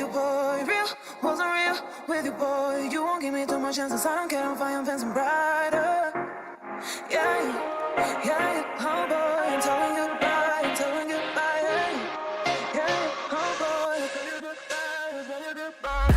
you, boy. Real, wasn't real with you, boy. You won't give me too much chances. I don't care if I am fancy brighter. Yeah, oh boy, I'm telling you goodbye, I'm telling you goodbye. Yeah, oh boy, I'm telling you goodbye, I'm telling you goodbye.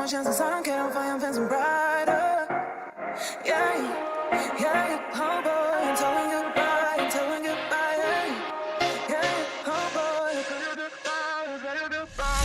Chances I don't care if I am fancy brighter. Yeah, oh boy, I'm telling you goodbye, I'm telling you goodbye. Yeah, oh boy, I'm telling you goodbye, I'm telling you goodbye.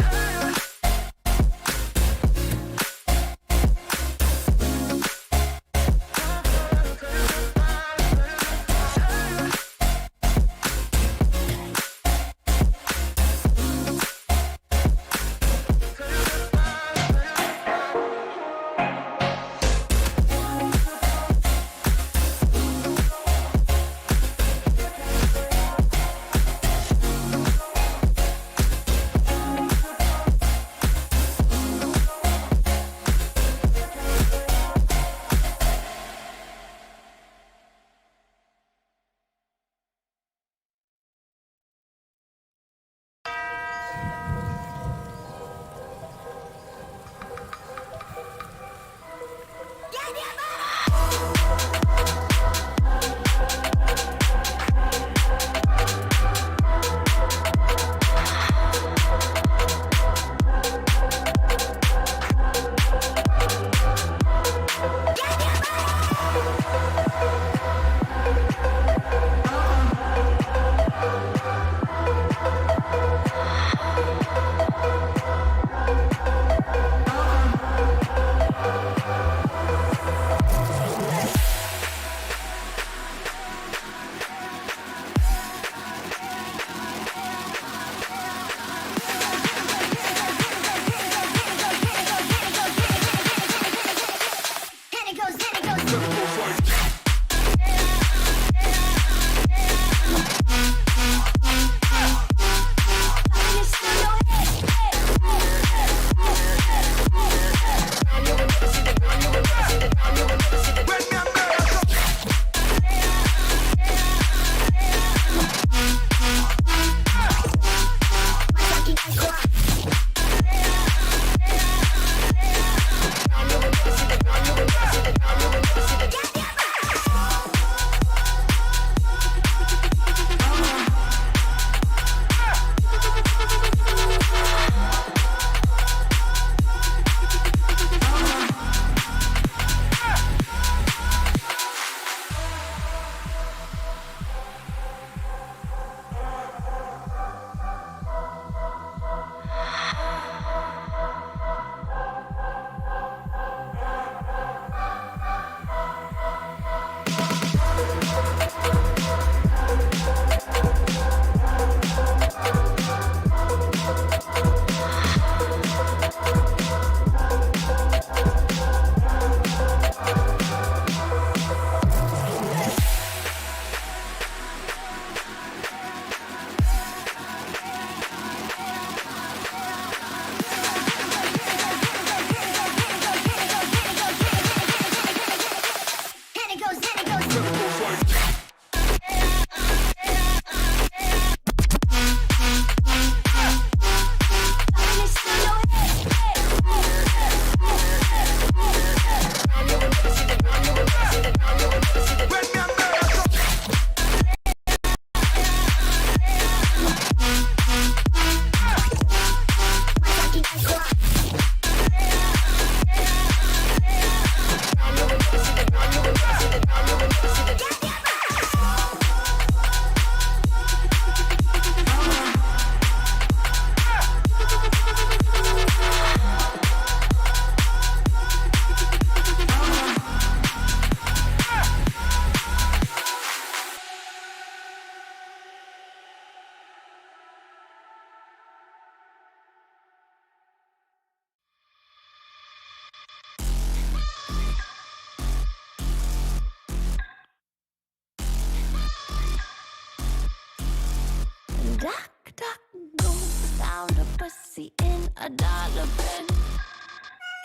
Duck, duck, goose, found a pussy in a dollar bin.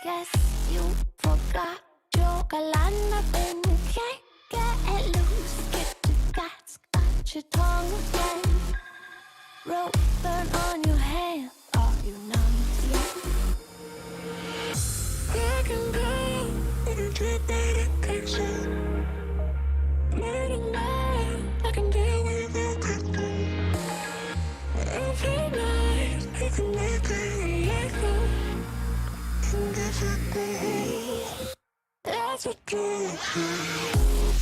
Guess you forgot your galana bin. You can't get loose, get your guts, got your tongue again. Rope burn on your hand, are you numb yet? I can go, but you can't medication. Late at night, I can deal with your cooking. Every night, I can make it let go. And give it go. That's what you feel.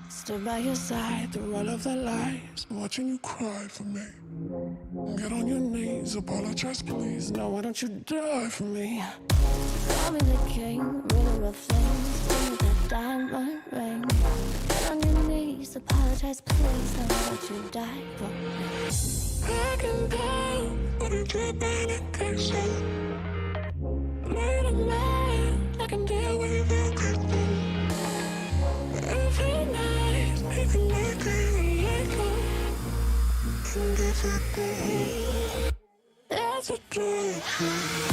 Stood by your side through all of the lies, watching you cry for me. Get on your knees, apologize please. No, why don't you die for me? Tell me the king, ruler of things. Give me that diamond ring. Get on your knees, apologize please. No, why don't you die for me? I can go, but you can't medication. Late at night, I can deal with your cooking. Every night, I can make it let go. And give it go. That's what you feel.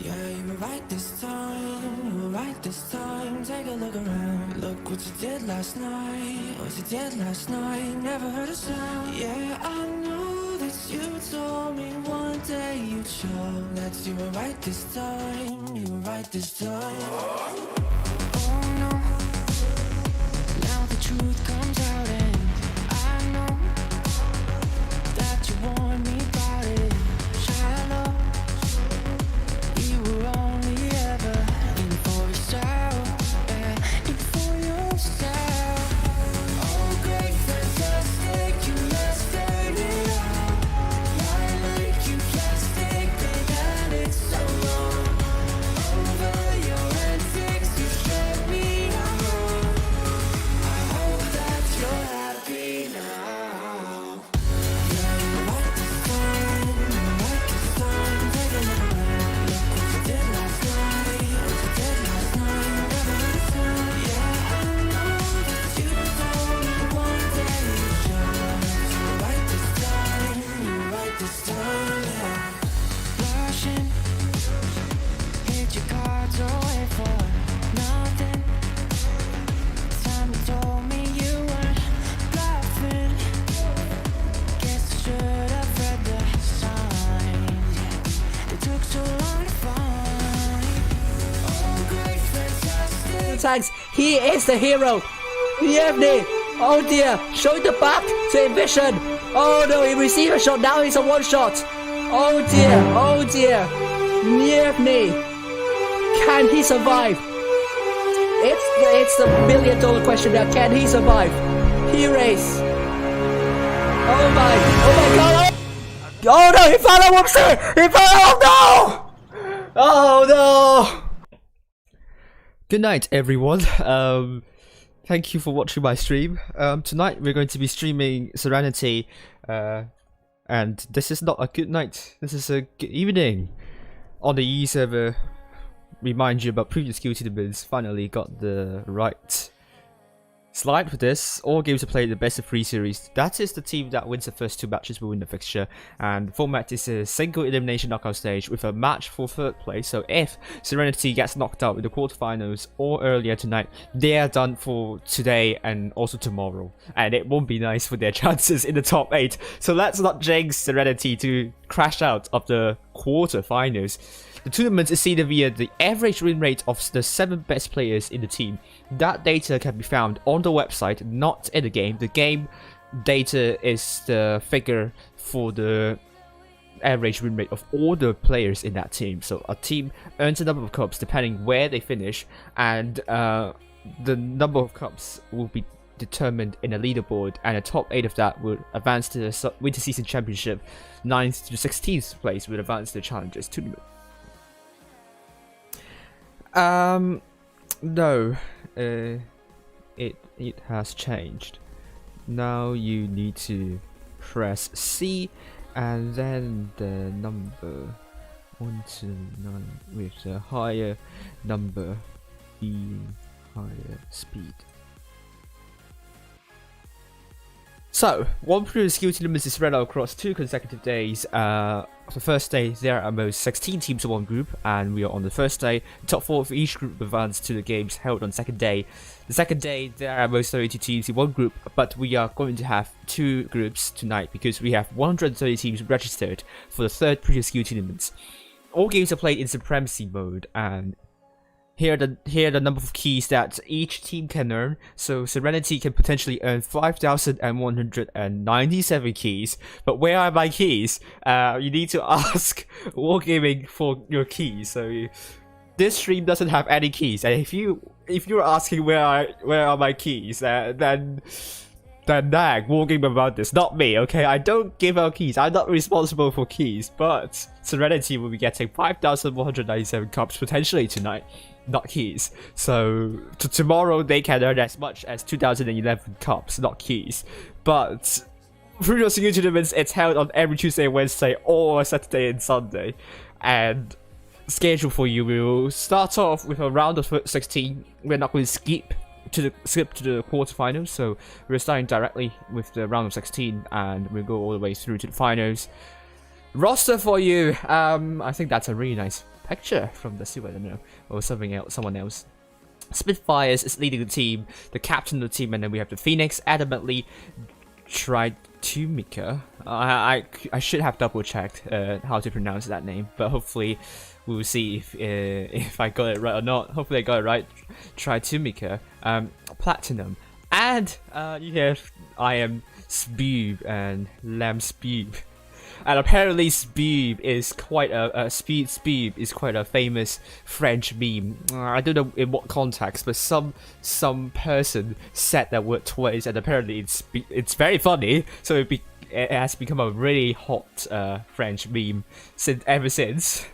Yeah, you were right this time, you were right this time. Take a look around, look what you did last night. What you did last night, never heard a sound. Yeah, I know that you told me one day you'd show that you were right this time, you were right this time. Oh no, now the truth comes out and I know that you warned me about it. Shallow, you were only ever in for yourself, yeah, in for yourself. Oh great, fantastic, you mastered it all. Lie like you can't stick it and it's so long. Over your antics, you showed me I'm wrong. I hope that you're happy now. Yeah, you're right this time, you're right this time. Take a look around, look what you did last night. What you did last night, never heard a sound. Yeah, I know that you told me one day you'd show us. You're right this time, you're right this time, yeah. Blushing, hit your cards away for nothing. Time you told me you weren't bluffing. Guess I should have read the signs. Yeah, it took so long to find. Oh great, fantastic. Tags, he is the hero. Yevney, oh dear, showing the back to Ambition. Oh no, he received a shot, now he's a one shot. Oh dear, Yevney, can he survive? It's the $1 million question now, can he survive? He race. Oh my god, oh no, he found a whoopsie, he found a, oh no. Good night, everyone. Thank you for watching my stream. Tonight we're going to be streaming Serenity, and this is not a good night. This is a good evening. On the E server, remind you about previous skill tournaments. Finally got the right slide for this. All games are played in the best of 3 series. That is the team that wins the first 2 matches will win the fixture, and the format is a single elimination knockout stage with a match for 3rd place. So if Serenity gets knocked out in the quarterfinals or earlier tonight, they are done for today and also tomorrow, and it won't be nice for their chances in the top 8. So let's not jinx Serenity to crash out of the quarterfinals. The tournament is seen via the average win rate of the 7 best players in the team. That data can be found on the website, not in the game. The game data is the figure for the average win rate of all the players in that team. So a team earns a number of cups depending where they finish, and the number of cups will be determined in a leaderboard, and the top 8 of that will advance to the Winter Season Championship. 9th to 16th place will advance to the Challengers Tournament. No, it has changed. Now you need to press C and then the number 1 to 9 with the higher number being higher speed. So, one previous skill tournament is spread out across 2 consecutive days. The first day, there are most 16 teams in one group, and we are on the first day. The top 4 of each group advance to the games held on the second day. The second day, there are most 32 teams in one group, but we are going to have 2 groups tonight because we have 130 teams registered for the 3rd previous skill tournament. All games are played in Supremacy mode, and here are the number of keys that each team can earn. So Serenity can potentially earn 5,197 keys. But where are my keys? You need to ask Wargaming for your keys. So this stream doesn't have any keys. And if you're asking where are my keys, then nag Wargaming about this, not me. Okay, I don't give out keys. I'm not responsible for keys. But Serenity will be getting 5,197 cups potentially tonight. Not keys. So tomorrow they can earn as much as 2011 cups, not keys. But previous skill tournaments, it's held on every Tuesday, Wednesday, or Saturday and Sunday. And schedule for you will start off with a round of 16. We're not going to skip to the quarterfinals, so we're starting directly with the round of 16, and we'll go all the way through to the finals. Roster for you. I think that's a really nice picture from the suit, I don't know, or something else, someone else. Spitfires is leading the team, the captain of the team, and then we have the Phoenix, adamantly Tritumika. I should have double checked how to pronounce that name, but hopefully we'll see if I got it right or not. Hopefully I got it right. Tritumika, Platinum, and you have I am Spoob and Lamb Spoob. And apparently Spoob is quite Spoob is quite a famous French meme. I don't know in what context, but some person said that word twice, and apparently it's very funny. So it has become a really hot French meme ever since.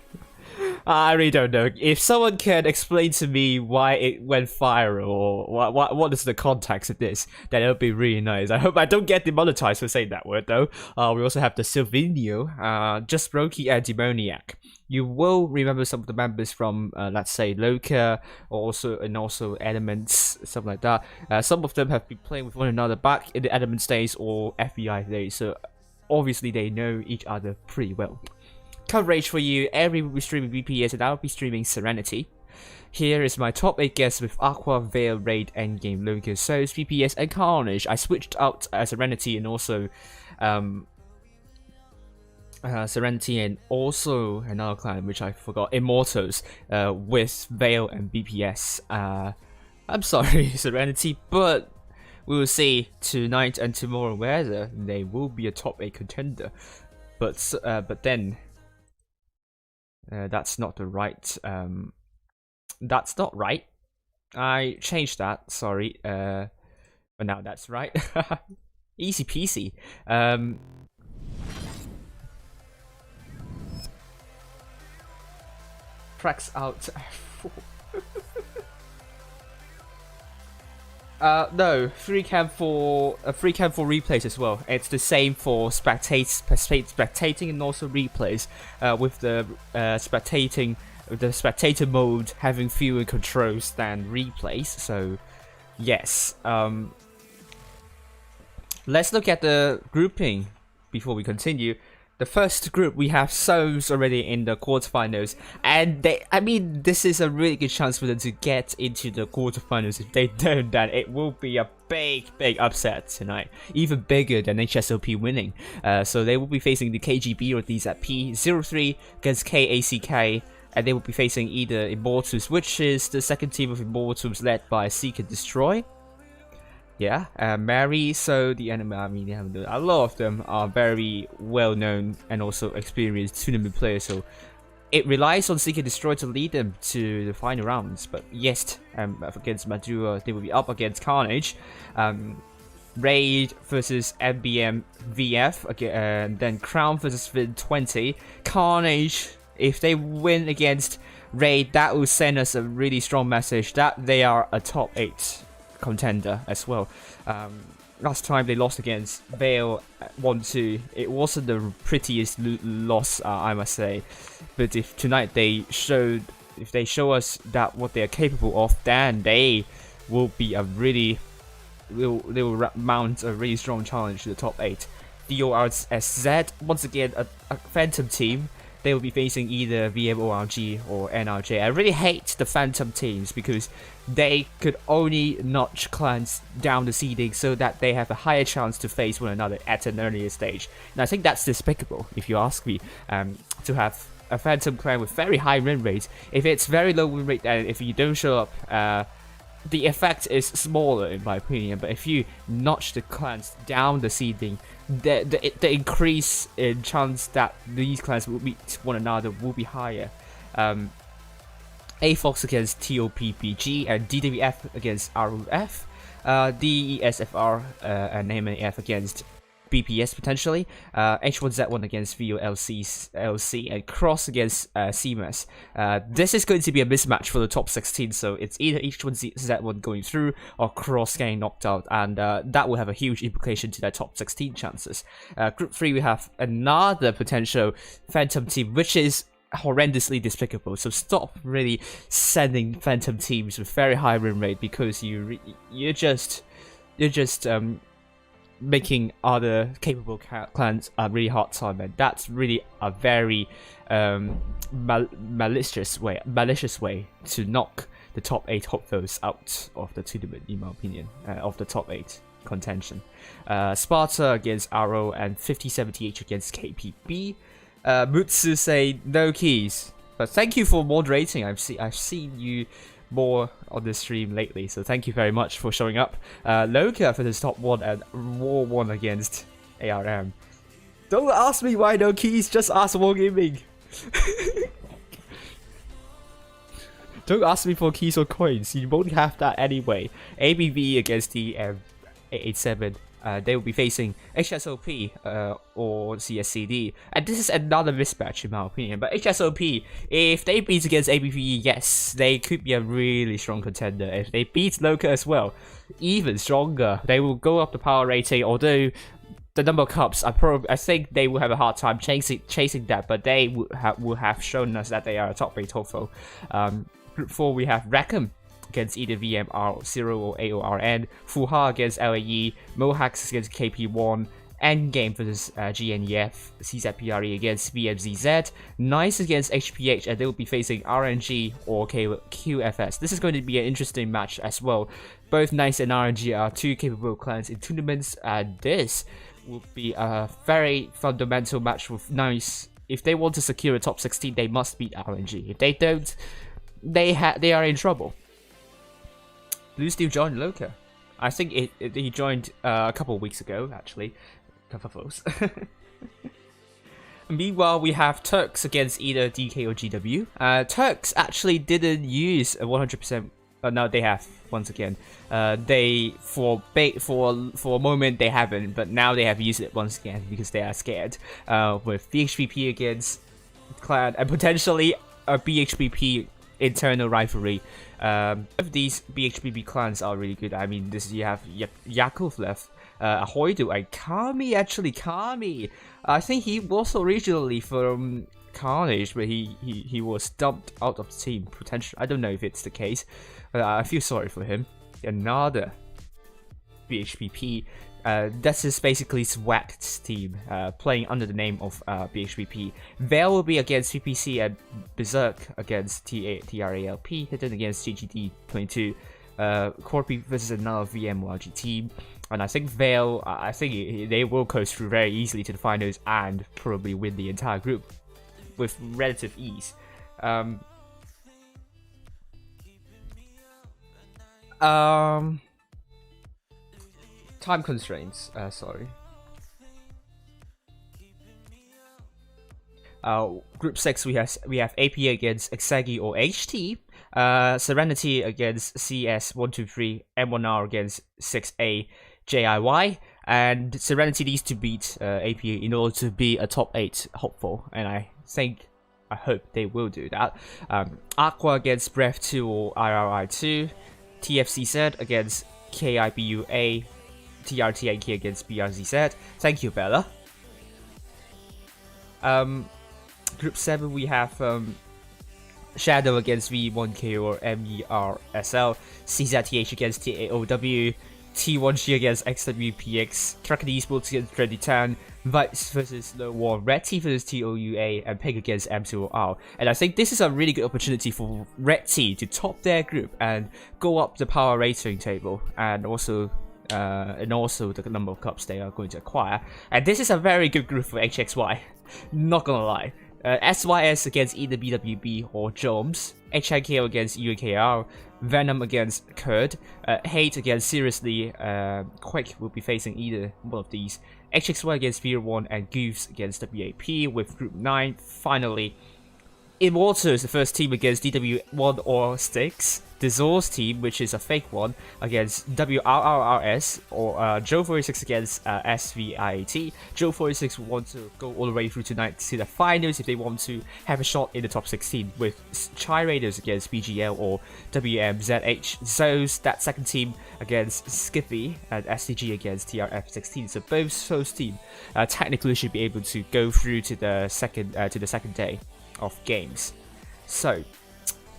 I really don't know. If someone can explain to me why it went viral or what is the context of this, then it would be really nice. I hope I don't get demonetized for saying that word though. We also have the Silvino, Just Brokey, and Demoniac. You will remember some of the members from, let's say, Loka, also Elements, something like that. Some of them have been playing with one another back in the Elements days or FBI days, so obviously they know each other pretty well. Coverage for you, Every will be streaming BPS and I'll be streaming Serenity. Here is my top 8 guests with Aqua, Veil, Raid, Endgame, Lucas, Souls, BPS, and Carnage. I switched out Serenity and also Serenity and also another clan which I forgot, Immortals, with Veil and BPS. I'm sorry Serenity, but we will see tonight and tomorrow whether they will be a top 8 contender. But then that's not the right. That's not right. I changed that. Sorry. But now that's right. Easy peasy. Cracks out. No, free cam for replays as well. It's the same for spectating and also replays. With the spectator mode having fewer controls than replays. So yes. Let's look at the grouping before we continue. The first group, we have Souls already in the quarterfinals, and this is a really good chance for them to get into the quarterfinals. If they don't, then it will be a big upset tonight, even bigger than HSOP winning. So they will be facing the KGB or these at P03 against KACK, and they will be facing either Immortals, which is the second team of Immortals led by Seek and Destroy. Yeah, Mary, so the enemy, a lot of them are very well known and also experienced tournament players, so it relies on Seek and Destroy to lead them to the final rounds. But yes, against Madura, they will be up against Carnage. Raid versus MBM VF, and then Crown versus Vin20. Carnage, if they win against Raid, that will send us a really strong message that they are a top 8 contender as well. Last time they lost against Veil 1-2, it wasn't the prettiest loss, I must say. But if tonight they show us that what they are capable of, then they will be they will mount a really strong challenge to the top 8. DORSZ, once again a Phantom team. They will be facing either VMORG or NRJ. I really hate the Phantom teams because they could only notch clans down the seeding so that they have a higher chance to face one another at an earlier stage. And I think that's despicable, if you ask me, to have a Phantom clan with very high win rates. If it's very low win rate, and if you don't show up, the effect is smaller in my opinion. But if you notch the clans down the seeding, the increase in chance that these clans will meet one another will be higher. AFOX against TOPPG and DWF against ARWV, DESFR and MAF against BPS potentially, H1Z1 against VOLC, and Cross against CMAS. This is going to be a mismatch for the top 16, so it's either H1Z1 going through or Cross getting knocked out, and that will have a huge implication to their top 16 chances. Group 3, we have another potential Phantom team, which is horrendously despicable, so stop really sending Phantom teams with very high win rate, because you're just making other capable clans a really hard time, and that's really a very malicious way to knock the top 8 hopefuls out of the tournament, in my opinion, of the top 8 contention. Sparta against Arrow and 5070H against KPB. Mutsu say no keys, but thank you for moderating. I've seen you more on the stream lately, so thank you very much for showing up. Loka for this top 1 and War 1 against ARM. Don't ask me why no keys, just ask War Gaming. Don't ask me for keys or coins, you won't have that anyway. ABV against the 887. They will be facing HSOP or CSCD, and this is another mismatch in my opinion. But HSOP, if they beat against ABV, yes, they could be a really strong contender. If they beat Loka as well, even stronger. They will go up the power rating, although the number of cups, I think they will have a hard time chasing that, but they will have shown us that they are a top 8 hopeful. Group 4 we have Rackham against either VMR0 or AORN, Fuha against LAE, Mohax against KP1, Endgame versus GNEF, CZPRE against VMZZ, Nice against HPH, and they will be facing RNG or QFS. This is going to be an interesting match as well. Both Nice and RNG are 2 capable clans in tournaments, and this will be a very fundamental match with Nice. If they want to secure a top 16, they must beat RNG. If they don't, they are in trouble. Blue Steel joined Loka. I think he joined a couple of weeks ago, actually. A couple of those. Meanwhile, we have Turks against either DK or GW. Turks actually didn't use a 100%. No, they have once again. They for a moment they haven't, but now they have used it once again because they are scared. With BHPP against Clan and potentially a BHPP internal rivalry. These BHPP clans are really good. I mean, you have Yakov left, Hoidu, and Kami. I think he was originally from Carnage, but he was dumped out of the team. Potentially, I don't know if it's the case. I feel sorry for him. Another BHPP. This is basically Swag's team, playing under the name of BHPP. Veil will be against VPC and Berserk against TRALP, Hidden against GGD22, Corpi versus another VMYG team. And I think Veil, I think they will coast through very easily to the finals and probably win the entire group with relative ease. Time constraints, sorry. Group 6 we have AP against Exegi or HT, Serenity against CS123, M1R against 6A JIY, and Serenity needs to beat AP in order to be a top 8 hopeful, and I hope they will do that. Aqua against Breath 2 or IRI2, TFCZ against KIBUA, TRTNK against BRZZ. Thank you, Bella. Group 7 we have Shadow against V1K or MERSL, CZTH against TAOW, T1G against XWPX, Kraken Esports against Creditan, Vice versus Low War, Red T versus TOUA, and Pig against M2R. And I think this is a really good opportunity for Red T to top their group and go up the power rating table, and also the number of cups they are going to acquire. And this is a very good group for HXY, not gonna lie. SYS against either BWB or Jones, HIKO against UKR, Venom against Kurd, Hate against Seriously, Quick will be facing either one of these, HXY against Fear 1, and Goofs against WAP with Group 9. Finally, Immortal is the first team against DW1 or Styx, Dizor's team, which is a fake one, against WRRRS, or Joe 46 against SVIAT. Joe 46 want to go all the way through tonight to the finals if they want to have a shot in the top 16, with Chai Raiders against BGL or WMZH. Zoes, that second team, against Skippy, and SCG against TRF16. So both those teams technically should be able to go through to the second day of games. So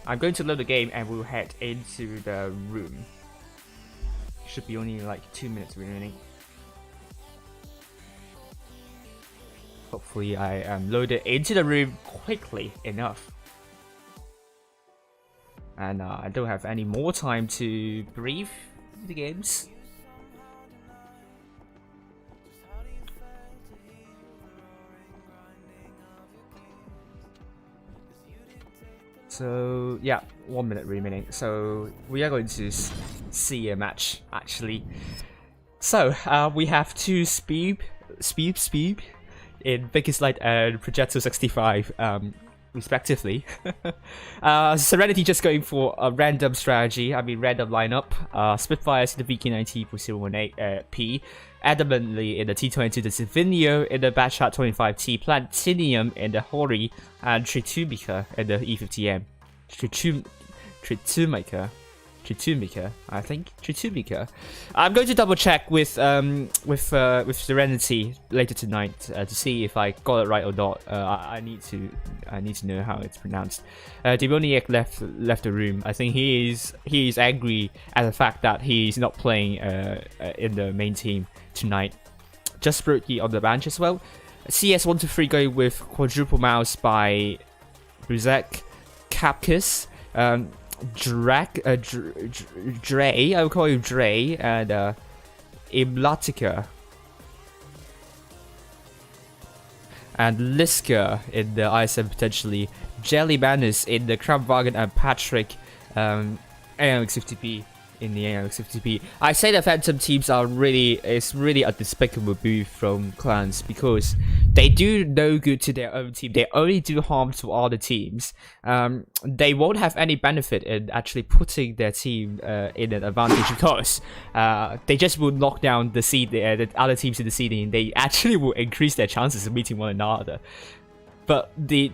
I'm going to load the game and we'll head into the room. Should be only like 2 minutes remaining. Hopefully I am loaded into the room quickly enough. And I don't have any more time to brief the games. So yeah, 1 minute remaining. So we are going to see a match actually. So we have two Speeb in Biggest Light and Progetto 65 respectively. Serenity just going for a random strategy, random lineup. Spitfires in the VK90 for 018P, Adamantly in the T22, the Silvinio in the Batchat 25T, Platinum in the Hori, and Tritumica in the E50M. Tritumica, I think. Tritumica. I'm going to double check with Serenity later tonight to see if I got it right or not. I need to know how it's pronounced. Demoniac left the room. I think he is angry at the fact that he's not playing in the main team tonight. Just Brookie on the bench as well. CS123 going with quadruple mouse by Bruzek, Capkis, Dre, I will call you Dre, and Iblatica, and Liska in the ISM potentially, Jelly Manus in the Kramwagen, and Patrick AMX50P in the ARWV. I say the Phantom teams are really a despicable move from clans because they do no good to their own team. They only do harm to other teams. They won't have any benefit in actually putting their team in an advantage because they just will knock down the other teams in the seeding. They actually will increase their chances of meeting one another. But the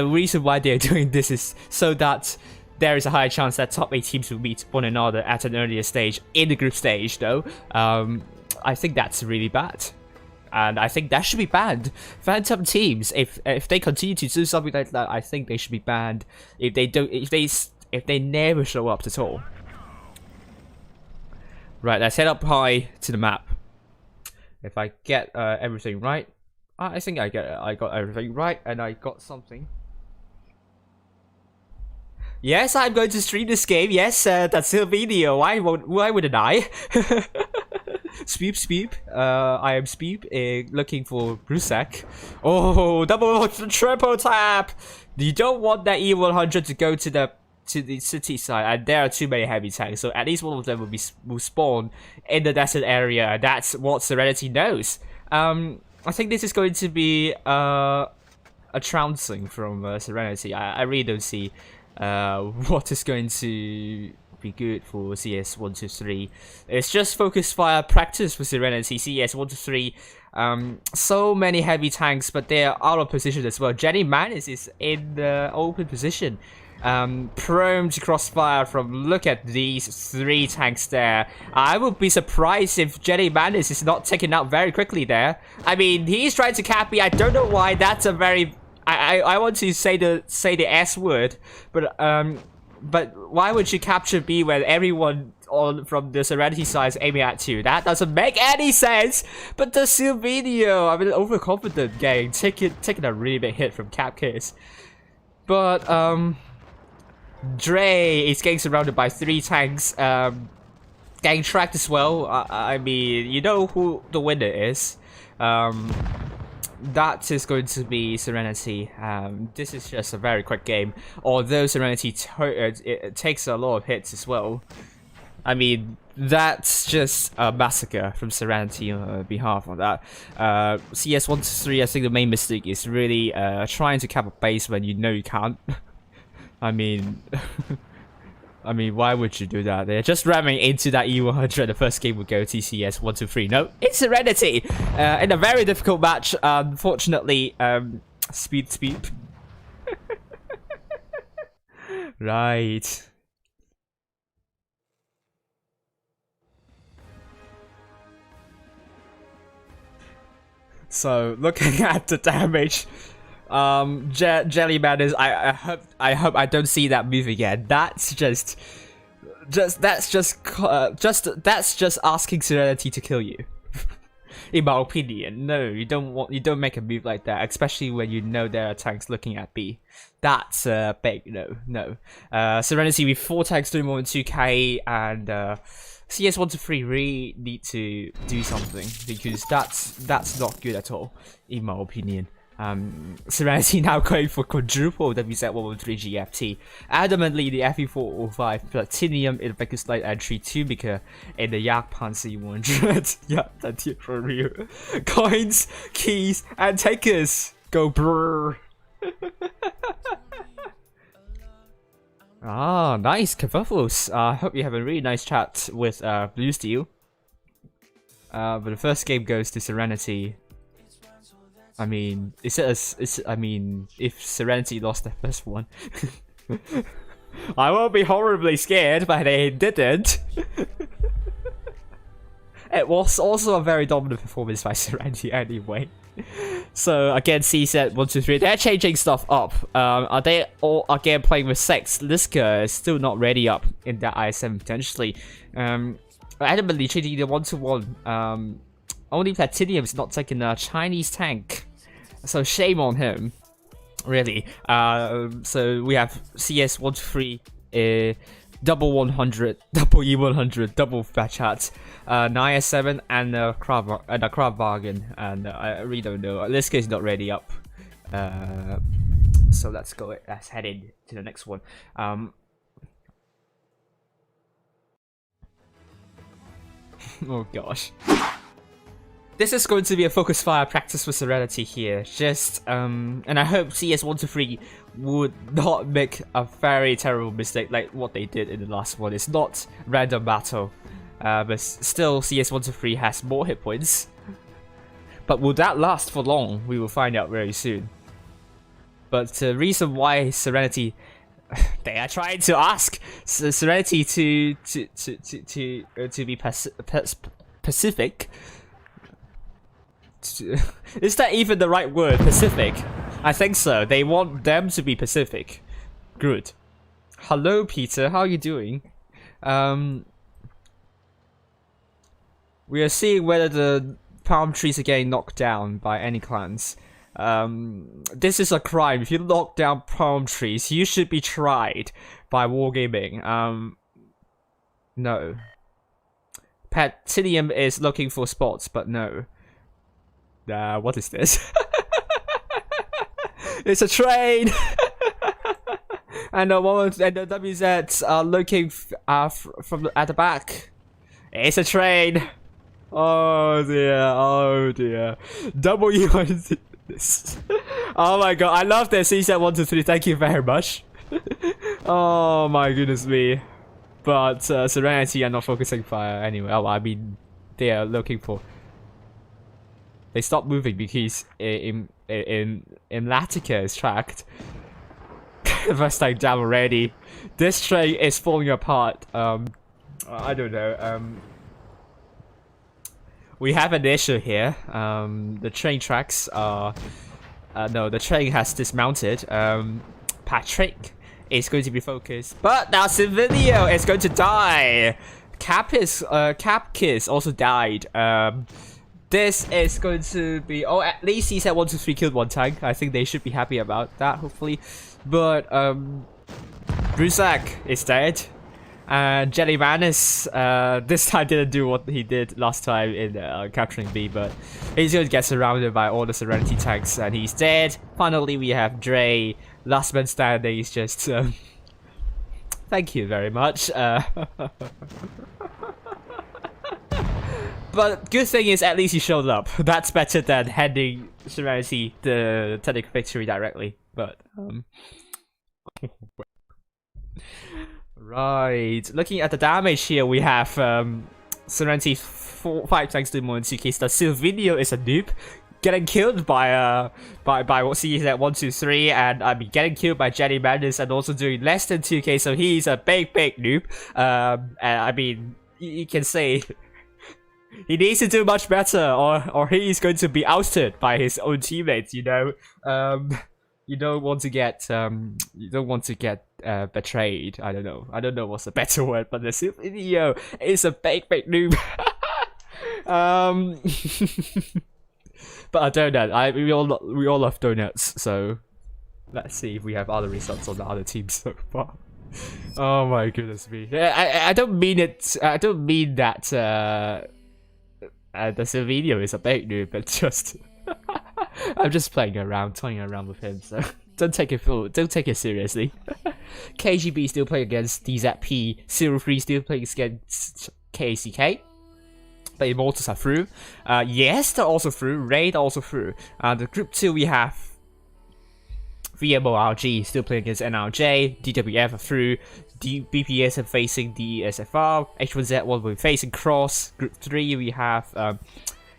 reason why they are doing this is so that there is a higher chance that top 8 teams will meet one another at an earlier stage in the group stage, though. I think that's really bad, and I think that should be banned. Phantom teams, if they continue to do something like that, I think they should be banned. If they never show up at all. Right, let's head up high to the map. If I get everything right, I think I got everything right, and I got something. Yes, I'm going to stream this game. Yes, that's a video. Why wouldn't I? Speep. I am Speep, looking for Brusek. Oh, double triple tap. You don't want that E100 to go to the city side, and there are too many heavy tanks. So at least one of them will spawn in the desert area. And that's what Serenity knows. I think this is going to be a trouncing from Serenity. I really don't see what is going to be good for CS123. It's just focus fire practice for Serenity. CS123, so many heavy tanks, but they're out of position as well. Jenny Manis is in the open position, prone to crossfire from, look at these 3 tanks there. I would be surprised if Jenny Manis is not taken out very quickly there. I mean, he's trying to cap me. I don't know why. That's a very I want to say the S word, but why would you capture B when everyone from the Serenity side is aiming at you? That doesn't make any sense. But the Silvinio, overconfident gang, taking a really big hit from Capcase. But Dre is getting surrounded by 3 tanks, getting tracked as well. I mean, you know who the winner is. That is going to be Serenity. This is just a very quick game. Although Serenity it takes a lot of hits as well. I mean, that's just a massacre from Serenity on behalf of that. CS123, I think the main mistake is really trying to cap a base when you know you can't. I mean, why would you do that? They're just ramming into that E100. The first game would go TCS 1-2-3. No, it's Serenity in a very difficult match. Unfortunately, speed. Right. So looking at the damage. Jellyman is. I hope I don't see that move again. That's just asking Serenity to kill you. In my opinion, no, you don't make a move like that, especially when you know there are tanks looking at B. That's a big no. Serenity with 4 tanks doing more than 2k, and CS 1 to 3 really need to do something, because that's not good at all, in my opinion. Serenity now going for quadruple WZ113 GFT. Adamantly the FE405 Platinum in Vegas Light Entry 2 Maker in the Yak Pansy 100. Yeah, that's it for real. Coins, keys, and takers. Go brrr. Ah, nice, Kerfuffles. I hope you have a really nice chat with Blue Steel. But the first game goes to Serenity. I mean, if Serenity lost the first one, I won't be horribly scared, but they didn't. It was also a very dominant performance by Serenity anyway. So again, CZ 1, 2, 3, they're changing stuff up. Are they all again playing with 6? Liska is still not ready up in that ISM potentially. Adamantly changing the 1-to-1. Only Platinum is not taking a Chinese tank. So shame on him, really. So we have CS 1 to 3, double 100, double E100, double fat chat, 9S7 and a crab bargain, and I really don't know. Liska is not ready up. So let's go. Let's head in to the next one. Oh gosh. This is going to be a focus fire practice for Serenity here. Just, and I hope CS 1 to 3 would not make a very terrible mistake like what they did in the last one. It's not random battle, but still CS 1 to 3 has more hit points. But will that last for long? We will find out very soon. But the reason why Serenity, they are trying to ask Serenity to be Pacific. Is that even the right word? Pacific? I think so. They want them to be Pacific. Good. Hello, Peter. How are you doing? We are seeing whether the palm trees are getting knocked down by any clans. This is a crime. If you knock down palm trees, you should be tried by Wargaming. No. Platinum is looking for spots, but no. What is this? It's a train! And the WZs are looking at the back. It's a train! Oh dear. W this. Oh my god, I love this. CZ 1 to 3, thank you very much. Oh my goodness me. But Serenity are not focusing fire anyway. Oh, I mean, they are looking for. They stopped moving because Latica is tracked. First time down already. This train is falling apart. I don't know. We have an issue here. The train tracks are. No, the train has dismounted. Patrick is going to be focused, but now Civilio is going to die. Capkiss also died. This is going to be. Oh, at least he said 1 to 3 killed 1 tank. I think they should be happy about that, hopefully. But Brusak is dead. And Jelly Manis this time didn't do what he did last time in capturing B, but he's going to get surrounded by all the Serenity tanks and he's dead. Finally, we have Dre. Last man standing is just. Thank you very much. But good thing is at least he showed up. That's better than handing Serenity the technical victory directly. But right, looking at the damage here, we have Serenity 5 tanks doing more than 2k. The Silvino is a noob, getting killed by what sees at 1, 2, 3, and I mean getting killed by Jenny Madness and also doing less than 2k. So he's a big noob. And I mean, you can say. He needs to do much better, or he is going to be ousted by his own teammates. You know, you don't want to get betrayed. I don't know what's a better word, but the video is a big noob. um, but a donut. We all love donuts. So let's see if we have other results on the other teams so far. Oh my goodness me! I don't mean it. I don't mean that. The video is a big noob, but just I'm just playing around, toying around with him. So don't take it seriously. KGB still playing against DZP. 03 still playing against KCK. But Immortals are through. Yes, they're also through. Raid also through. The group 2 we have VMORG still playing against NRJ. DWF are through. BPS are facing DSFR. H1Z1 will be facing Cross. Group 3 we have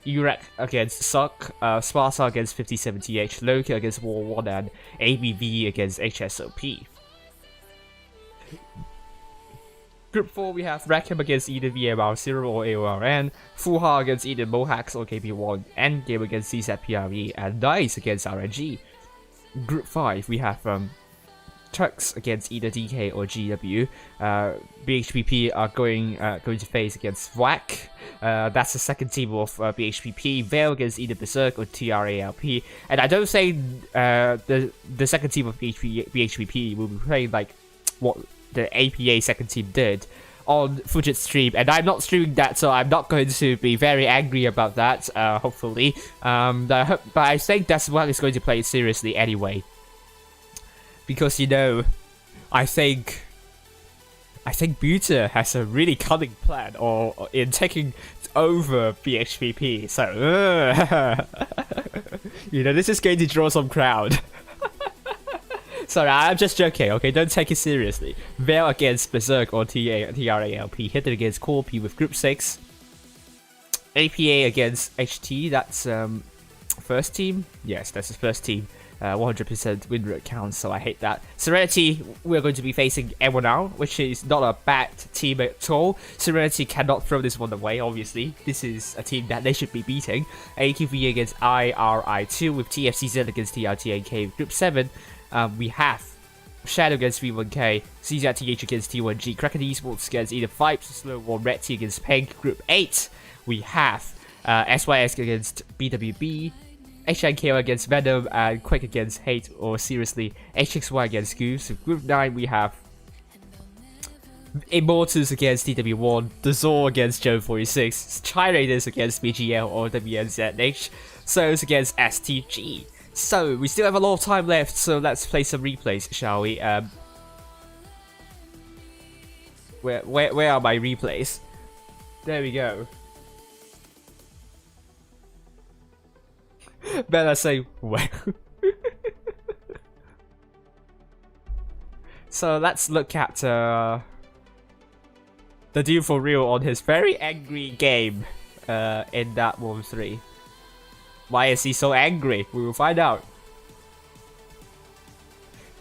UREC against Suck. Sparta against 5070H. Loki against War 1 and ABV against HSOP. Group 4 we have Rackham against either VMR0 or AORN, Fuha against either Mohax or KB1, Endgame against CZPRE, and Dice against RNG. Group 5 we have Turks against either DK or GW. BHPP are going to face against VWAC. That's the second team of BHPP. Veil against either Berserk or TRALP. And I don't say the second team of BHPP will be playing like what the APA second team did on Fujit's stream, and I'm not streaming that, so I'm not going to be very angry about that, hopefully. But I think that's what is going to play it seriously anyway. Because, you know, I think Buta has a really cunning plan or in taking over BHPP, so you know, this is going to draw some crowd. Sorry, I'm just joking, okay? Don't take it seriously. Veil against Berserk or TRALP. Hidden against Corpi with Group 6. APA against HT, that's first team? Yes, that's the first team. 100% win rate count, so I hate that. Serenity, we're going to be facing M1R, which is not a bad team at all. Serenity cannot throw this one away, obviously. This is a team that they should be beating. AQV against IRI2 with TFCZ against TRTNK. Group 7, we have Shadow against V1K, CZTH against T1G, Kraken Esports against either Vibes, Slow or Red T against Pink. Group 8, we have SYS against BWB, HNKO against Venom, and Quick against Hate, or seriously, HXY against Goose. Group 9, we have Immortals against DW1, Dazor against Joe 46, Chai Raiders against BGL or WNZH, Souls against STG. So, we still have a lot of time left, so let's play some replays, shall we? Where are my replays? There we go. Better say where. So let's look at the dude for real on his very angry game in that World 3. Why is he so angry? We will find out.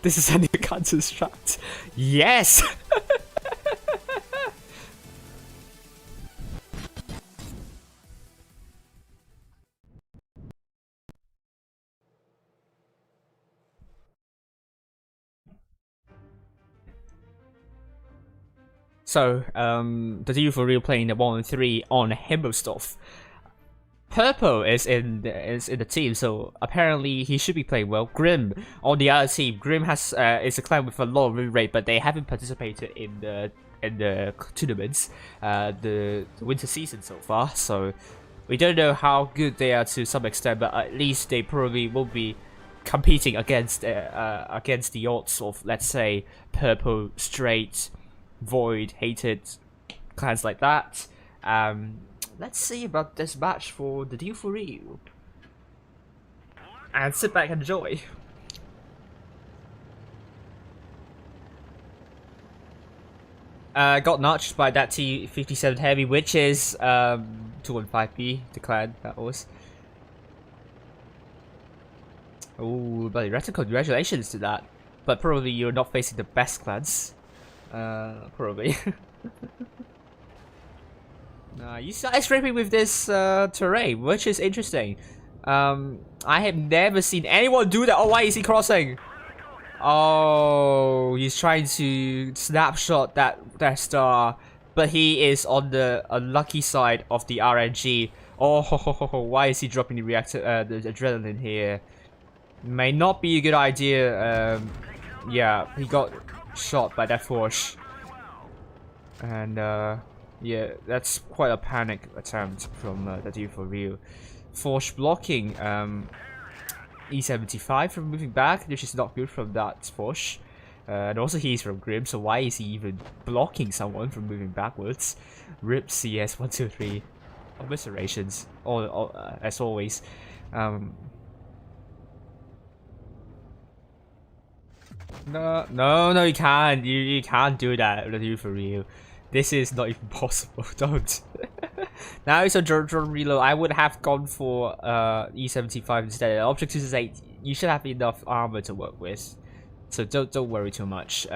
This is a new Counter-Strike. Yes! So, the dude for real playing the 1-3 on Himmelstoff. Purple is in the team, so apparently he should be playing well. Grim on the other team. Grim is a clan with a lot of win rate, but they haven't participated in the tournaments, the winter season so far. So we don't know how good they are to some extent, but at least they probably will be competing against the odds of, let's say, Purple, Straight, Void, Hated, clans like that. Let's see about this match for the deal for you. And sit back and enjoy. Got notched by that T57 Heavy, which is 215p, the clan that was. Oh, bloody Retin, congratulations to that. But probably you're not facing the best clans. Probably. You started scraping with this terrain, which is interesting. I have never seen anyone do that. Oh, why is he crossing? Oh, he's trying to snapshot that star, but he is on the unlucky side of the RNG. Oh, why is he dropping the reactor? The adrenaline here may not be a good idea. Yeah, he got shot by that Forge, and yeah, that's quite a panic attempt from the dude for real. Forge blocking E75 from moving back, which is not good from that Forge. And also he's from Grim, so why is he even blocking someone from moving backwards? RIP CS123. Commiserations, as always. No, you can't. You can't do that, for real. This is not even possible. Don't. Now it's a drone reload. I would have gone for E75 instead. Object is 8. You should have enough armor to work with, so don't worry too much.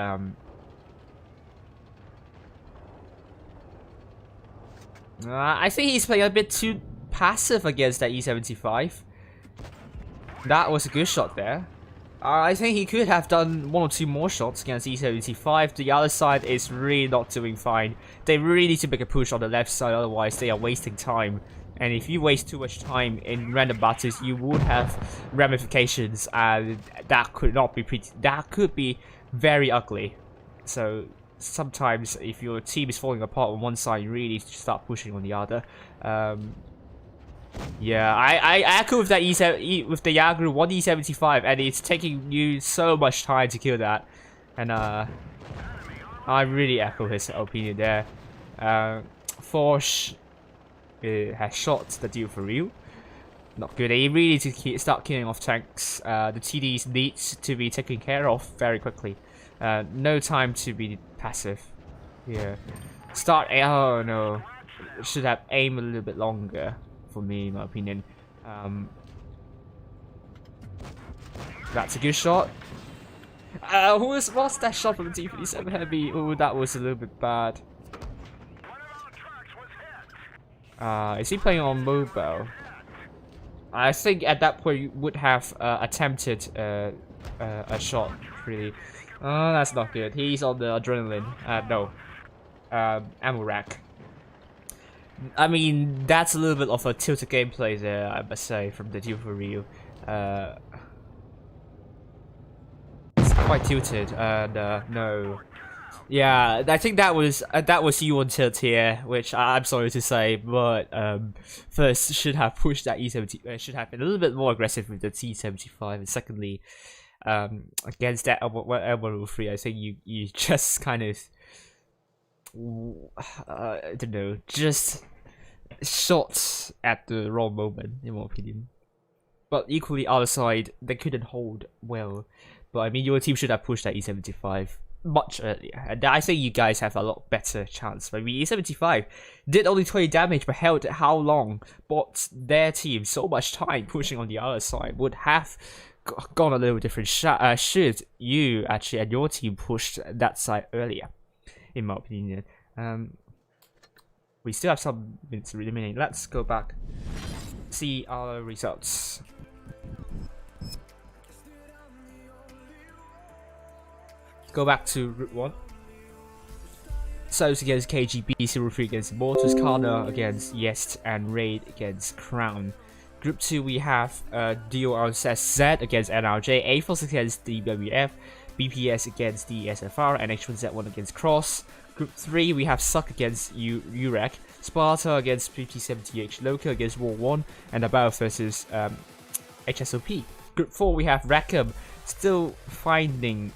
I think he's playing a bit too passive against that E75. That was a good shot there. I think he could have done 1 or 2 more shots against E75. The other side is really not doing fine. They really need to make a push on the left side, otherwise they are wasting time. And if you waste too much time in random battles, you would have ramifications, and that could not be that could be very ugly. So sometimes if your team is falling apart on one side, you really need to start pushing on the other. Yeah, I echo with that with the Yagru 1E75, and it's taking you so much time to kill that. And I really echo his opinion there. Forge has shot the dude for real. Not good. They really need to start killing off tanks. The TDs needs to be taken care of very quickly. No time to be passive. Yeah. Start. Oh no. Should have aimed a little bit longer, for me, in my opinion. That's a good shot. What's that shot from the T-57 Heavy? Oh, that was a little bit bad. Is he playing on mobile? I think at that point you would have attempted a shot, really. Oh, that's not good. He's on the adrenaline. No. Ammo rack. I mean, that's a little bit of a tilted gameplay there, I must say, from the dude for real. It's quite tilted, and no. Yeah, I think that was you on tilt here, which I'm sorry to say, but first should have pushed that E70, should have been a little bit more aggressive with the T75, and secondly, against that ARWV, I think you just kind of, I don't know, just shot at the wrong moment, in my opinion. But equally, other side, they couldn't hold well. But I mean, your team should have pushed that E75 much earlier, and I think you guys have a lot better chance. I mean, E75 did only 20 damage, but held how long? Bought their team so much time pushing on the other side. Would have gone a little different. Should you actually and your team pushed that side earlier, in my opinion. We still have some minutes remaining. Let's go back, see our results. Go back to Route 1. Souls against KGB, 03 against Mortars, Kana against Yest, and Raid against Crown. Group 2 we have DORSZ against NRJ, A-Force against DWF, BPS against DSFR, and H1Z1 against Cross. Group 3 we have Suck against UREC, Sparta against 5070H, Loka against War 1, and About versus HSOP. Group 4 we have Rackham, still finding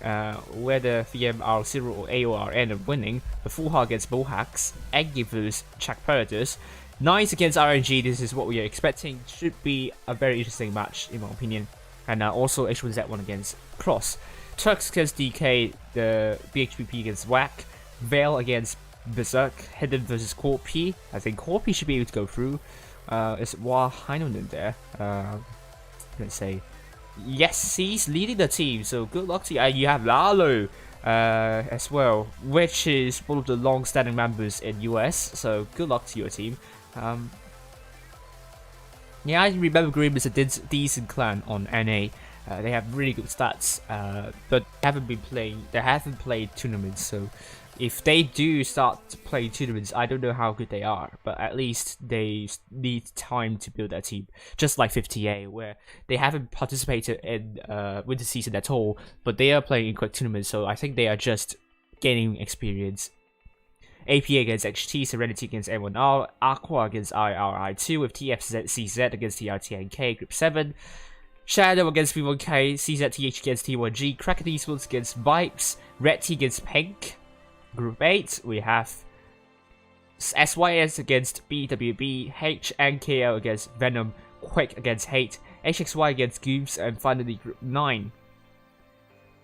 whether VMR0 or AOR end up winning. The Full Heart against Bohax, Eggy vs Czech Predators, Nice against RNG. This is what we are expecting. Should be a very interesting match, in my opinion. And also H1Z1 against Cross. Turks against DK, the BHPP against Whack, Vale against Berserk, Hidden versus Corpi. I think Corpi should be able to go through. Is Wa Heinonen there? Let's say. Yes, he's leading the team, so good luck to you. You have Lalo as well, which is one of the long-standing members in US, so good luck to your team. Yeah, I remember Grim is a decent clan on NA. They have really good stats, but they haven't played tournaments, so if they do start playing tournaments, I don't know how good they are, but at least they need time to build their team. Just like 50A, where they haven't participated in winter season at all, but they are playing in quick tournaments, so I think they are just gaining experience. APA against XT, Serenity against M1R, Aqua against IRI2, with TFCZ against TRTNK, Group 7, Shadow against V1K, CZTH against T1G, Kraken Esports against Vibes, Red T against Pink. Group 8, we have SYS against BWB, HNKL against Venom, Quick against Hate, HXY against Goobs, and finally Group 9.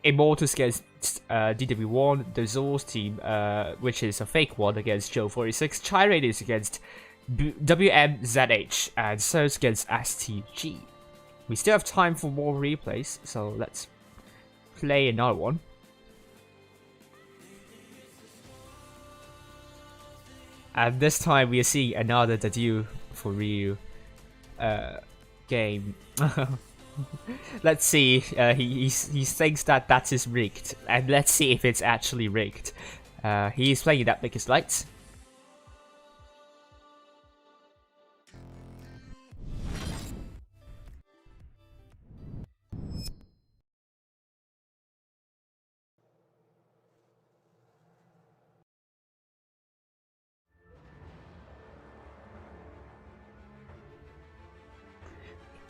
Immortals against DW1, the Zor's team, which is a fake one, against Joe 46, Chai Raiders against WMZH, and Surge against STG. We still have time for more replays, so let's play another one. And this time we are seeing another Dadu for Ryu game. Let's see, he thinks that is rigged, and let's see if it's actually rigged. He is playing that biggest lights.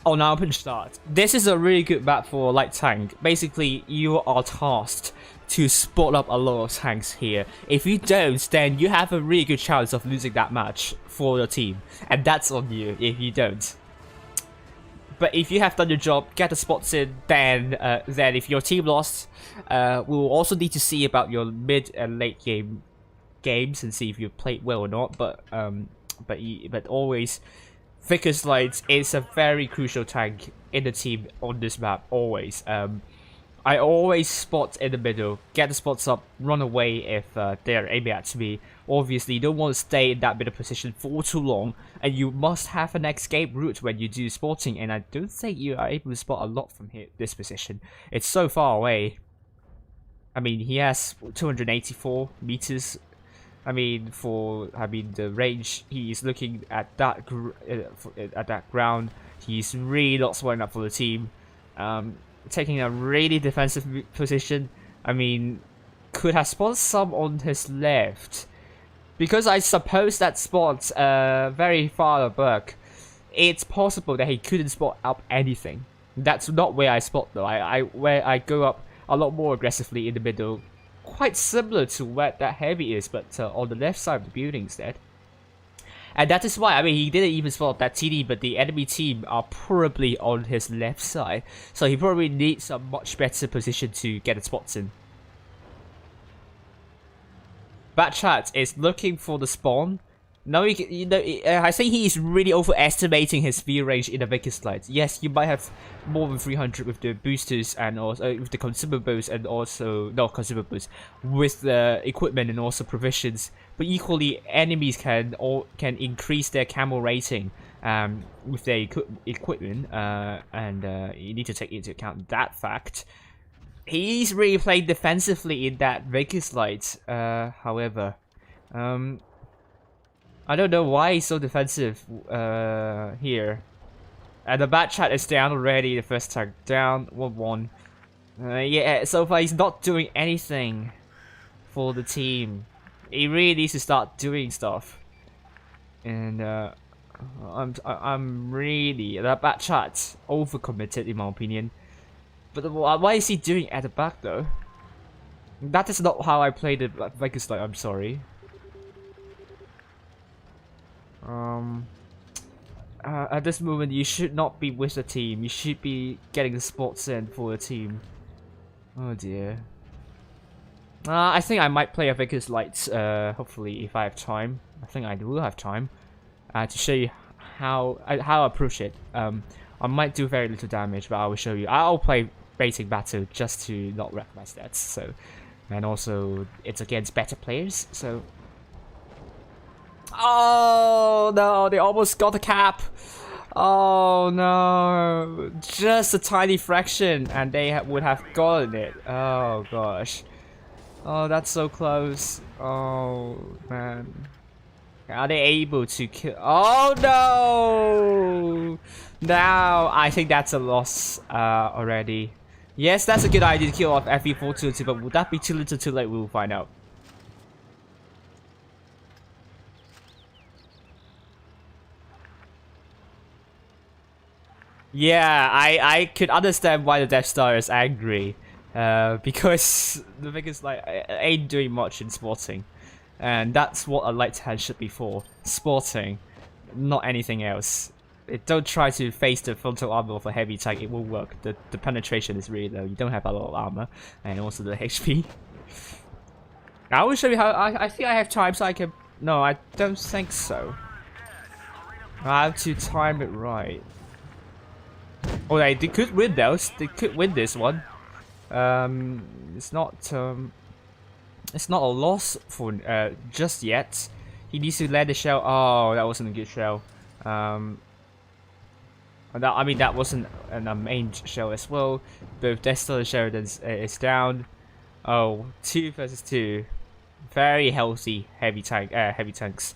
On our open start, this is a really good map for light tank. Basically, you are tasked to spot up a lot of tanks here. If you don't, then you have a really good chance of losing that match for your team, and that's on you if you don't. But if you have done your job, get the spots in, then if your team lost, we'll also need to see about your mid and late games and see if you played well or not. But always, Vickers Lights is a very crucial tank in the team on this map, always. I always spot in the middle, get the spots up, run away if they're aiming at me. Obviously, you don't want to stay in that middle position for too long, and you must have an escape route when you do spotting, and I don't think you are able to spot a lot from here, this position. It's so far away. I mean, he has 284 meters. I mean, the range he is looking at that ground, he's really not sweating up for the team. Taking a really defensive position. I mean, could have spotted some on his left, because I suppose that spot's very far back. It's possible that he couldn't spot up anything. That's not where I spot though. Where I go up a lot more aggressively in the middle. Quite similar to where that heavy is, but on the left side of the building instead. And that is why, I mean, he didn't even spot that TD, but the enemy team are probably on his left side. So he probably needs a much better position to get the spots in. Bad Chat is looking for the spawn. Now, I think he is really overestimating his view range in the Vickers Lights. Yes, you might have more than 300 with the boosters and also with the consumables and also not consumables with the equipment and also provisions. But equally, enemies can increase their camo rating with their equipment, and you need to take into account that fact. He's really playing defensively in that Vickers Lights. However, I don't know why he's so defensive here. And the Bad Chat is down already, the first tag down, 1-1. Yeah, so far he's not doing anything for the team. He really needs to start doing stuff. And I'm really, that Bad Chat overcommitted in my opinion. But why is he doing at the back though? That is not how I played the Vegas Light, I'm sorry. At this moment, you should not be with the team. You should be getting the spots in for the team. Oh dear. I think I might play a Vickers Lights, hopefully, if I have time. I think I will have time to show you how I approach it. I might do very little damage, but I will show you. I'll play basic battle just to not wreck my stats. So, and also it's against better players. So. Oh no, they almost got the cap. Oh no, just a tiny fraction and they would have gotten it. Oh gosh. Oh, that's so close. Oh, man. Are they able to kill? Oh, no! Now, I think that's a loss already. Yes, that's a good idea to kill off FE422, but would that be too little too late? We'll find out. Yeah, I could understand why the Death Star is angry. Because the thing is, like, I ain't doing much in sporting. And that's what a light hand should be for. Sporting, not anything else. Don't try to face the frontal armor of a heavy tank, it won't work. The penetration is really low, you don't have a lot of armor. And also the HP. I will show you how, I think I have time so I can... No, I don't think so. I have to time it right. Oh, they could win those. They could win this one. It's not a loss for just yet. He needs to land the shell. Oh, that wasn't a good shell. I mean that wasn't a main shell as well. Both Destler and Sheridan is down. Oh, 2 versus 2. Very healthy heavy tanks.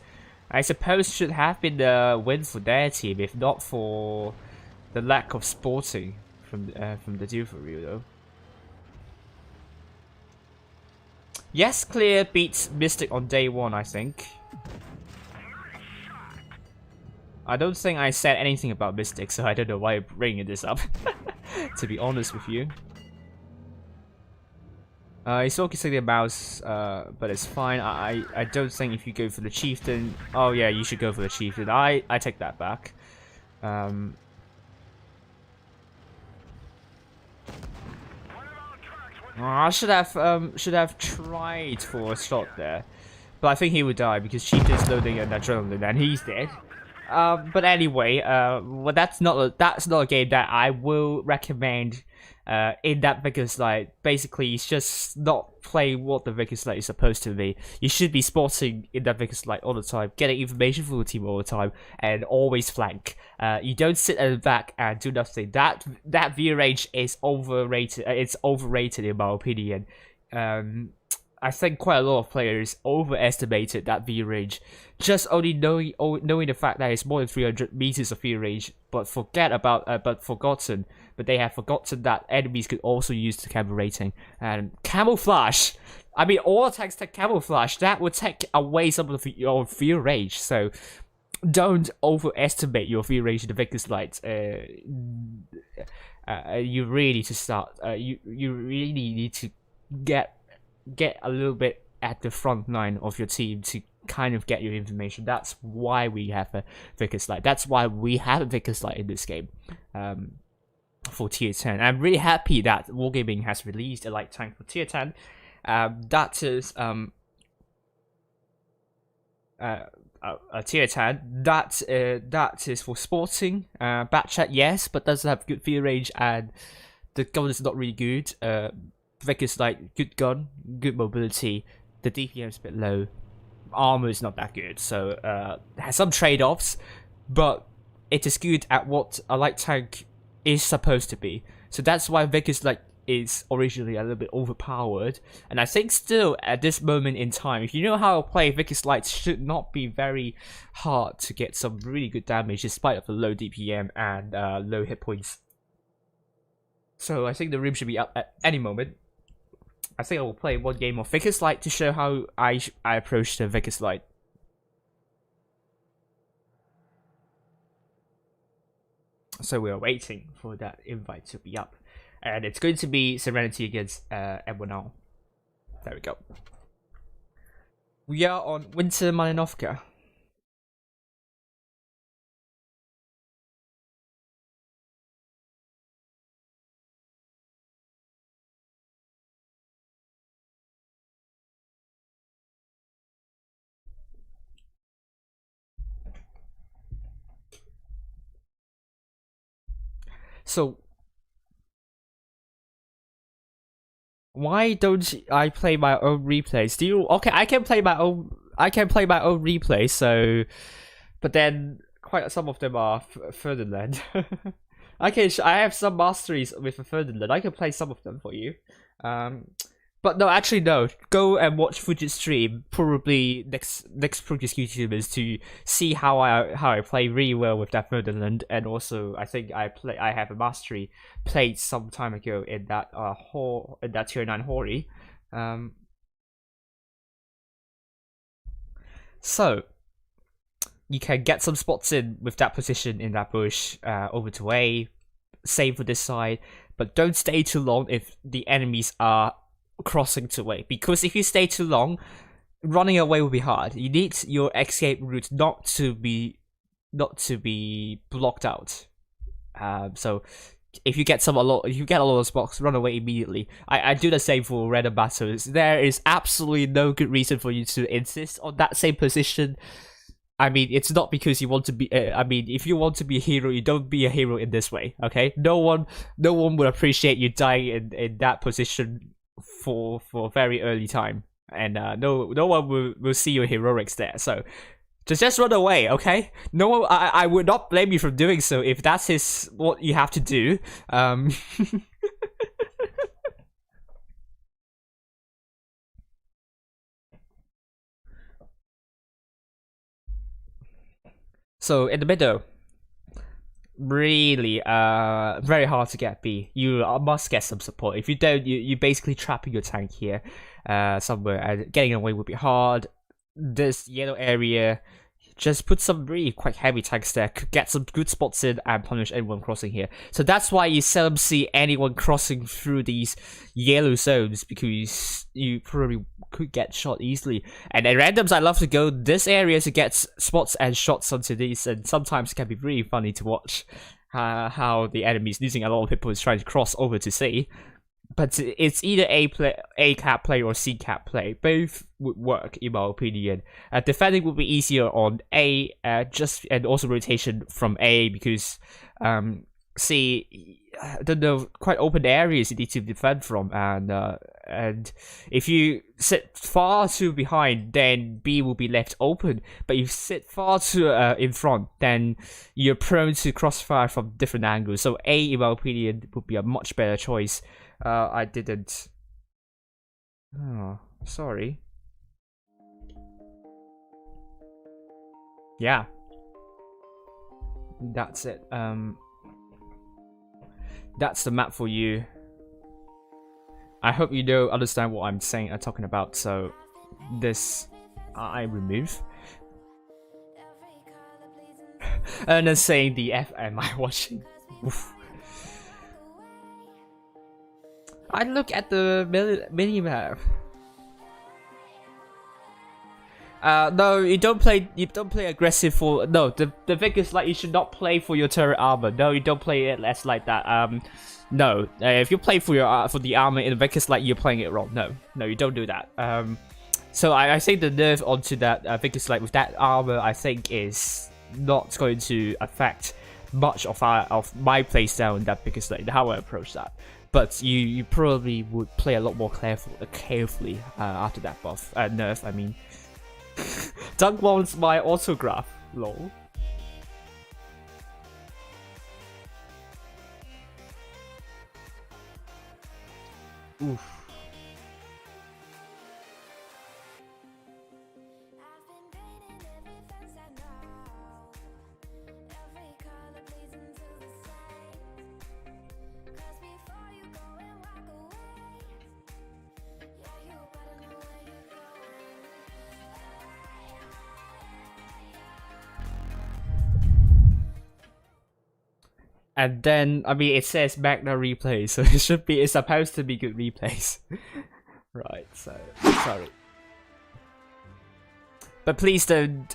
I suppose should have been the win for their team if not for the lack of sporting from the duo for real though. Yes, Clear beats Mystic on day 1, I think. I don't think I said anything about Mystic, so I don't know why I'm bringing this up. To be honest with you. He's focusing the mouse, but it's fine. I don't think if you go for the Chieftain... Oh yeah, you should go for the Chieftain. I take that back. I should have tried for a shot there, but I think he would die because Chieftain's loading an adrenaline and he's dead. But anyway, well that's not a game that I will recommend. In that Vickers Light, basically it's just not playing what the Vickers Light is supposed to be. You should be sporting in that Vickers Light all the time, getting information from the team all the time, and always flank. You don't sit at the back and do nothing. That view range is overrated. It's overrated in my opinion. I think quite a lot of players overestimated that view range, just only knowing the fact that it's more than 300 meters of view range, but they have forgotten that enemies could also use the camera rating and camouflage. I mean, all attacks take camouflage. That would take away some of your view range. So don't overestimate your view range in the Vickers Light. You really need to start. You really need to get a little bit at the front line of your team to kind of get your information. That's why we have a Vickers Light. That's why we have a Vickers Light in this game. For tier 10. I'm really happy that Wargaming has released a light tank for tier 10. That is a tier 10. That is for sporting. Bad chat, yes, but doesn't have good view range and the gun is not really good. Vickers Light, good gun, good mobility. The DPM is a bit low. Armor is not that good, so has some trade-offs, but it is good at what a light tank is supposed to be. So that's why Vickers Light is originally a little bit overpowered. And I think still at this moment in time, if you know how to play, Vickers Light should not be very hard to get some really good damage despite of the low DPM and low hit points. So I think the room should be up at any moment. I think I will play one game of Vickers Light to show how I approach the Vickers Light. So we are waiting for that invite to be up. And it's going to be Serenity against M1R. There we go. We are on Winter Malinovka. So why don't I play my own replays? Do you? Okay, I can play my own. I can play my own replays. So, but then quite some of them are Ferdinand. I have some masteries with Ferdinand. I can play some of them for you. But no, actually no. Go and watch Fujit's stream. Probably next previous YouTubers to see how I play really well with that Wilderland, and also I think I have a mastery played some time ago in that in that tier 9 Hori. So you can get some spots in with that position in that bush over to A. Same for this side, but don't stay too long if the enemies are crossing to A, because if you stay too long, running away will be hard. You need your escape route not to be blocked out. So if you get a lot of spots, run away immediately. I do the same for random battles. There is absolutely no good reason for you to insist on that same position. I mean, it's not because you want to be. I mean, if you want to be a hero, you don't be a hero in this way. Okay, no one will appreciate you dying in that position for a very early time, and no one will see your heroics there. So just run away, okay? No one, I would not blame you for doing so if that's what you have to do. So in the middle, really very hard to get B. You must get some support. If you don't, you basically trapping your tank here somewhere, and getting away would be hard. This yellow area, just put some really quite heavy tanks there, could get some good spots in and punish anyone crossing here. So that's why you seldom see anyone crossing through these yellow zones, because you probably could get shot easily. And at randoms, I love to go this area to get spots and shots onto these, and sometimes it can be really funny to watch how the enemies losing a lot of people is trying to cross over to C. But it's either A cap play or C cap play. Both would work in my opinion. Defending would be easier on A, and also rotation from A, because C, I don't know, quite open areas you need to defend from, and if you sit far too behind, then B will be left open. But if you sit far too in front, then you're prone to crossfire from different angles. So A, in my opinion, would be a much better choice. I didn't. Oh, sorry. Yeah. That's it. That's the map for you. I hope you don't understand what I'm talking about. So, this I remove. And then saying the F am I watching? Oof. I look at the mini map. No, you don't play aggressive for. No, the thing is, like, you should not play for your turret armor. No, you don't play it less like that. No, if you play for the armor in the Vicus, like, you're playing it wrong. No, you don't do that. So I think the nerf onto that Vicus, like, with that armor, I think is not going to affect much of my playstyle in that, because like how I approach that. But you probably would play a lot more carefully after that buff nerf. I mean, Doug wants my autograph. Lol. Oof. And then, I mean, it says Magna replay, so it's supposed to be good replays. Right, so, sorry. But please don't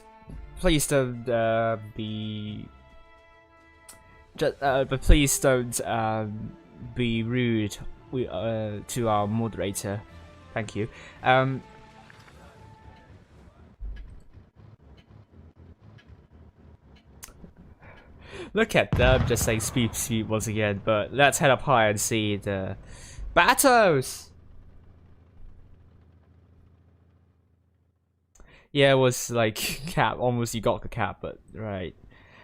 be... but please don't be rude to our moderator. Thank you. Look at them just saying speed once again, but let's head up high and see the battles! Yeah, it was like cap, almost you got the cap, but right.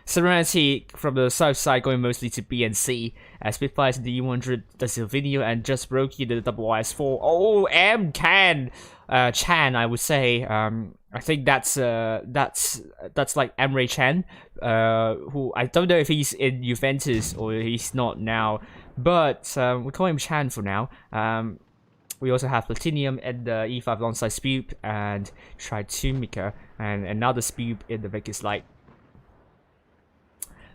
Serenity from the south side going mostly to B and C. Spitfires in the E100, the Silvinio, and just Brokey the double IS4. Oh, Chan, I would say. I think that's like Emre Chan, who I don't know if he's in Juventus or he's not now, but we call him Chan for now. We also have Platinum in the E5 alongside Spoop and Tritumika, and another Spoop in the Vegas Light.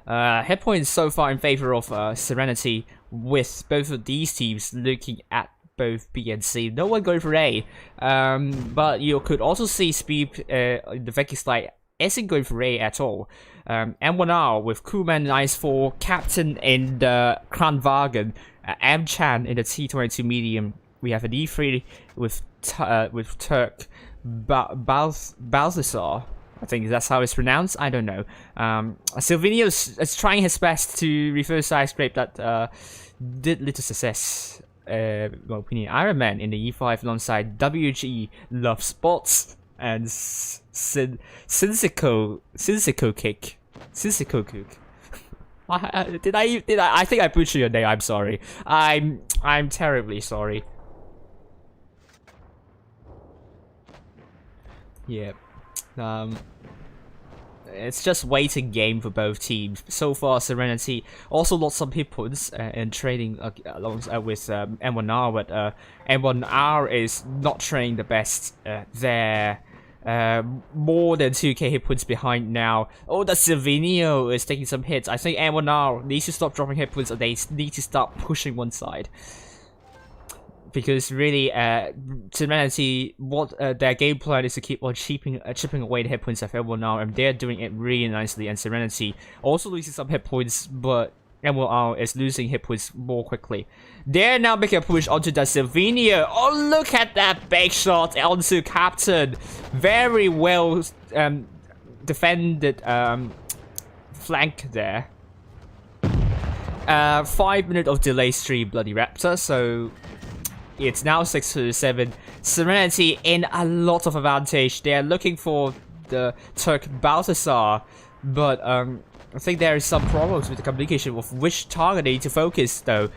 Head points so far in favor of Serenity, with both of these teams looking at both B and C. No one going for A, but you could also see Spoop in the Vegas Light isn't going for A at all. M1R with Kuman in IS4, Captain in the Kranwagen, M Chan in the T22 medium. We have an E3 with Turk Balthasar. I think that's how it's pronounced. I don't know. Silvinio is trying his best to reverse side scrape that did little success. My opinion. Iron Man in the E5 alongside WG Love Spots and Sinsico Kick. Sinsico Cook. Did I think I butchered your name. I'm sorry. I'm terribly sorry. Yeah. It's just waiting game for both teams. So far, Serenity also lost some hit points in trading alongside with M1R, but M1R is not trading the best. They're more than 2k hit points behind now. Oh, the Silvinio is taking some hits. I think M1R needs to stop dropping hit points, or they need to start pushing one side. Because really, Serenity, what their game plan is to keep on chipping away the hit points of M1R, and they're doing it really nicely. And Serenity also losing some hit points, but M1R is losing hit points more quickly. They're now making a push onto the Silvinio. Oh, look at that big shot onto Captain. Very well defended flank there. 5 minutes of delay stream, Bloody Raptor, so it's now 6-7. Serenity in a lot of advantage. They are looking for the Turk Balthasar, but I think there is some problems with the communication of which target they need to focus though.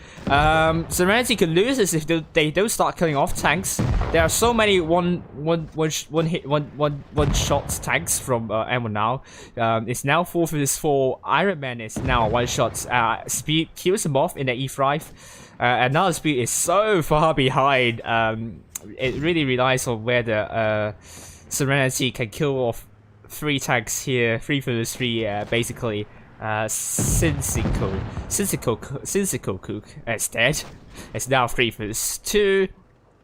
Serenity could lose this if they don't start killing off tanks. There are so many one shot tanks from M1 now. It's now 4-4. Iron Man is now one shot. Speed kills him off in the E5. Another Speed is so far behind. It really relies on whether Serenity can kill off 3 tanks here, 3-3, basically. Sinsico Cook is dead. It's now 3-2.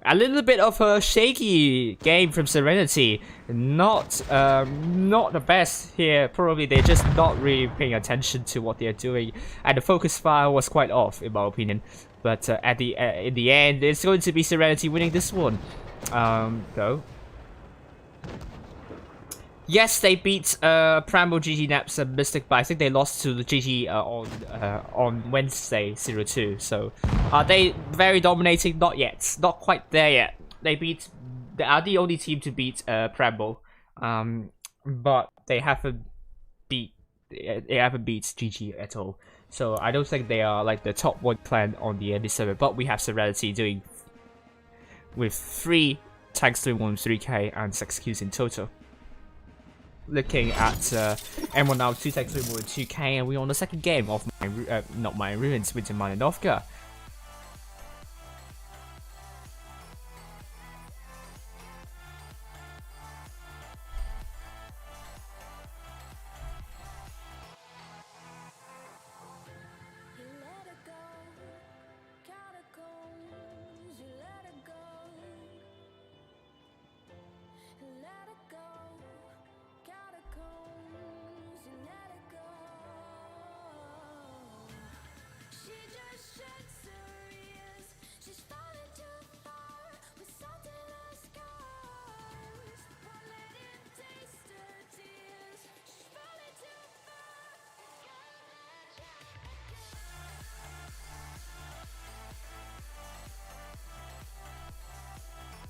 A little bit of a shaky game from Serenity. Not the best here. Probably they're just not really paying attention to what they're doing, and the focus fire was quite off, in my opinion. But in the end, it's going to be Serenity winning this one. Though. Yes, they beat Prambo, GG Naps, and Mystic, but I think they lost to the GG on Wednesday 0-2. So are they very dominating? Not yet. Not quite there yet. They are the only team to beat Prambo, but they haven't beat GG at all. So I don't think they are like the top 1 clan on the ND7. But we have Serenity doing with 3 tanks doing 3k and 6 kills in total. Looking at M1 now, 2 tanks doing more than 2k, and we're on the second game of not my ruins, Winter Malinovka.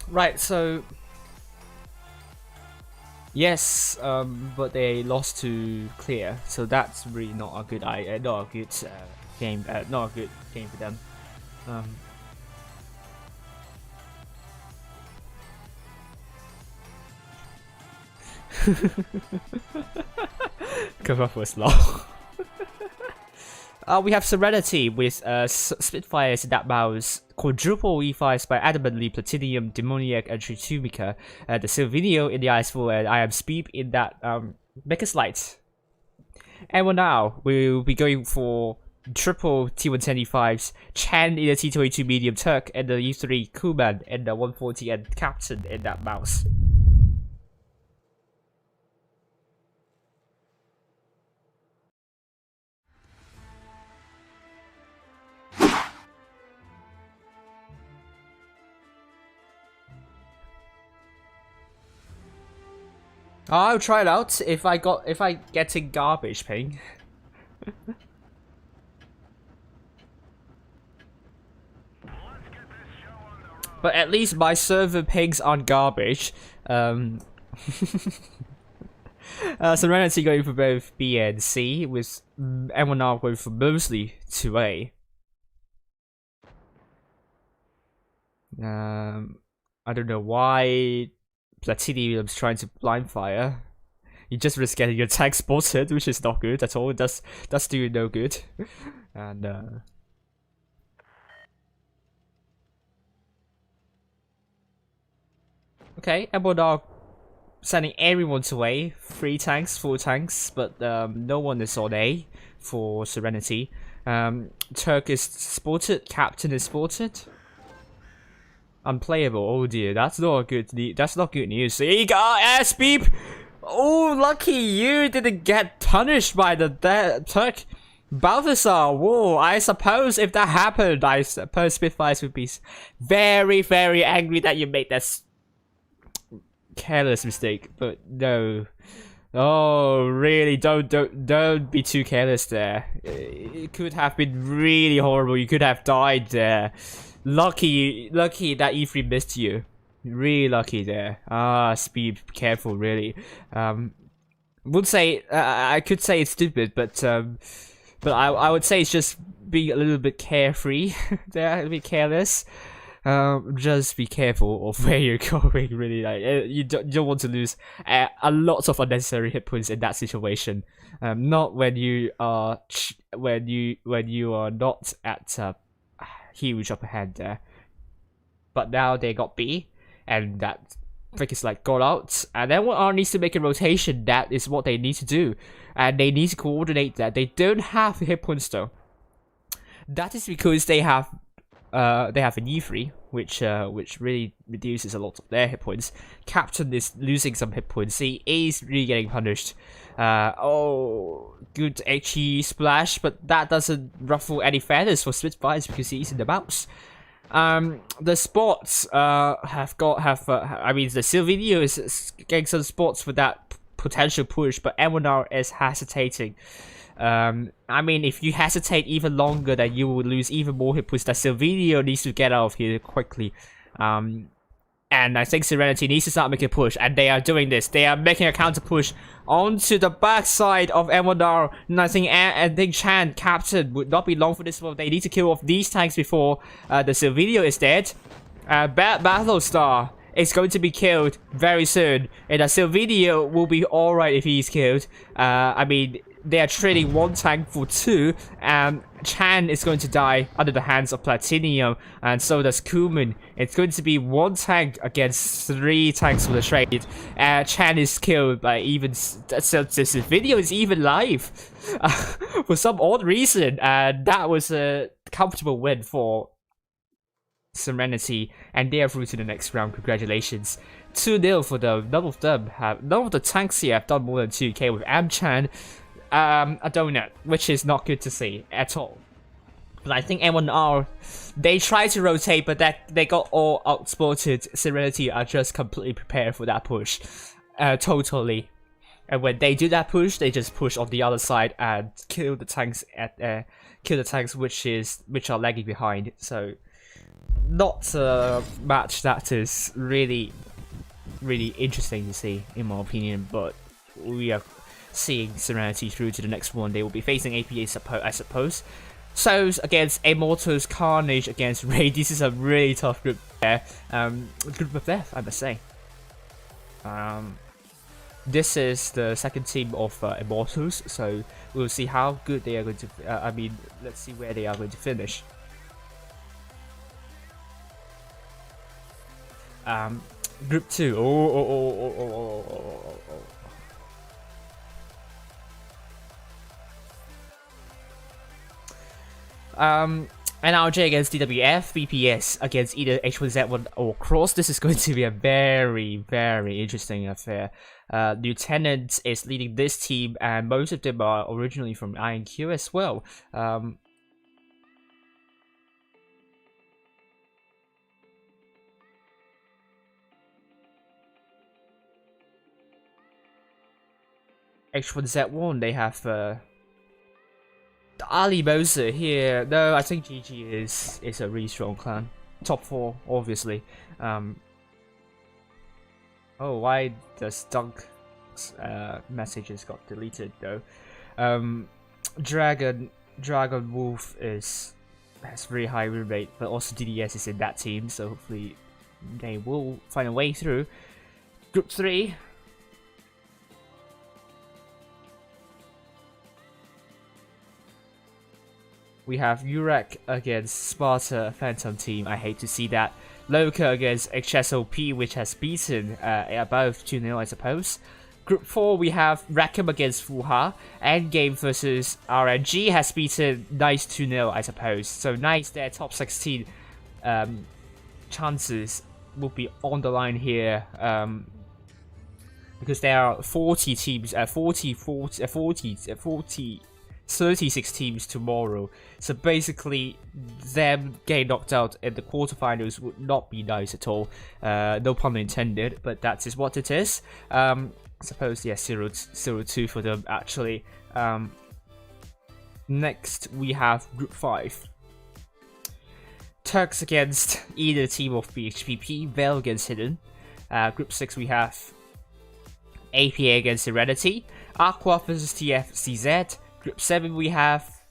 Right, so Yes, but they lost to Clear, so that's really not a good not a good game. Not a good game for them. Come up was long. We have Serenity with Spitfires in that mouse, quadruple E5s by Adamantly, Platinum, Demoniac, and Tritumica, the Silvinio in the IS4, and I am Speed in that Mecha Light. And well, now we'll be going for triple T110 E5s, Chan in the T22 medium Turk, and the E3 Kuman and the 140 and Captain in that mouse. I'll try it out if I get a garbage ping. But at least my server pings aren't garbage. Serenity going for both B and C, with M1R going for mostly 2A. I don't know why Platinum's trying to blind fire. You just risk getting your tank spotted, which is not good at all. That's doing no good. And okay, M1R sending everyone away. 3 tanks, 4 tanks, but no one is on A for Serenity. Turk is spotted, Captain is spotted. Unplayable. Oh dear, that's not good. That's not good news. He got ass beep. Oh, lucky you didn't get punished by the Turk. Balthazar. Whoa. I suppose if that happened, I suppose Spitfires would be very, very angry that you made that careless mistake. But no. Oh, really? Don't be too careless there. It could have been really horrible. You could have died there. Lucky that E3 missed you. Really lucky there. Speed, careful, really. Would say I could say it's stupid, but I would say it's just being a little bit carefree there, a little bit careless. Just be careful of where you're going. Really, like you don't want to lose a lot of unnecessary hit points in that situation. Not when you are when you are not at huge upper hand there. But now they got B, and that trick is like got out, and then R needs to make a rotation. That is what they need to do, and they need to coordinate that. They don't have hit points though. That is because they have an E3, which really reduces a lot of their hit points. Captain is losing some hit points. He is really getting punished. Oh, good HE splash, but that doesn't ruffle any feathers for Spitfires because he's in the mouse. The spots I mean, the Silvinio is getting some spots for that potential push, but M1R is hesitating. I mean, if you hesitate even longer, then you will lose even more hit points. That Silvinio needs to get out of here quickly. And I think Serenity needs to start making a push, and they are doing this. They are making a counter push onto the backside of M1R, and I think Chan, Captain, would not be long for this one. They need to kill off these tanks before the Silvinio is dead. Battlestar is going to be killed very soon, and the Silvinio will be alright if he's killed. I mean, they are trading 1 tank for 2, and Chan is going to die under the hands of Platinum, and so does Kuman. It's going to be 1 tank against 3 tanks for the trade. Chan is killed by even... So this video is even live for some odd reason, and that was a comfortable win for Serenity, and they are through to the next round. Congratulations. 2-0 for them. None of the tanks here have done more than 2k with Amchan. A donut, which is not good to see at all. But I think M1R, they tried to rotate, but they got all outsported. Serenity are just completely prepared for that push, totally. And when they do that push, they just push on the other side and kill the tanks which are lagging behind. So, not a match that is really really interesting to see, in my opinion. But we are seeing Serenity through to the next one. They will be facing APA, I suppose. Souls against Immortals, Carnage against Raid. This is a really tough group there. Group of death, I must say. This is the second team of Immortals, so we'll see how good they are going to. I mean, let's see where they are going to finish. Group 2. NRJ against DWF, BPS against either H1Z1 or Cross. This is going to be a very, very interesting affair. Lieutenant is leading this team, and most of them are originally from INQ as well. H1Z1, they have Ali Moser here. No, I think GG is a really strong clan. Top 4, obviously. Oh, why does Dunk's messages got deleted though? Dragon Wolf has very high win rate, but also DDS is in that team, so hopefully they will find a way through. Group 3. We have Urek against Sparta Phantom team. I hate to see that. Loka against HSOP, which has beaten above 2-0, I suppose. Group 4, we have Rackham against Fuha. Endgame versus RNG has beaten Nice 2-0, I suppose. So Nice, their top 16 chances will be on the line here. Because there are 40 teams, 36 teams tomorrow, so basically them getting knocked out in the quarterfinals would not be nice at all. No pun intended, but that is what it is. I suppose, yeah, 0-2 for them actually. Next we have Group 5. Turks against either team of BHPP, Veil against Hidden. Group 6 we have APA against Serenity, Aqua versus TFCZ. Group 7 we have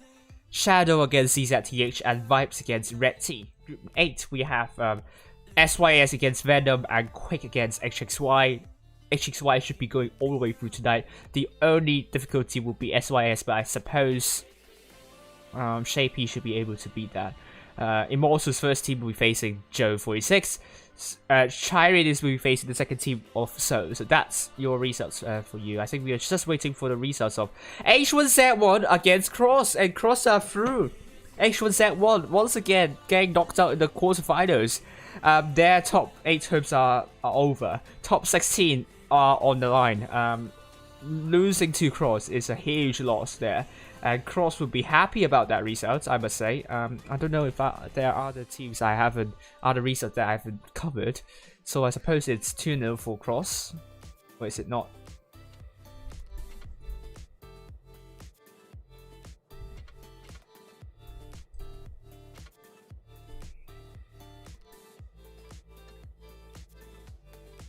Shadow against CZTH and Vibes against Red T. Group 8 we have SYS against Venom and Quick against HXY. HXY should be going all the way through tonight. The only difficulty will be SYS, but I suppose Shapey should be able to beat that. Immortals first team will be facing Joe 46. Chirate will be facing the second team of So that's your results for you. I think we are just waiting for the results of H1Z1 against Cross, and Cross are through. H1Z1 once again getting knocked out in the quarterfinals. Their top 8 hopes are over. Top 16 are on the line. Losing to Cross is a huge loss there, and Cross would be happy about that result, I must say. I don't know if there are other teams other results that I haven't covered, so I suppose it's 2-0 for Cross, or is it not?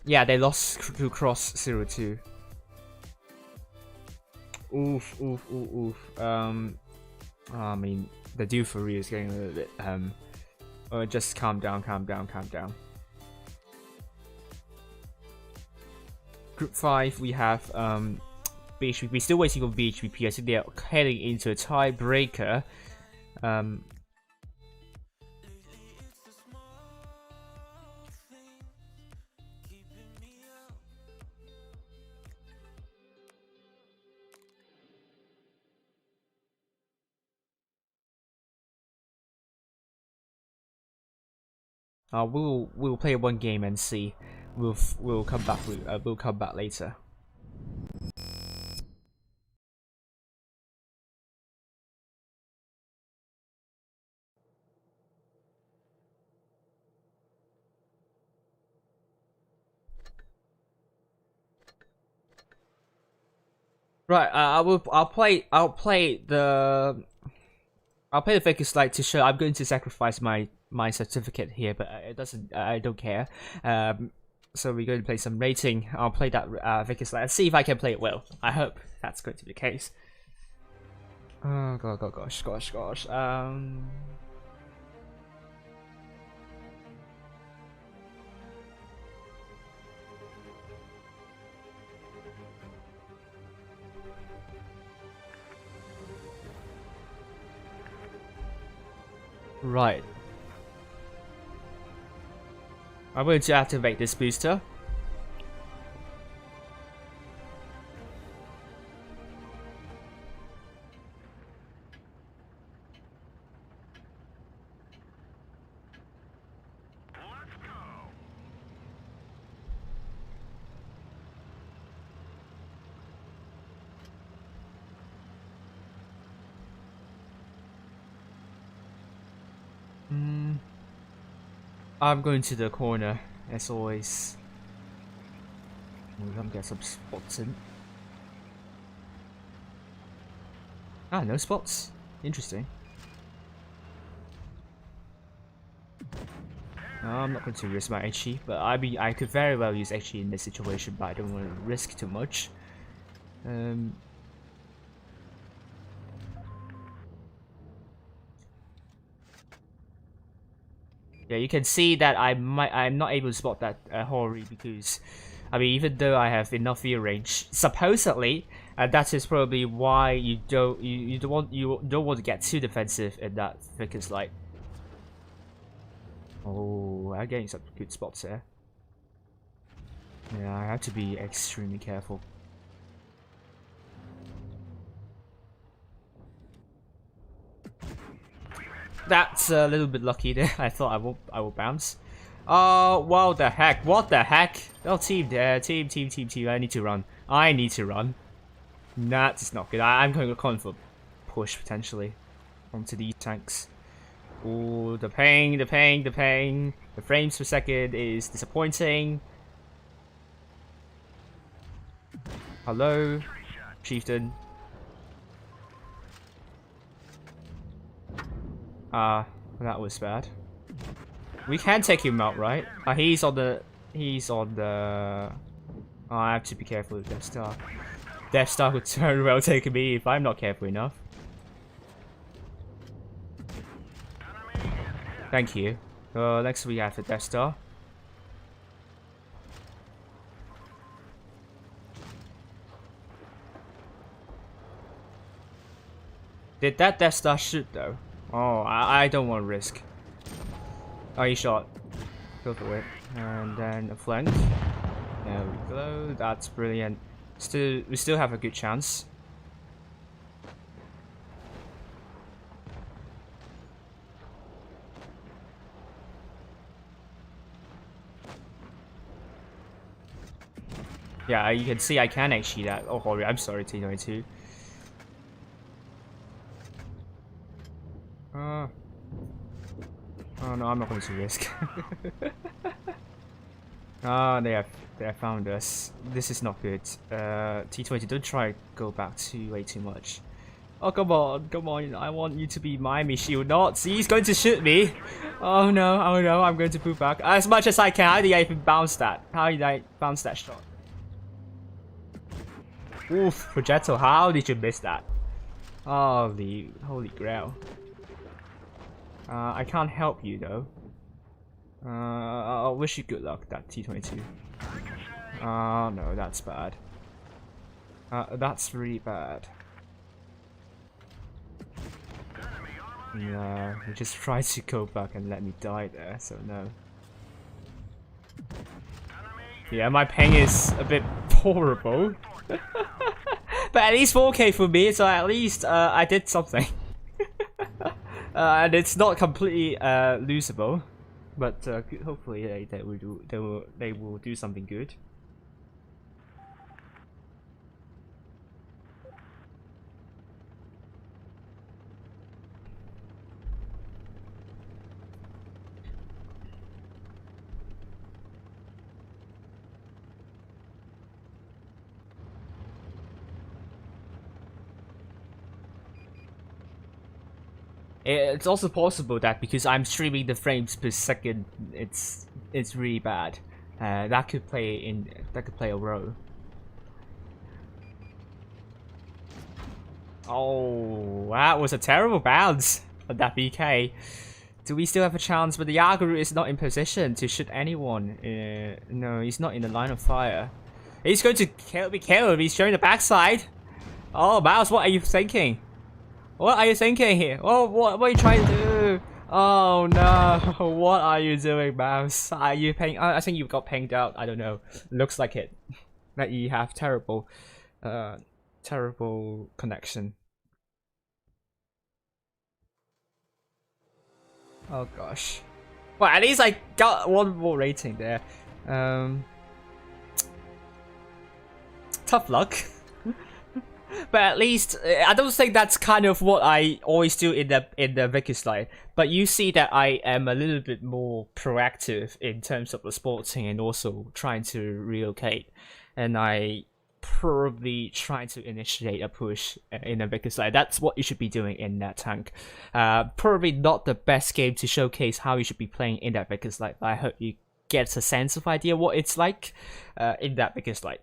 Yeah, they lost to Cross 0-2. Oof. I mean, the deal for Rio is getting a little bit, just calm down. Group 5, we have, BHPP, still waiting on BHPP. I think they are heading into a tiebreaker. We'll play one game and see. We'll come back. We'll come back later. Right. I'll play the fake slide to show. I'm going to sacrifice my certificate here, but it doesn't. I don't care. So we're going to play some rating. I'll play that Vickers Land. See if I can play it well. I hope that's going to be the case. Oh god, gosh. Right. I'm going to activate this booster. I'm going to the corner, as always. We're gonna get some spots in. Ah, no spots. Interesting. No, I'm not going to risk my HE, but I could very well use HE in this situation, but I don't want to risk too much. Yeah, you can see that I'm not able to spot that Hori because, I mean, even though I have enough view range, supposedly, that is probably why you don't want to get too defensive in that Vickers Light. Oh, I'm getting some good spots there. Yeah, I have to be extremely careful. That's a little bit lucky there. I thought I will bounce. Oh, what the heck? What the heck? Oh, team there. Team. I need to run. That's not good. I'm going to go for push potentially onto these tanks. Oh, the ping. The frames per second is disappointing. Hello, Chieftain. That was bad. We can take him out, right? He's on the... Oh, I have to be careful with Death Star. Death Star could very well take me if I'm not careful enough. Thank you. Next we have the Death Star. Did that Death Star shoot though? Oh, I don't want to risk. Oh, he shot. Go for it. And then a flank. There we go. That's brilliant. We still have a good chance. Yeah, you can see I can actually that. Oh, Hori, I'm sorry, T92. Oh no, I'm not going to risk. They have found us. This is not good. T20, don't try to go back way too much. Oh come on! I want you to be my shield, not. See, he's going to shoot me. Oh no! I'm going to pull back as much as I can. How did I even bounce that? How did I bounce that shot? Oof, projectile! How did you miss that? Holy grail! I can't help you though. I wish you good luck, that T22. No, that's bad. That's really bad. No, he just tried to go back and let me die there, so no. Yeah, my ping is a bit horrible. But at least 4K for me, so at least I did something. And it's not completely losable, but hopefully they will do something good. It's also possible that because I'm streaming the frames per second, it's really bad. that could play a role. Oh, that was a terrible bounce on that BK. Do we still have a chance? But the ARWV is not in position to shoot anyone. No, he's not in the line of fire. He's going to be killed. He's showing the backside. Oh, Mouse, what are you thinking? What are you thinking here? Oh, what are you trying to do? Oh no, what are you doing, Mouse? Are you paying? I think you got pinged out. I don't know. Looks like it. That you have terrible connection. Oh gosh. Well, at least I got one more rating there. Tough luck. But at least I don't think that's kind of what I always do in the Vickers line. But you see that I am a little bit more proactive in terms of the sporting and also trying to relocate, and I probably trying to initiate a push in the Vickers line. That's what you should be doing in that tank. Probably not the best game to showcase how you should be playing in that Vickers line, but I hope you get a sense of idea what it's like in that Vickers line.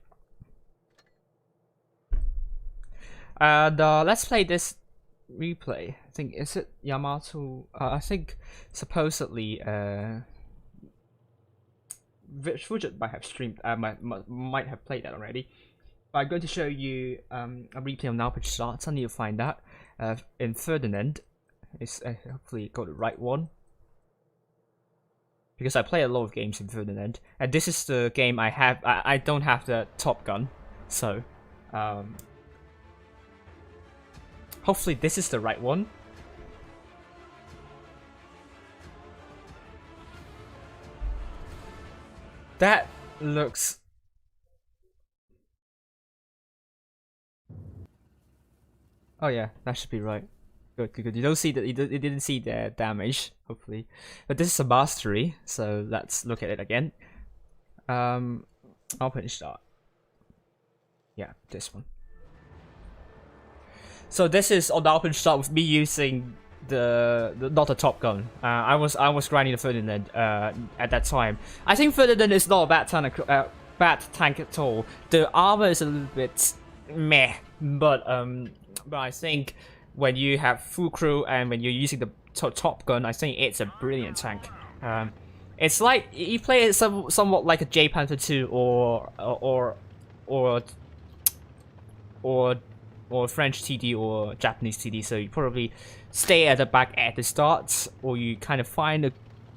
And let's play this replay. I think, is it Yamato? I think supposedly Fujit might have streamed, might have played that already. But I'm going to show you a replay of Unported shots. I need to find that in Ferdinand. It's hopefully got the right one, because I play a lot of games in Ferdinand, and this is the game I have. I don't have the Top Gun, so hopefully this is the right one. That looks... Oh yeah, that should be right. Good, good, good. You don't see that. You didn't see the damage, hopefully. But this is a mastery, so let's look at it again. Open start. Yeah, this one. So this is on the open start with me using the not the Top Gun. I was grinding the Ferdinand at that time. I think Ferdinand is not a bad tank at all. The armor is a little bit meh, but I think when you have full crew and when you're using the Top Gun, I think it's a brilliant tank. It's like you play it somewhat like a J Panther 2 or French TD or Japanese TD, so you probably stay at the back at the start, or you kind of find a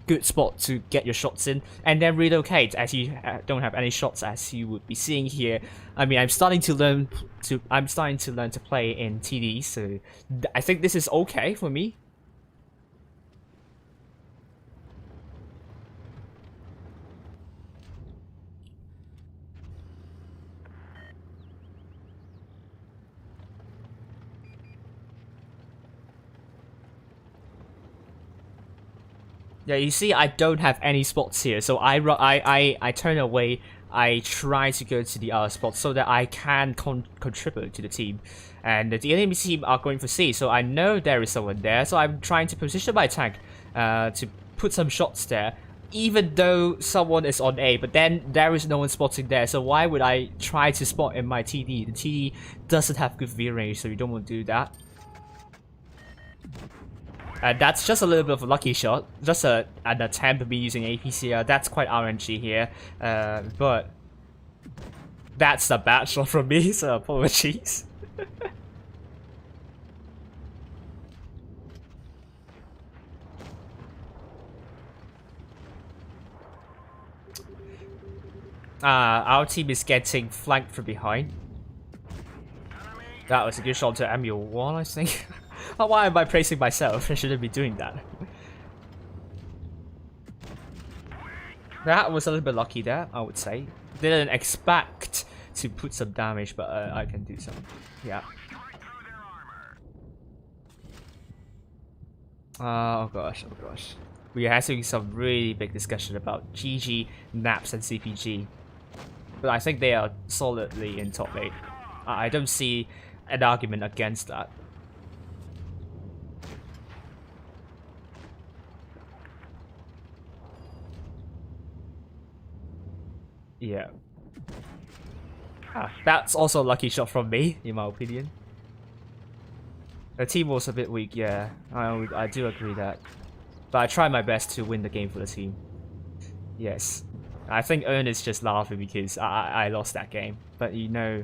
good spot to get your shots in, and then relocate as you don't have any shots, as you would be seeing here. I mean, I'm starting to learn to play in TD, so I think this is okay for me. Yeah, you see, I don't have any spots here, so I turn away. I try to go to the other spots so that I can contribute to the team. And the enemy team are going for C, so I know there is someone there, so I'm trying to position my tank to put some shots there, even though someone is on A, but then there is no one spotting there, so why would I try to spot in my TD? The TD doesn't have good view range, so you don't want to do that. And that's just a little bit of a lucky shot, just an attempt to be using APCR. That's quite RNG here, but that's a bad shot from me, so apologies. Our team is getting flanked from behind. That was a good shot to MU1, I think. Why am I praising myself? I shouldn't be doing that. That was a little bit lucky there, I would say. Didn't expect to put some damage, but I can do some. Yeah. Oh gosh, oh gosh. We are having some really big discussion about GG, NAPS, and CPG. But I think they are solidly in top 8. I don't see an argument against that. Yeah. That's also a lucky shot from me, in my opinion. The team was a bit weak, yeah. I do agree that. But I tried my best to win the game for the team. Yes. I think Ernest just laughing because I lost that game. But you know...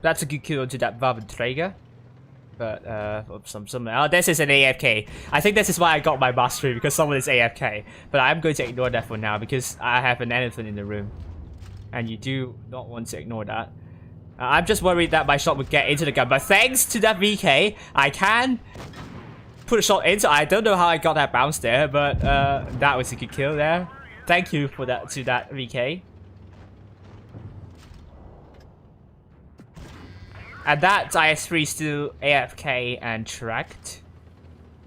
That's a good kill to that Wabenträger. But, this is an AFK. I think this is why I got my mastery, because someone is AFK. But I'm going to ignore that for now, because I have an elephant in the room. And you do not want to ignore that. I'm just worried that my shot would get into the gun. But thanks to that VK, I can put a shot in. So I don't know how I got that bounce there, but that was a good kill there. Thank you for that to that VK. And that IS3 is still AFK and tracked.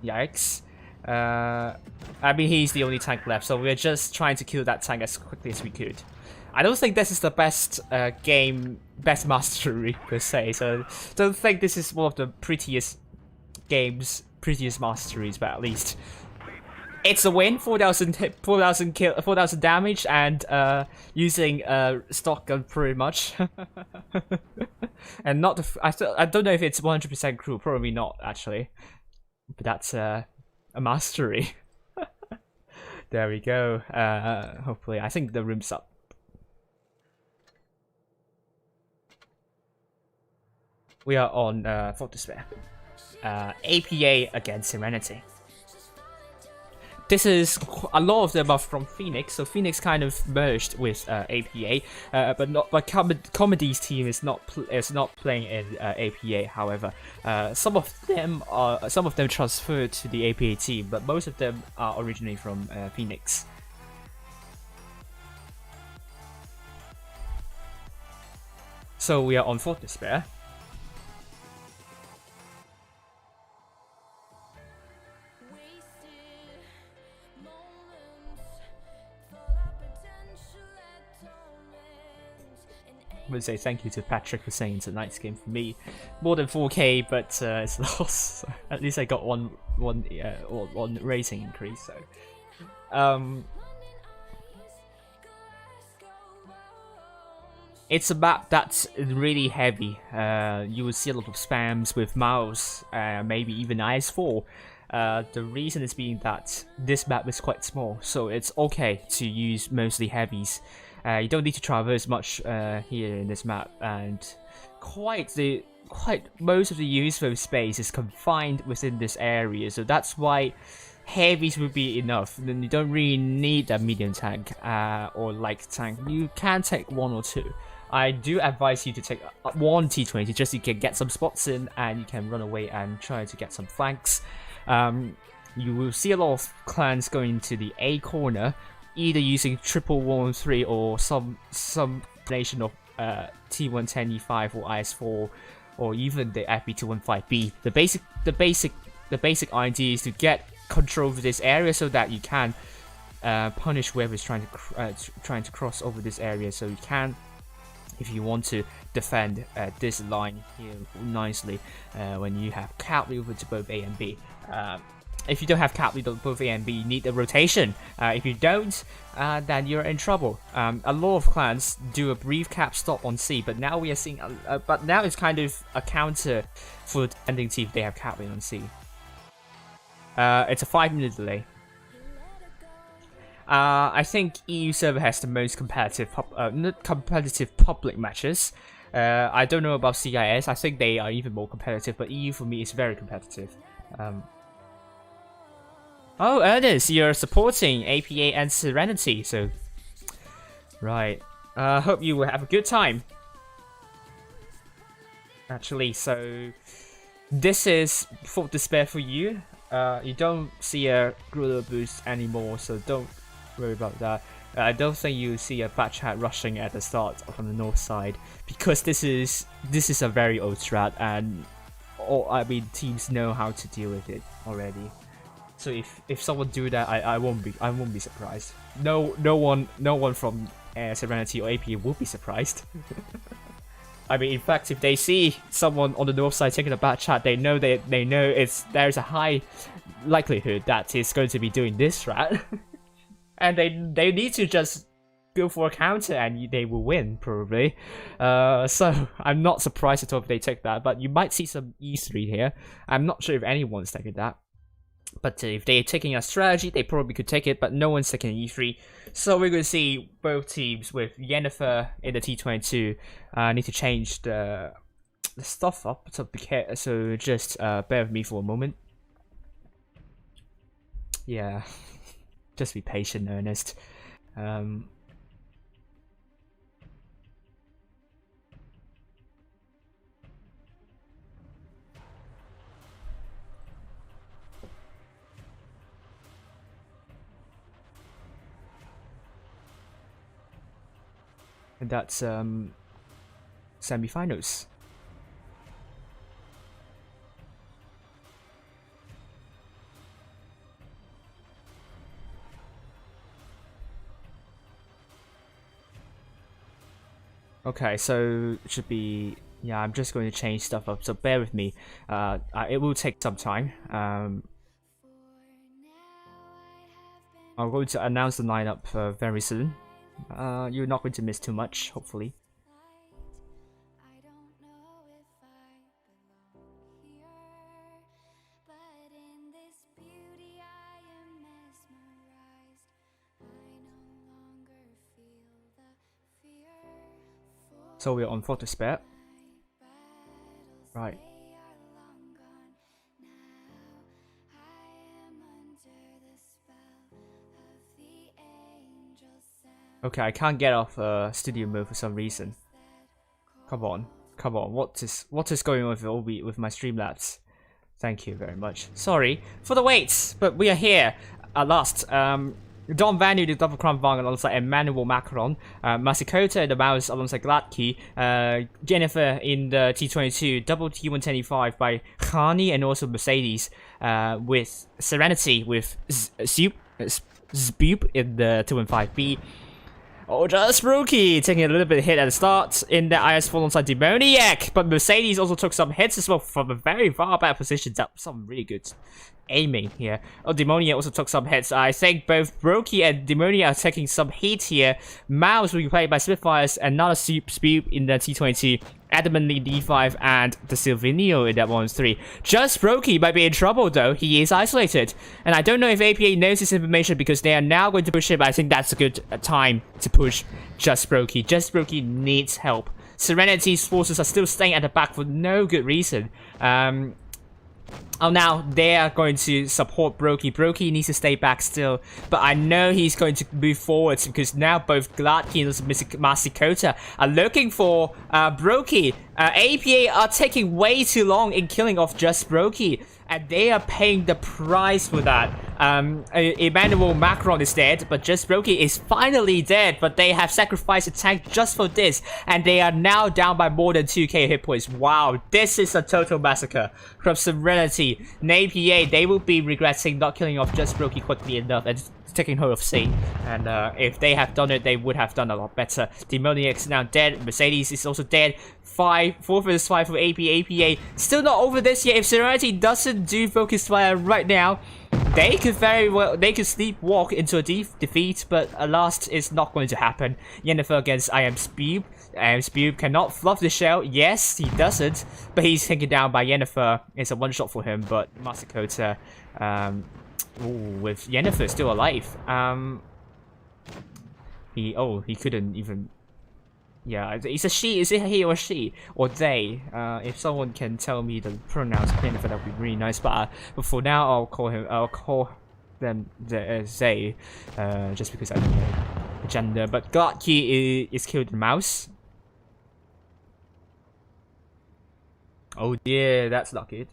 Yikes. I mean, he's the only tank left, so we're just trying to kill that tank as quickly as we could. I don't think this is the best best mastery per se, so don't think this is one of the prettiest games, prettiest masteries, but at least it's a win. 4,000 damage, and using stock gun pretty much. And not I don't know if it's 100% crew, probably not actually, but that's a mastery. There we go. Hopefully, I think the room's up. We are on Fort Despair. APA against Serenity. This is a lot of them are from Phoenix, so Phoenix kind of merged with APA, but Comedy's team is not playing in APA. However, some of them transferred to the APA team, but most of them are originally from Phoenix. So we are on Fort Despair. I'm going to say thank you to Patrick for saying it's a nice game for me. More than 4k, but it's lost. So at least I got one rating increase. So, it's a map that's really heavy. You will see a lot of spams with mouse, maybe even IS4. The reason is being that this map is quite small, so it's okay to use mostly heavies. You don't need to traverse much here in this map, and most of the useful space is confined within this area, so that's why heavies would be enough. Then you don't really need a medium tank or light tank. You can take one or two. I do advise you to take one T20 just so you can get some spots in and you can run away and try to get some flanks. You will see a lot of clans going to the A corner, either using triple 113 or some combination of T110 E5 or IS4, or even the FB215B. The basic idea is to get control of this area so that you can punish whoever's trying to cross over this area. So you can, if you want to defend this line here nicely, when you have cavalry over to both A and B. If you don't have cavalry to both A and B, you need a rotation. If you don't, then you're in trouble. A lot of clans do a brief cap stop on C, but now we are seeing, but now it's kind of a counter for the defending team if they have cavalry on C. It's a 5-minute delay. I think EU server has the most competitive public matches. I don't know about CIS. I think they are even more competitive, but EU for me is very competitive. Oh, Ernest, you're supporting APA and Serenity, so... Right. Hope you will have a good time. Actually, so... This is Fort Despair for you. You don't see a Gruller boost anymore, so don't worry about that. I don't think you see a Batch Hat rushing at the start from the north side, because this is a very old strat, and teams know how to deal with it already. So if someone do that, I won't be surprised. No one from Serenity or AP will be surprised. I mean, in fact, if they see someone on the north side taking a bad shot, they know there's a high likelihood that he's going to be doing this strat, and they need to just go for a counter and they will win probably. So I'm not surprised at all if they take that, but you might see some E3 here. I'm not sure if anyone's taking that. But if they're taking a strategy, they probably could take it, but no one's taking E3. So we're going to see both teams with Yennefer in the T22 need to change the stuff up. So just bear with me for a moment. Yeah, just be patient, Ernest. And that's semi-finals. Okay, so it should be, yeah, I'm just going to change stuff up, so bear with me. It will take some time. I'm going to announce the lineup very soon. You're not going to miss too much, hopefully. So we're on 4 to spare. Right. Okay, I can't get off studio mode for some reason. Come on, what is going on with my Streamlabs? Thank you very much. Sorry for the wait, but we are here at last. Don Vanu, the double crown Vang alongside Emmanuel Macron, Masakota in the mouse alongside Gladkey, Yennefer in the T22, double T125 by Khani and also Mercedes, with Serenity with Zboob in the 215B. Oh, just Rookie taking a little bit of hit at the start in the IS4 alongside Demoniac, but Mercedes also took some hits as well from a very far back position. That was some really good aiming here. Oh, Demoniac also took some hits. I think both Brokey and Demoniac are taking some heat here. Mouse will be played by Spitfires, another Spoop in the T22. Adamantly D5 and the Silvinio in that 1-3. Just Brokey might be in trouble though. He is isolated. And I don't know if APA knows this information because they are now going to push him. I think that's a good time to push Just Brokey. Just Brokey needs help. Serenity's forces are still staying at the back for no good reason. Oh, now they are going to support Brokey. Brokey needs to stay back still, but I know he's going to move forwards because now both Gladkey and Masikota are looking for Brokey. APA are taking way too long in killing off Just Brokey, and they are paying the price for that. Emmanuel Macron is dead, but Just Brokey is finally dead, but they have sacrificed a tank just for this, and they are now down by more than 2k hit points. Wow, this is a total massacre from Serenity. And APA, they will be regretting not killing off Just Brokey quickly enough and taking hold of C. And if they have done it, they would have done a lot better. Demoniac is now dead. Mercedes is also dead. 4 vs 5 for AP. APA still not over this yet. If Serenity doesn't do focus fire right now, they could sleepwalk into a defeat, but alas, it's not going to happen. Yennefer against I Am Spoop. Spoop cannot fluff the shell. Yes, he doesn't, but he's taken down by Yennefer. It's a one shot for him, but Masakota, with Yennefer still alive, he couldn't even. Yeah, it's a she. Is it he or she or they? If someone can tell me the pronouns of Yennefer, that would be really nice. But for now, I'll call them they, just because I don't know the gender. But Gladkey is killed in mouse. Oh dear, that's not good.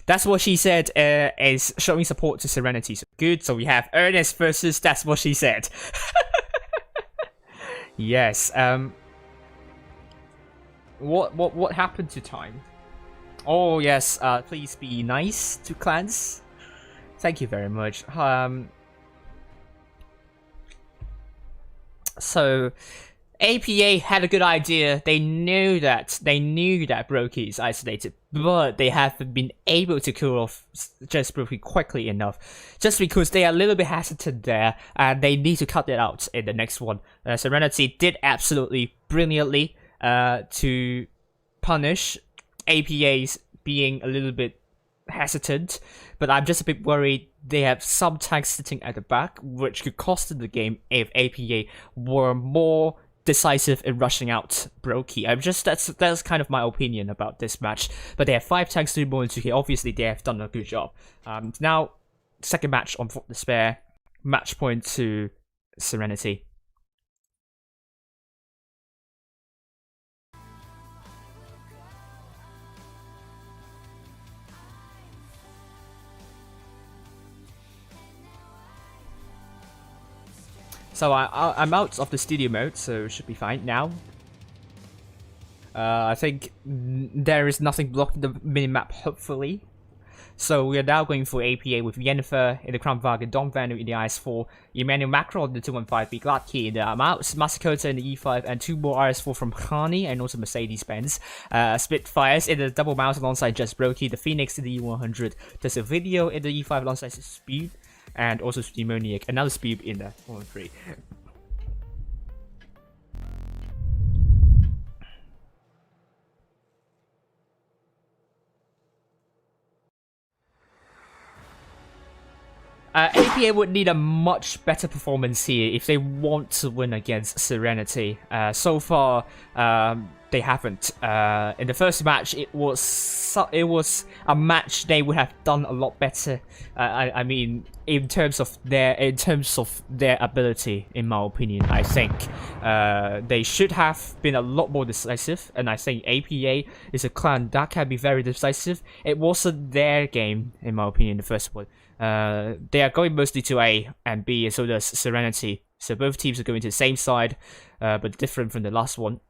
That's what she said, is showing support to Serenity. So good. So we have Ernest versus that's what she said. Yes. What happened to time? Oh yes. Please be nice to clans. Thank you very much. So APA had a good idea. They knew that Brokey is isolated, but they haven't been able to kill off just Brokey quickly enough, just because they are a little bit hesitant there, and they need to cut it out in the next one. Serenity did absolutely brilliantly to punish APA's being a little bit hesitant, but I'm just a bit worried they have some tanks sitting at the back, which could cost them the game if APA were more decisive in rushing out Brokey. That's kind of my opinion about this match. But they have 5 tanks to more into here. Obviously, they have done a good job. Now, second match on Fort Despair. Match point to Serenity. So I'm out of the studio mode, so it should be fine now. I think there is nothing blocking the minimap, hopefully. So we are now going for APA with Yennefer in the Crown Vaga, Dom Vanu in the IS4, Emmanuel Macron in the 215B, Gladkey in the Mouse, Masakota in the E5, and 2 more IS4 from Hani and also Mercedes-Benz. Spitfires in the double mouse alongside Just Brokey, the Phoenix in the E100, there's a video in the E5 alongside Speed, and also Demoniac, another Speed in the 113. APA would need a much better performance here if they want to win against Serenity. So far, they haven't. In the first match, it was a match they would have done a lot better. I mean, in terms of their ability, in my opinion, I think they should have been a lot more decisive. And I think APA is a clan that can be very decisive. It wasn't their game, in my opinion, the first one. They are going mostly to A and B, and so does Serenity. So both teams are going to the same side, but different from the last one.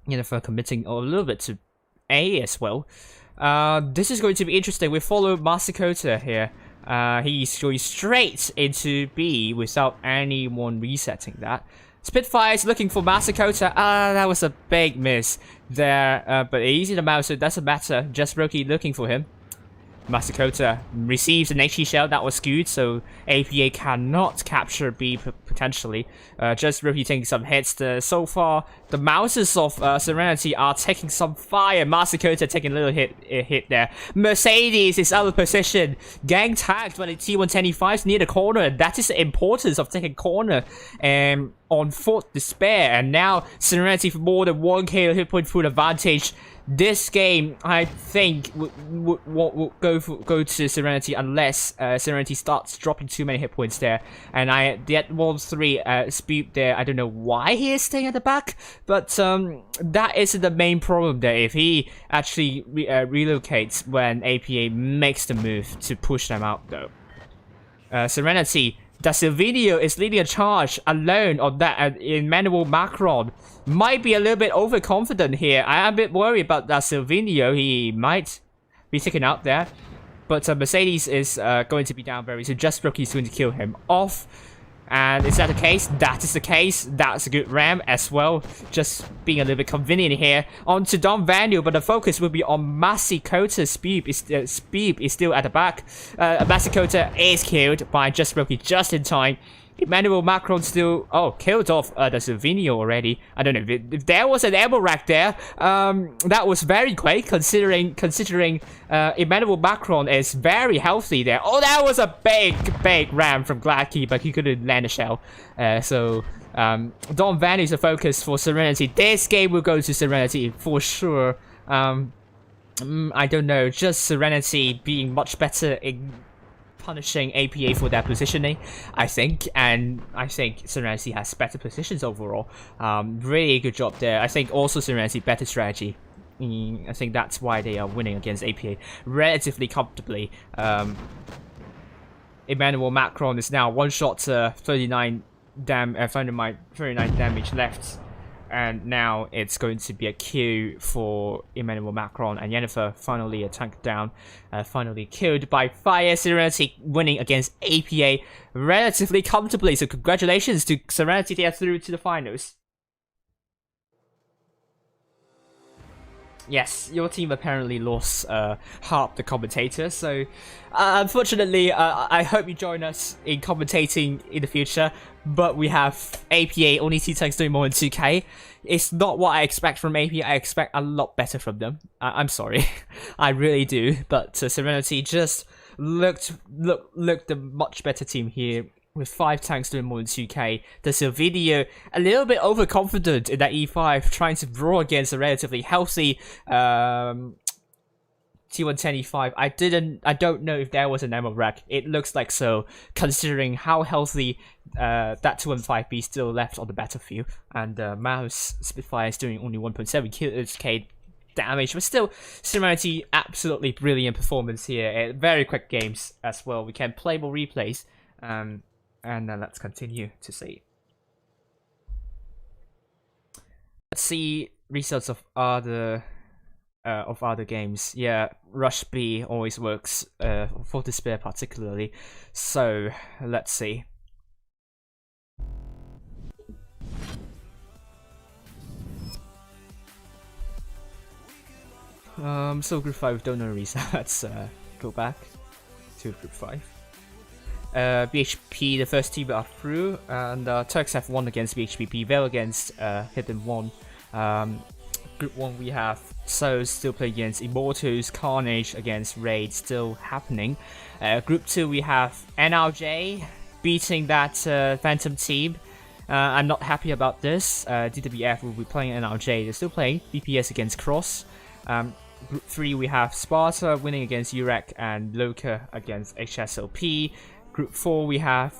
Yennefer committing a little bit to A as well. This is going to be interesting. We follow Masakota here. He's going straight into B without anyone resetting that. Spitfire's looking for Masakota. That was a big miss there, but easy to mouse, so it doesn't matter. Just Brokey looking for him. Masakota receives an HE shell that was skewed, so APA cannot capture B potentially. Just Brokey taking some hits. So far, the mouses of Serenity are taking some fire. Masakota taking a little hit there. Mercedes is out of position. Gang tagged when the T110E5 near the corner. That is the importance of taking corner on Fort Despair. And now Serenity for more than 1k hit point full advantage. This game, I think, would go to Serenity unless Serenity starts dropping too many hit points there. And the World 3 Speed there, I don't know why he is staying at the back, but that isn't the main problem there. If he actually relocates when APA makes the move to push them out, though. Serenity, Da Silvino is leading a charge alone on that, Emmanuel Macron might be a little bit overconfident here. I am a bit worried about Da Silvino. He might be taken out there. But Mercedes is going to be down very soon. Just Brokey is going to kill him off. And is that the case? That is the case. That's a good ram as well. Just being a little bit convenient here. On to Dom Vanu, but the focus will be on Masakota. Speed is still at the back. Masakota is killed by Just Brokey just in time. Emmanuel Macron still killed off the Silvino already. I don't know if there was an ammo rack there. That was very quick considering Emmanuel Macron is very healthy there. Oh, that was a big ram from Gladkey, but he couldn't land a shell. So Dom Van is a focus for Serenity. This game will go to Serenity for sure. I don't know, just Serenity being much better in punishing APA for their positioning, I think, and I think Serenity has better positions overall. Really good job there. I think also Serenity better strategy. I think that's why they are winning against APA relatively comfortably. Emmanuel Macron is now one shot to 39 damage left. And now it's going to be a queue for Emmanuel Macron and Yennefer. Finally a tank down, finally killed by fire. Serenity winning against APA relatively comfortably. So congratulations to Serenity, they are through to the finals. Yes, your team apparently lost half the commentators, so unfortunately, I hope you join us in commentating in the future, but we have APA only 2 tanks doing more than 2k. It's not what I expect from APA, I expect a lot better from them. I'm sorry, I really do, but Serenity just looked a much better team here. With 5 tanks doing more than 2k, the Silvidio a little bit overconfident in that E5, trying to draw against a relatively healthy T110 E5. I don't know if there was an ammo rack. It looks like so, considering how healthy that 215B still left on the battlefield. And Mouse Spitfire is doing only 1.7k damage, but still, Serenity absolutely brilliant performance here. Very quick games as well. We can play more replays. And let's continue to see. Let's see results of other games. Yeah, Rush B always works for Despair particularly. So let's see. So Group 5 don't know the result. Let's go back to Group 5. BHP, the first team are through, and Turks have won against BHP, Vel against Hidden One. Group 1 we have So still playing against Immortals, Carnage against Raid still happening. Group 2 we have NRJ beating that Phantom team. I'm not happy about this. DWF will be playing NRJ, they're still playing BPS against Cross. Group 3 we have Sparta winning against Urek and Loka against HSLP. Group 4 we have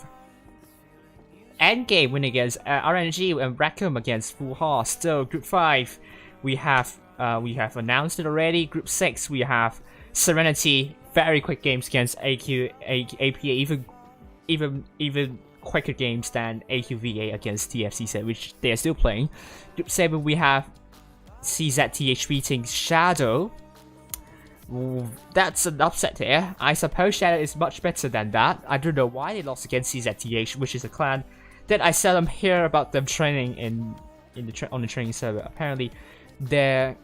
Endgame winning against RNG and Rackham against Full Heart. Still, Group 5 we have announced it already. Group 6 we have Serenity, very quick games against APA, even quicker games than AQVA against TFC, which they are still playing. Group 7 we have CZTH beating Shadow. Ooh, that's an upset here. I suppose Shadow is much better than that. I don't know why they lost against CZTH, which is a clan that I seldom hear about them training on the training server. Apparently, their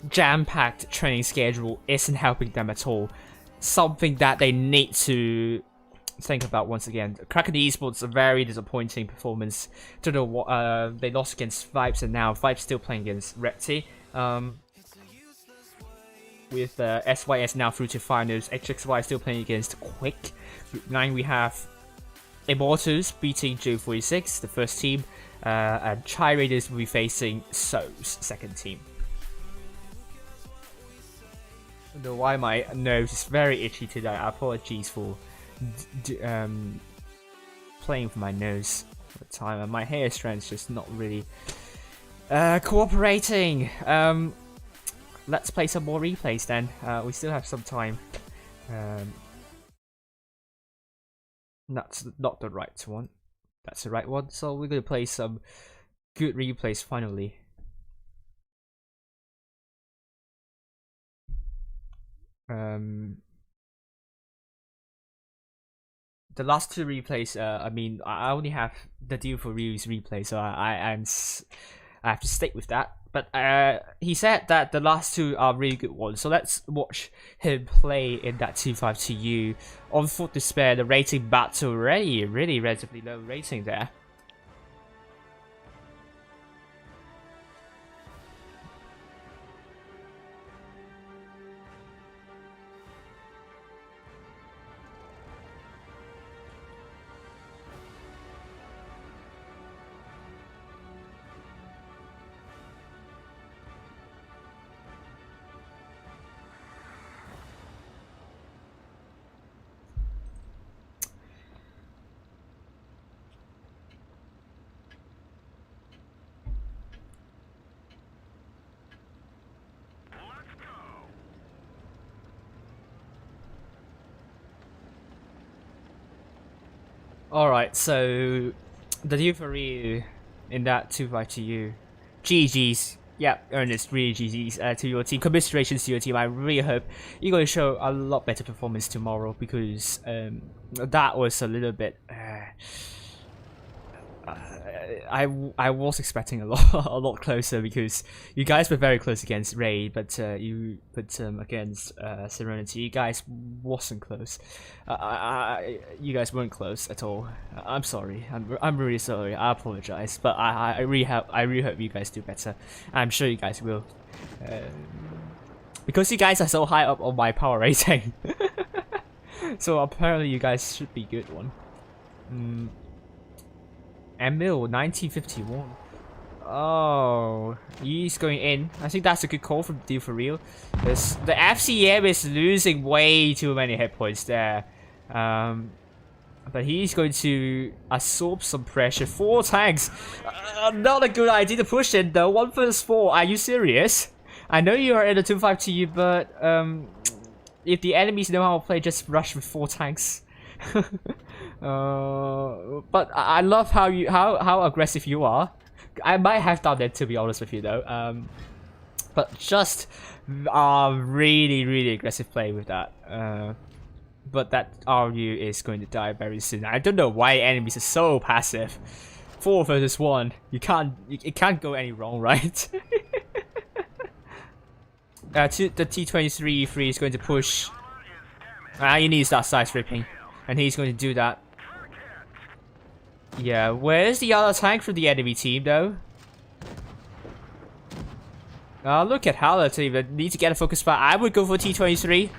jam-packed training schedule isn't helping them at all. Something that they need to think about once again. Kraken Esports, a very disappointing performance. Don't know what they lost against Vibes, and now Vibes still playing against Repti. With SYS now through to finals, HXY still playing against Quick. Group 9 we have Immortals beating J46, the first team, and Chai Raiders will be facing So's second team. I don't know why my nose is very itchy today. Apologies for playing with my nose all the time, and my hair strand's just not really cooperating. Let's play some more replays then. We still have some time. That's not the right one. That's the right one. So we're gonna play some good replays finally. The last two replays. I mean, I only have the Deal for Real's replay, so I have to stick with that. But he said that the last two are really good ones, so let's watch him play in that 252U. On Foot Despair, the rating battle already, really relatively low rating there. Alright, so the Deal for Real in that 252U. GG's. Yeah, Ernest, really GG's to your team. Commiserations to your team. I really hope you're going to show a lot better performance tomorrow, because that was a little bit I was expecting a lot a lot closer because you guys were very close against Ray, but against Serenity, you guys wasn't close. You guys weren't close at all. I'm sorry. I'm really sorry. I apologize, but I really hope you guys do better. I'm sure you guys will. Because you guys are so high up on my power rating. So apparently you guys should be good one. Emil 1951. Oh, he's going in. I think that's a good call from Deal for Real. Because the FCM is losing way too many hit points there. But he's going to absorb some pressure. 4 tanks. Not a good idea to push in though. 1 versus 4. Are you serious? I know you are in a 2-5-2, but if the enemies know how to play, just rush with 4 tanks. But I love how aggressive you are. I might have done it, to be honest with you though. But just really aggressive play with that. But that RU is going to die very soon. I don't know why enemies are so passive. 4 versus 1. It can't go any wrong, right? The T23 is going to push. He needs that side stripping, and he's going to do that. Yeah, where's the other tank from the enemy team though? Look at Howler team. They need to get a focus spot. I would go for T23,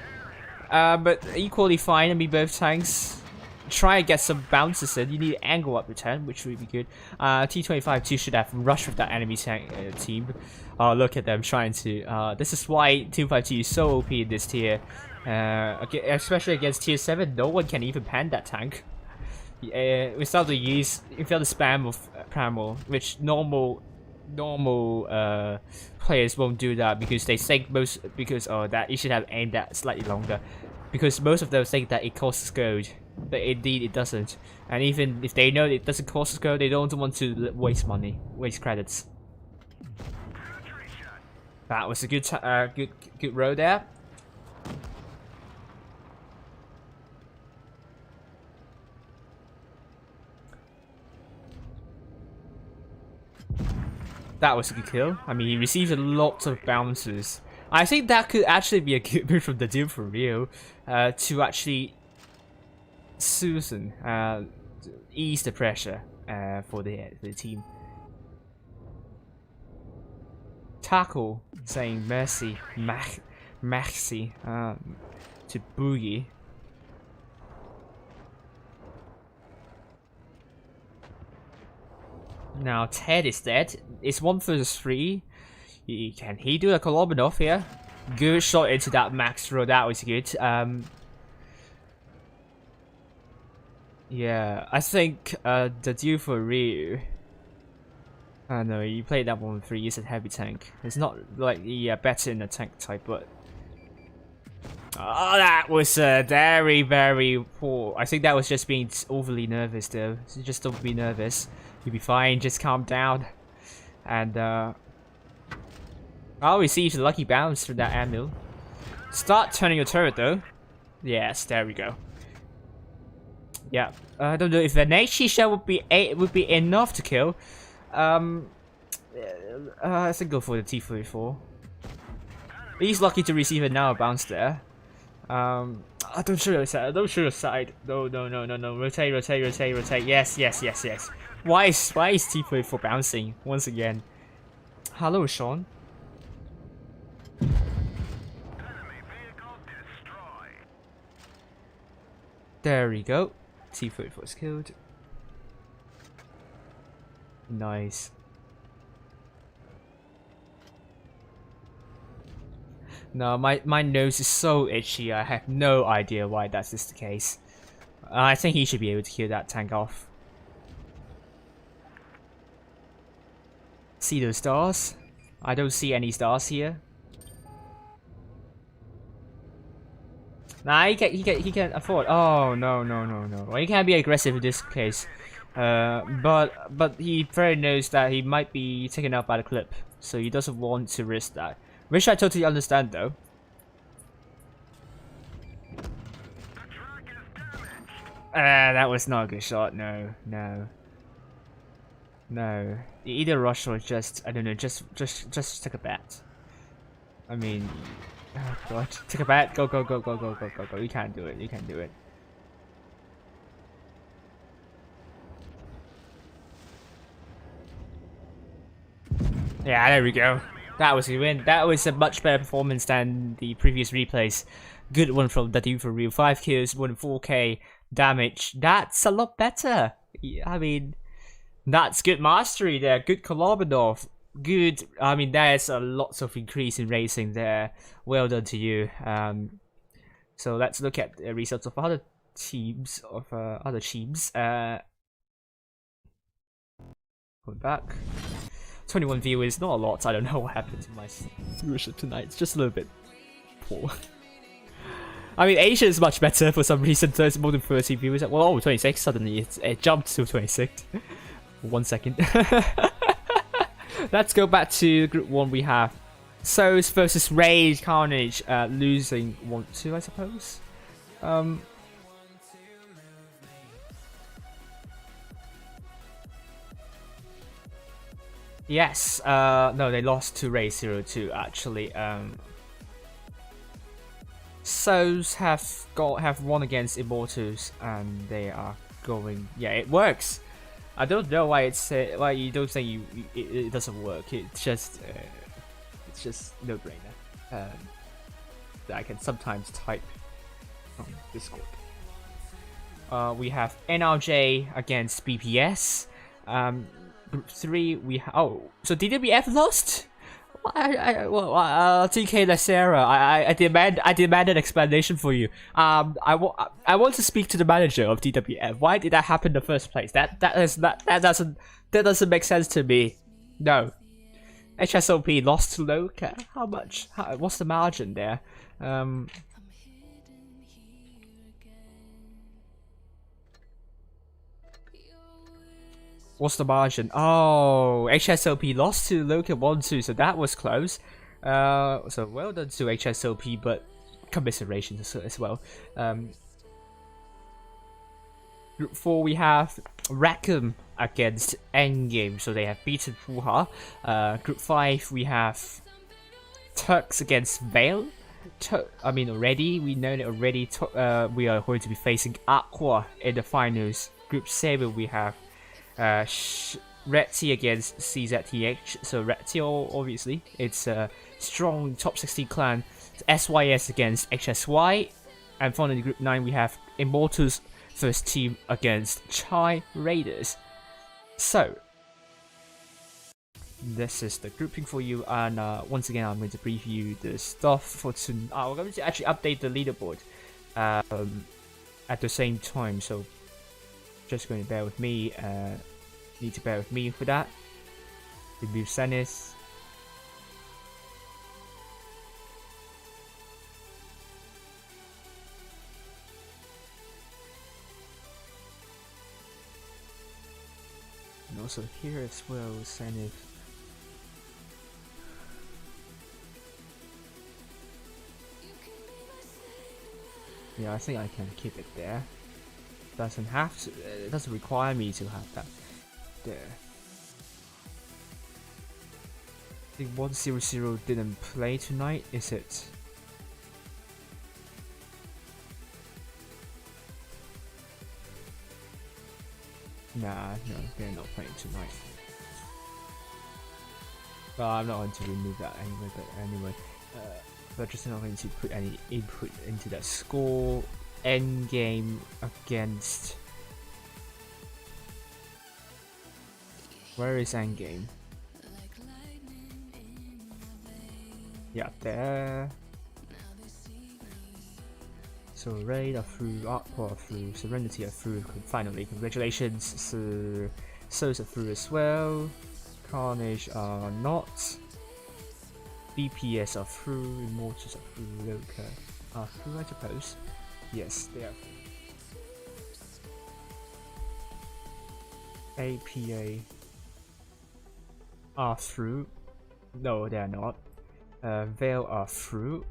but equally fine. I mean, both tanks try and get some bounces in. You need angle up return, which would be good. T25 too should have rushed with that enemy tank team. Look at them trying to. This is why 252 is so OP in this tier. Especially against tier 7, no one can even pan that tank. Without the spam of Primal, which normal players won't do that because they think that you should have aimed that slightly longer, because most of them think that it costs gold, but indeed it doesn't. And even if they know it doesn't cost gold, they don't want to waste money, waste credits. That was a good row there. That was a good kill. I mean, he received a lot of bounces. I think that could actually be a good move from the Deal for Real to actually ease the pressure for the team. Tackle saying mercy, maxi to Boogie. Now Ted is dead. It's 1 versus 3. Can he do a Kolobanov here? Good shot into that max throw. That was good. Yeah, I think the Deal for Real. I know you played that 1-3. He's a heavy tank. It's not like better in the tank type, but that was very poor. I think that was just being overly nervous though. So just don't be nervous. You'll be fine. Just calm down. And I'll receive a lucky bounce from that anvil. Start turning your turret though. Yes, there we go. Yeah, I don't know if an HE shell would be enough to kill. I think go for the T-44. He's lucky to receive it now, a bounce there. Don't show your side. Don't show your side. No. Rotate. Yes. Why is T-44 bouncing once again? Hello, Sean. There we go. T-44 is killed. Nice. No, my nose is so itchy. I have no idea why that is the case. I think he should be able to kill that tank off. See those stars? I don't see any stars here. Nah, he can afford. Oh no. Well, he can't be aggressive in this case. But he very knows that he might be taken out by the clip, so he doesn't want to risk that. Which I totally understand though. That was not a good shot. No. No, either rush or just I don't know, just take a bet. I mean, oh god, take a bet. Go. You can't do it. You can't do it. Yeah, there we go. That was a win. That was a much better performance than the previous replays. Good one from the dude for real. 5 kills, 4K damage. That's a lot better. I mean, that's good mastery there. Good Kolobinov. Good. I mean, there's a lots of increase in racing there. Well done to you. So let's look at the results of other teams. Going back. 21 viewers, not a lot. I don't know what happened to my viewership tonight. It's just a little bit poor. I mean, Asia is much better for some reason. There's more than 30 viewers. Well, oh, 26. Suddenly it jumped to 26. 1 second. Let's go back to Group 1. We have Souls versus Rage Carnage, losing 1-2, I suppose. Yes, no, they lost to Ray 0-2 actually. Souls have won against Immortals, and they are going. Yeah, it works. I don't know why why you don't think it doesn't work. It's just no brainer. That I can sometimes type on Discord. We have NRJ against BPS. Group 3, we so DWF lost? TK Lacera, I demand an explanation for you. I want to speak to the manager of DWF. Why did that happen in the first place? That doesn't make sense to me. No. HSOP lost to Loka. How much? What's the margin there? What's the margin? Oh, HSOP lost to Loka 1-2, so that was close. So well done to HSOP, but commiserations as well. Group 4, we have Rackham against Endgame, so they have beaten Fuha. Group 5, we have Turks against Vale. Already, we know that already we are going to be facing Aqua in the finals. Group 7, we have Retzi against CZTH. So Retzi, obviously, it's a strong top 16 clan. SYS against HSY. And finally, Group 9, we have Immortals first team against Chai Raiders. So this is the grouping for you, and once again I'm going to preview the stuff for tonight. We're going to actually update the leaderboard at the same time, so just going to bear with me. Need to bear with me for that. Remove Senis. And also here as well, Senif. Yeah, I think I can keep it there. Doesn't have to. It doesn't require me to have that there. I think 100 didn't play tonight, is it? Nah, no, they're not playing tonight. Well, I'm not going to remove that anyway, but anyway. But just not going to put any input into that score. Endgame against... Where is Endgame? Yeah, there. So Raid are through, Aqua are through, Serenity are through, finally, congratulations. Souls are through as well. Carnage are not. BPS are through, Immortals are through, Loka are through, I suppose. Yes, they are through. APA are through. No, they are not. Vale are through.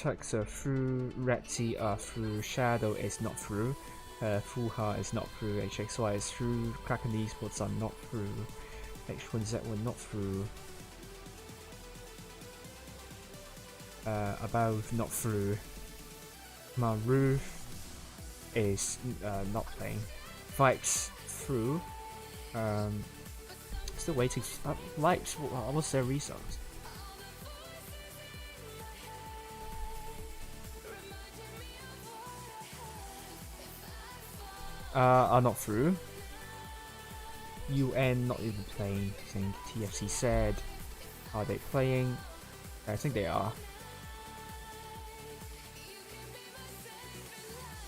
Turks are through, Retty are through, Shadow is not through, Fuha is not through, HXY is through, Kraken Esports are not through, H1Z1 not through, Above not through, Maru is not playing, Vibes through, still waiting, Vibes, what's their results? Are not through. UN not even playing. I think TFC said. Are they playing? I think they are.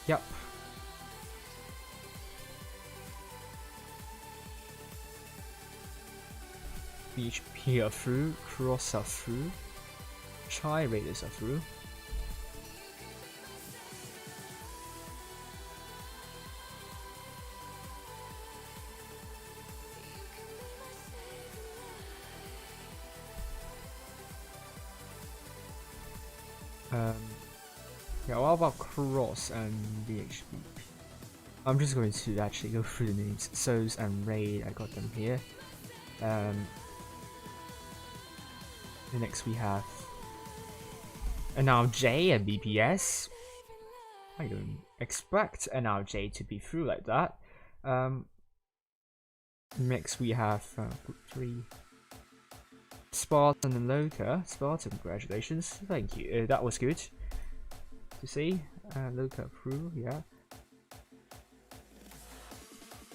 Yep. BHP are through. Cross are through. Chai Raiders are through. Yeah, what about Cross and BHP? I'm just going to actually go through the names. Soz and Raid, I got them here. The next we have NRJ and BPS. I don't expect NRJ to be through like that. Next we have group 3. Spartan and Loka. Spartan, congratulations. Thank you. That was good to see. Loka through, yeah.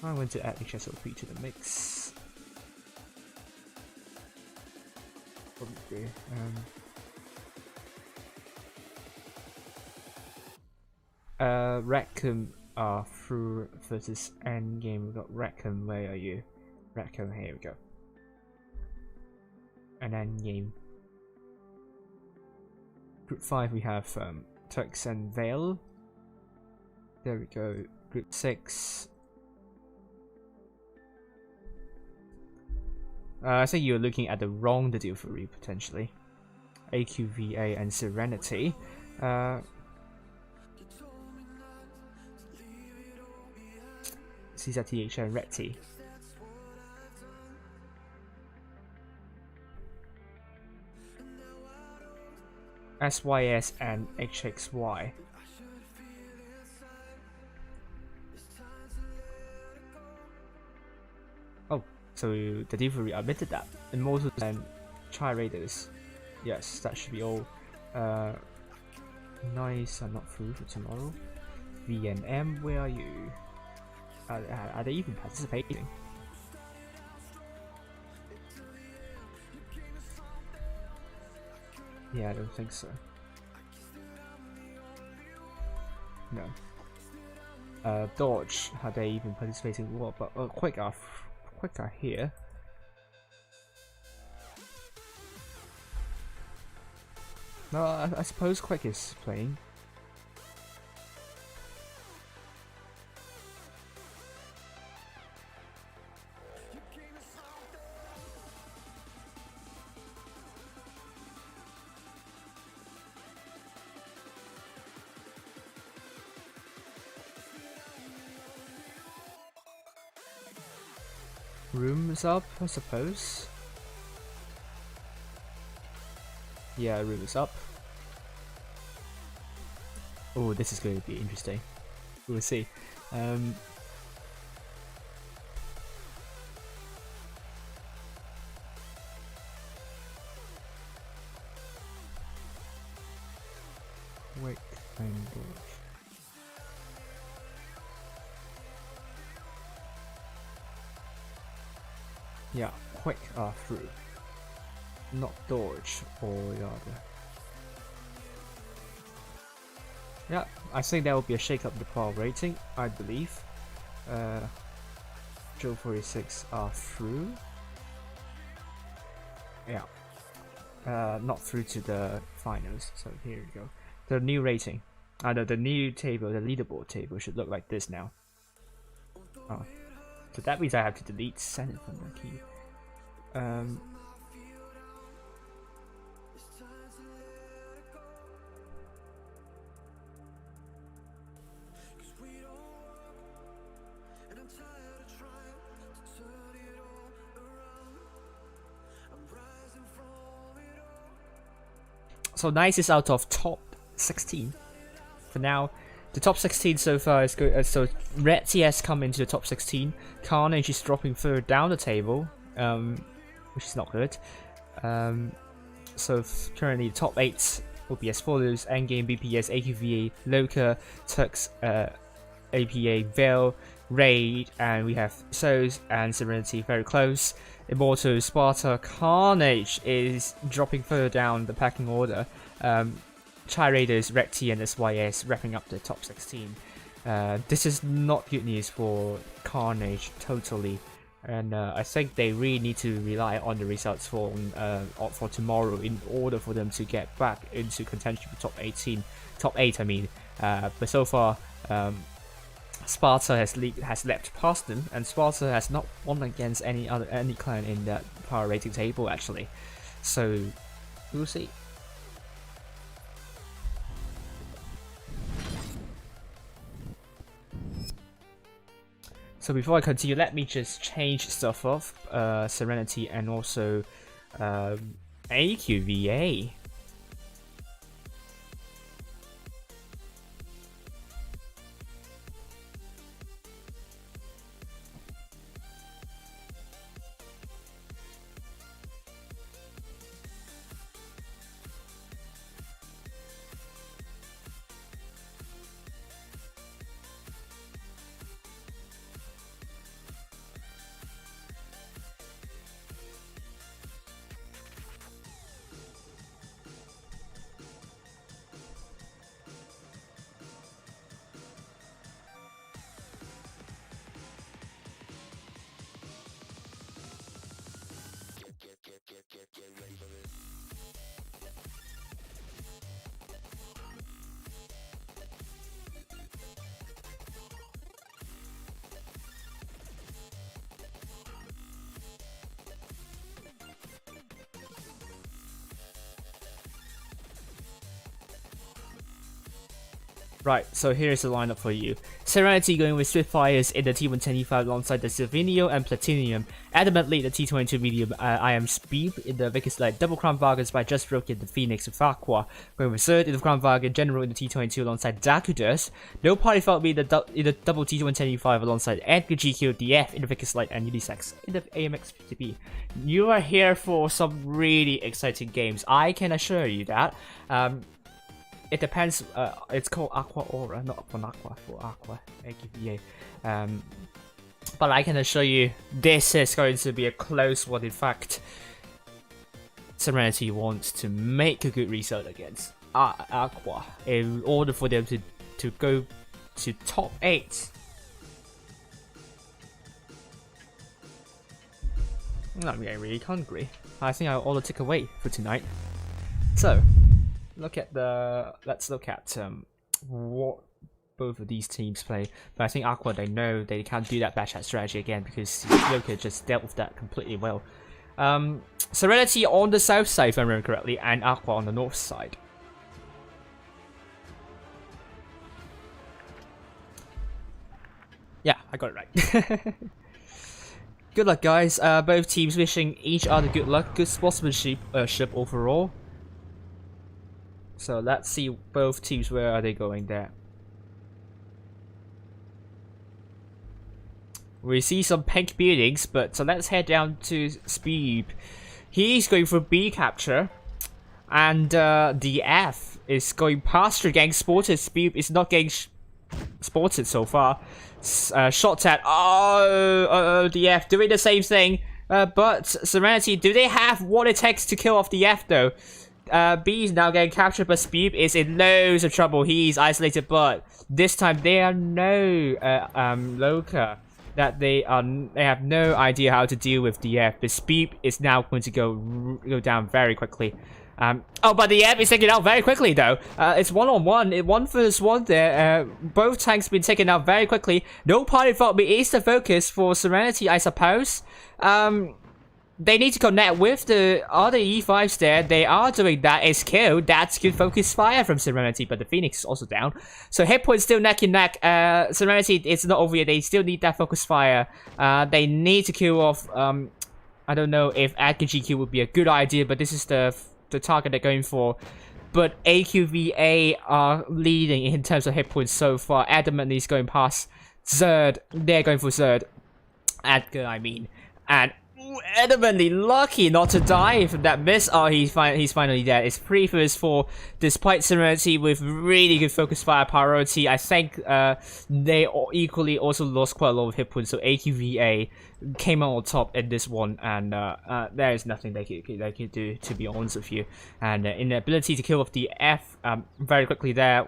I want to add HSO3 to the mix. Probably. Rackham are through versus Endgame. We've got Rackham, where are you? Rackham, here we go. And Endgame. Group 5 we have Turks and Vale. There we go. Group 6. I think you're looking at the wrong delivery potentially. AQVA and Serenity. CZTH and Retty. SYS and HXY. Oh, so the delivery admitted that. Immortals and Chai Raiders. Yes, that should be all. Nice, I'm not through for tomorrow. VNM, where are you? Are they even participating? Yeah, I don't think so. No. Dodge, are they even participating in what? But Quick are here. No, I suppose Quick is playing. Room's up, I suppose. Yeah, room is up. Oh, this is going to be interesting. We'll see. Wait, yeah, Quick are through. Not Dodge or the other. Yeah, I think there will be a shake up in the power rating, I believe. Joe 46 are through. Yeah. Not through to the finals, so here we go. The new rating. The new table, the leaderboard table should look like this now. Oh. So that means I have to delete Senate from the key. So Nice is out of top 16 for now. The top 16 so far is good. So Red TS come into the top 16. Carnage is dropping further down the table, which is not good. So currently the top 8 will be as follows: Endgame, BPS, AQVA, Loka, Tux, APA, Veil, Raid, and we have Souls and Serenity very close. Immortal, Sparta, Carnage is dropping further down the pecking order. Chai Raiders, Recti, and SYS wrapping up the top 16. This is not good news for Carnage totally, and I think they really need to rely on the results for tomorrow in order for them to get back into contention for top 8. I mean, but so far, Sparta has leapt past them, and Sparta has not won against any clan in that power rating table actually. So we'll see. So before I continue, let me just change stuff off, Serenity and also AQVA. Right, so here's the lineup for you. Serenity going with Spitfires in the T125 alongside the Silvinio and Platinum. Adamantly the T22 medium, I am Speed in the Vickers Light. Double Crown Vargas by Just Broken, the Phoenix with Aqua. Going with Third in the Crown Vargas General in the T22 alongside Dakudas. No Party Fault me in the double T125 alongside Edgar GQ, DF in the Vickers Light and Unisex in the AMX PTP. You are here for some really exciting games, I can assure you that. It depends, it's called Aqua Aura, not Aqua, for Aqua, AQVA. But I can assure you, this is going to be a close one. In fact, Serenity wants to make a good result against Aqua in order for them to go to top 8. I'm getting really hungry. I think I'll order takeaway for tonight. So, let's look at what both of these teams play. But I think Aqua, they know they can't do that backchat strategy again because Yoka just dealt with that completely well. Serenity on the south side, if I remember correctly, and Aqua on the north side. Yeah, I got it right. Good luck, guys. Both teams wishing each other good luck, good sportsmanship overall. So let's see both teams, where are they going there. We see some pink buildings, but so let's head down to Speed. He's going for B capture, and the F is going past the gang spotted. Speed is not getting spotted so far. Shots at the F doing the same thing, but Serenity, do they have what it takes to kill off the F though? B is now getting captured, but Speed is in loads of trouble. He's isolated, but this time they are no Loka. That they have no idea how to deal with the F. But Speed is now going to go down very quickly. But the F is taken out very quickly though. It's one-on-one, 1v1 there. Both tanks been taken out very quickly. No party fault is the focus for Serenity, I suppose. They need to connect with the other E5s there. They are doing that. It's killed. That's good focus fire from Serenity, but the Phoenix is also down. So hit point still neck and neck. Serenity, it's not over yet. They still need that focus fire. They need to kill off. I don't know if Edgar GQ would be a good idea, but this is the target they're going for. but AQVA are leading in terms of hit points so far. Adamantly is going past Zerd. They're going for Zerd. Edgar, I mean. And adamantly lucky not to die from that miss. Oh, he's finally dead. It's pretty first for despite Serenity with really good focus fire priority. I think they equally also lost quite a lot of hit points. So AQVA came out on top in this one, and there is nothing they could do, to be honest with you. And inability to kill off the F very quickly there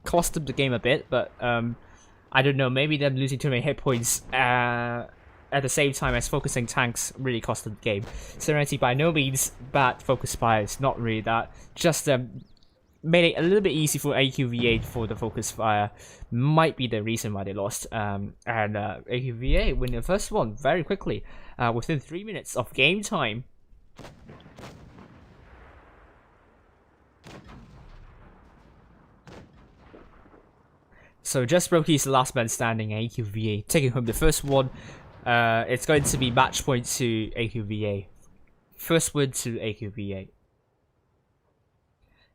cost them the game a bit, but I don't know, maybe them losing too many hit points at the same time as focusing tanks really cost them the game. Serenity by no means bad focus fire, it's not really that, just made it a little bit easy for AQVA for the focus fire, might be the reason why they lost. And AQVA win the first one very quickly, within 3 minutes of game time. So just Roki's the last man standing, AQVA taking home the first one. It's going to be match point to AQVA. First win to AQVA.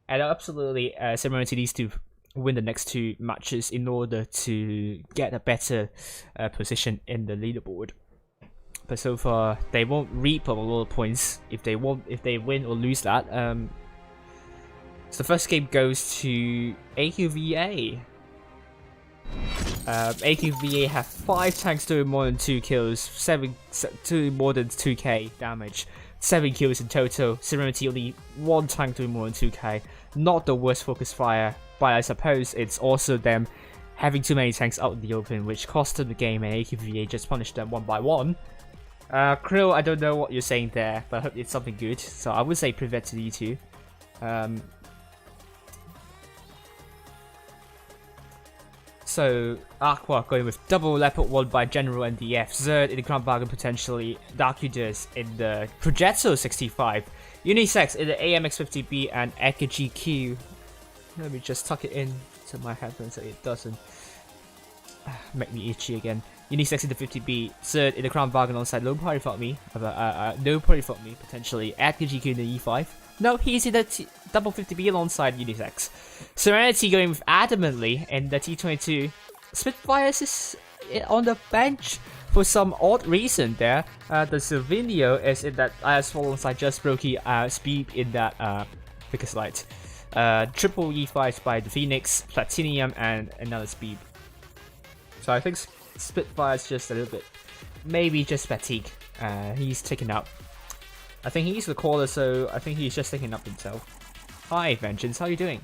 And absolutely, Serenity needs to win the next 2 matches in order to get a better position in the leaderboard. But so far, they won't reap a lot of points if they win or lose that. So the first game goes to AQVA. AQVA have 5 tanks doing more than 2 kills, 2 more than 2k damage, 7 kills in total. Serenity only 1 tank doing more than 2k. Not the worst focus fire, but I suppose it's also them having too many tanks out in the open, which cost them the game, and AQVA just punished them one by one. Krill, I don't know what you're saying there, but I hope it's something good. So I would say prevent to D2. So Aqua going with double Leopard 1 by General NDF, Zerd in the Crown Bargain potentially, Darkudas in the Progetto 65, Unisex in the AMX50B, and Eka GQ. Let me just tuck it in to my headphones so it doesn't make me itchy again. Unisex in the 50B, Zerd in the Crown Bargain alongside No Party Fought Me, potentially, Eka GQ in the E5. No, he's in the double 50B alongside Unisex. Serenity going with Adamantly in the T22. Spitfires is on the bench for some odd reason there. The Silvinio is in that IS4 alongside Just Brokey, Speed in that Picker Slide. Triple E5s by the Phoenix, Platinum, and another Speed. So I think Spitfire's just a little bit, maybe just fatigue. He's taken out. I think he's the caller, so I think he's just taking up himself. Hi, Vengeance, how are you doing?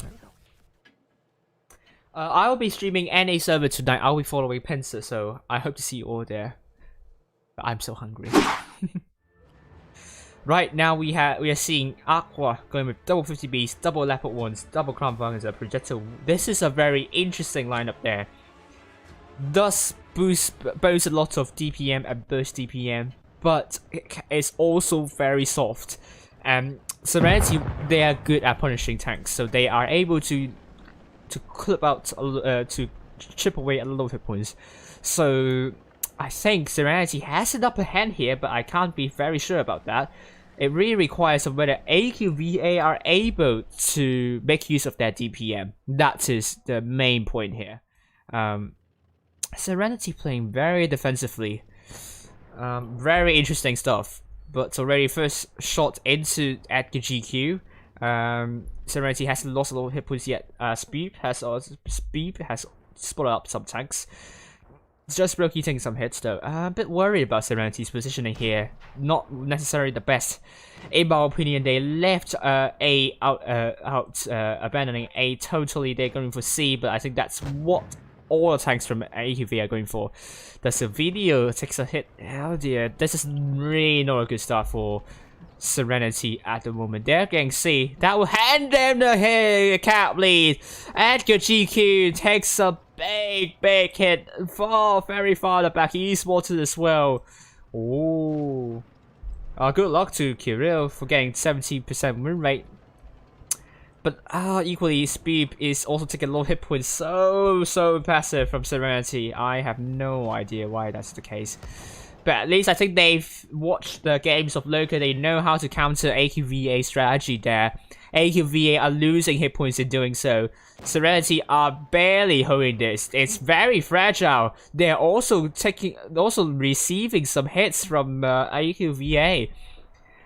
There we go. I'll be streaming NA server tonight. I'll be following Pencer, so I hope to see you all there. But I'm so hungry. Right now we are seeing Aqua going with double 50Bs, double Leopard 1s, double Crown Bargains, and Progetto. This is a very interesting lineup there. Does boost both a lot of DPM and burst DPM, but it's also very soft. And Serenity, they are good at punishing tanks, so they are able to clip out to chip away a lot of hit points. So I think Serenity has an upper hand here, but I can't be very sure about that. It really requires of whether AQVA are able to make use of their DPM. That is the main point here. Serenity playing very defensively. Very interesting stuff. But already first shot into Edgar GQ. Serenity hasn't lost a lot of hit points yet. Speed has spotted up some tanks. Just Brokey taking some hits though. A bit worried about Serenity's positioning here. Not necessarily the best. In my opinion, they left A out, abandoning A totally. They're going for C, but I think that's what all the tanks from AQV are going for. The Silvinio takes a hit. Oh dear, this is really not a good start for Serenity at the moment. They're getting C. That will hand them the cap lead. Edgar GQ takes a big hit. Very far the back. He's spotted as well. Ooh. Good luck to Kirill for getting 70% win rate. But equally, Speed is also taking a lot of hit points. So passive from Serenity. I have no idea why that's the case. But at least I think they've watched the games of Loka. They know how to counter AQVA strategy there. AQVA are losing hit points in doing so. Serenity are barely holding this. It's very fragile. They're also receiving some hits from AQVA.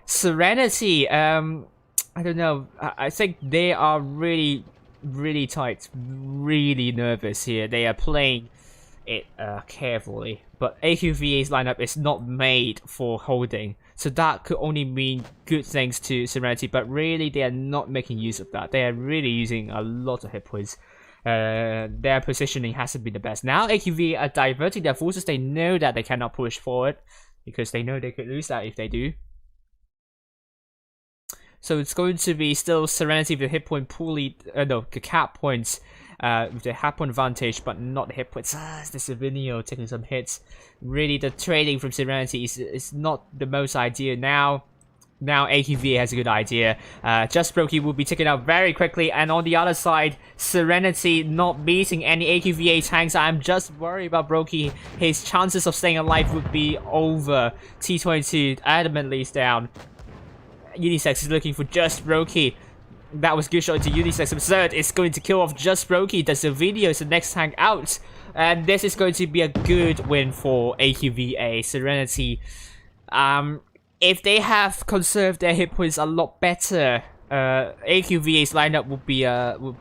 Serenity, I don't know. I think they are really tight, really nervous here. They are playing it carefully, but AQVA's lineup is not made for holding, so that could only mean good things to Serenity, but really they are not making use of that. They are really using a lot of hit points. Their positioning hasn't been the best. Now AQVA are diverting their forces. They know that they cannot push forward because they know they could lose that if they do. So it's going to be still Serenity with the hit point poorly, the cap points with the hit point advantage, but not the hit points. It's the Savinio taking some hits. Really, the trading from Serenity is not the most ideal now. Now AQVA has a good idea. Just Brokey will be taken out very quickly, and on the other side, Serenity not beating any AQVA tanks. I'm just worried about Brokey. His chances of staying alive would be over. T22 adamantly is down. Unisex is looking for Just Brokey. That was good shot into Unisex. Absurd is going to kill off Just Brokey. The Silvino is the next tank out. And this is going to be a good win for AQVA. Serenity. If they have conserved their hit points a lot better, AQVA's lineup would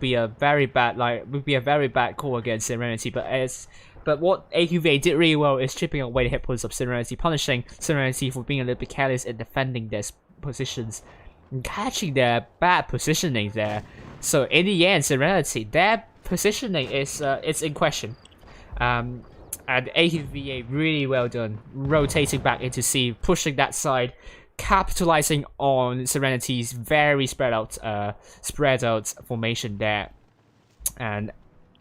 be a very bad call against Serenity. But what AQVA did really well is chipping away the hit points of Serenity, punishing Serenity for being a little bit careless in defending their positions and catching their bad positioning there. So in the end, Serenity, their positioning is it's in question. And AQVA really well done, rotating back into C, pushing that side, capitalizing on Serenity's very spread out formation there, and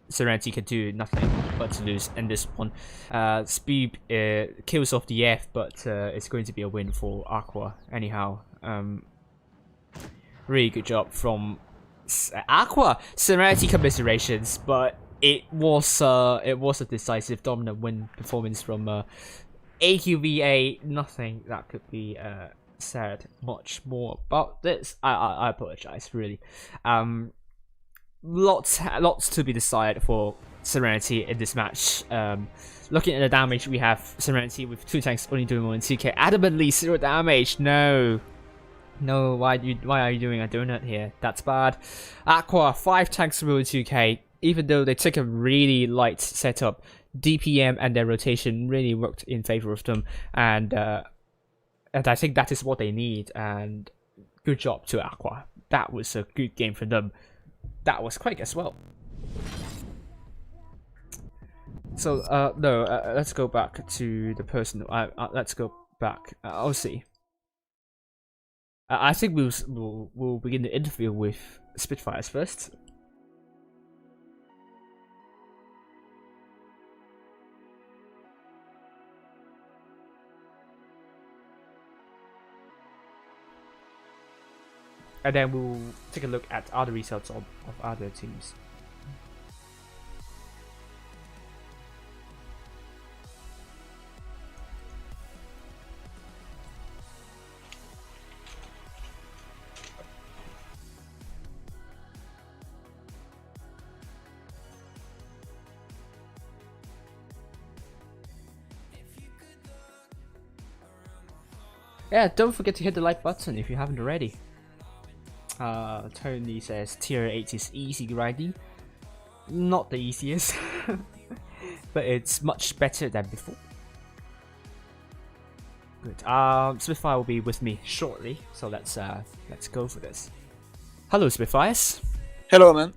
Serenity can do nothing but to lose in this one. Speed kills off the F, but it's going to be a win for Aqua anyhow. Really good job from Aqua. Serenity commiserations, but it was a decisive dominant win performance from AQVA. Nothing that could be said much more about this. I apologize, really. Lots to be decided for Serenity in this match. Looking at the damage, we have Serenity with 2 tanks only doing more than 2k. Adamantly 0 damage. No, why are you doing a donut here? That's bad. Aqua 5 tanks more than 2k. Even though they took a really light setup, DPM and their rotation really worked in favor of them, and I think that is what they need. And good job to Aqua. That was a good game for them. That was quick as well. So let's go back to the personal. Let's go back. I'll see. I think we'll begin the interview with Spitfires first. And then we'll take a look at other results of other teams. Yeah, don't forget to hit the like button if you haven't already. Tony says tier 8 is easy grinding. Not the easiest, but it's much better than before. Good. Spitfire will be with me shortly, so let's go for this. Hello, Spitfires. Hello, man.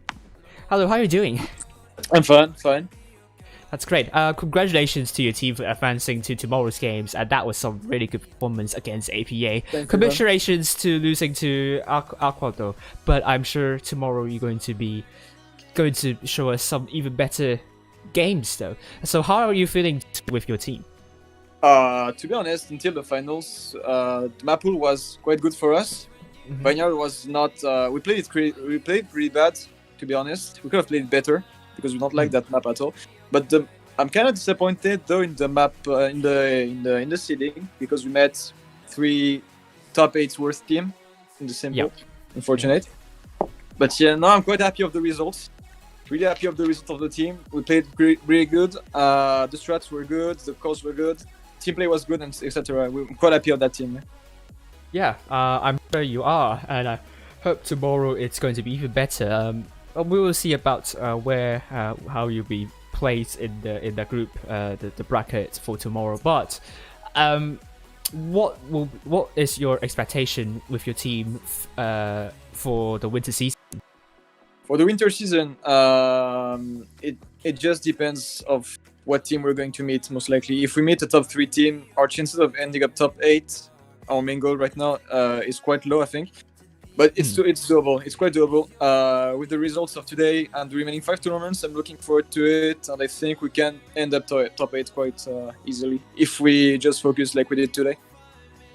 Hello, how are you doing? I'm fine. That's great. Congratulations to your team for advancing to tomorrow's games, and that was some really good performance against APA. Congratulations to losing to Aqua though, but I'm sure tomorrow you're going to show us some even better games though. So how are you feeling with your team? To be honest, until the finals, the map pool was quite good for us. Vineyard was not. We played pretty bad, to be honest. We could have played it better because we don't like that map at all. But I'm kind of disappointed though in the map in the seeding because we met 3 top 8 worst team in the same pool. Unfortunate. But yeah, now I'm quite happy of the results. Really happy of the result of the team. We played really good. The strats were good. The calls were good. Team play was good, and etc. We're quite happy of that team. Yeah, I'm sure you are, and I hope tomorrow it's going to be even better. We will see about how you'll be placed in the group, the bracket for tomorrow. But what is your expectation with your team for the winter season? For the winter season, it just depends of what team we're going to meet. Most likely, if we meet a top 3 team, our chances of ending up top 8, our main goal right now, is quite low, I think. But it's doable. It's quite doable. With the results of today and the remaining 5 tournaments, I'm looking forward to it, and I think we can end up top 8 quite easily if we just focus like we did today.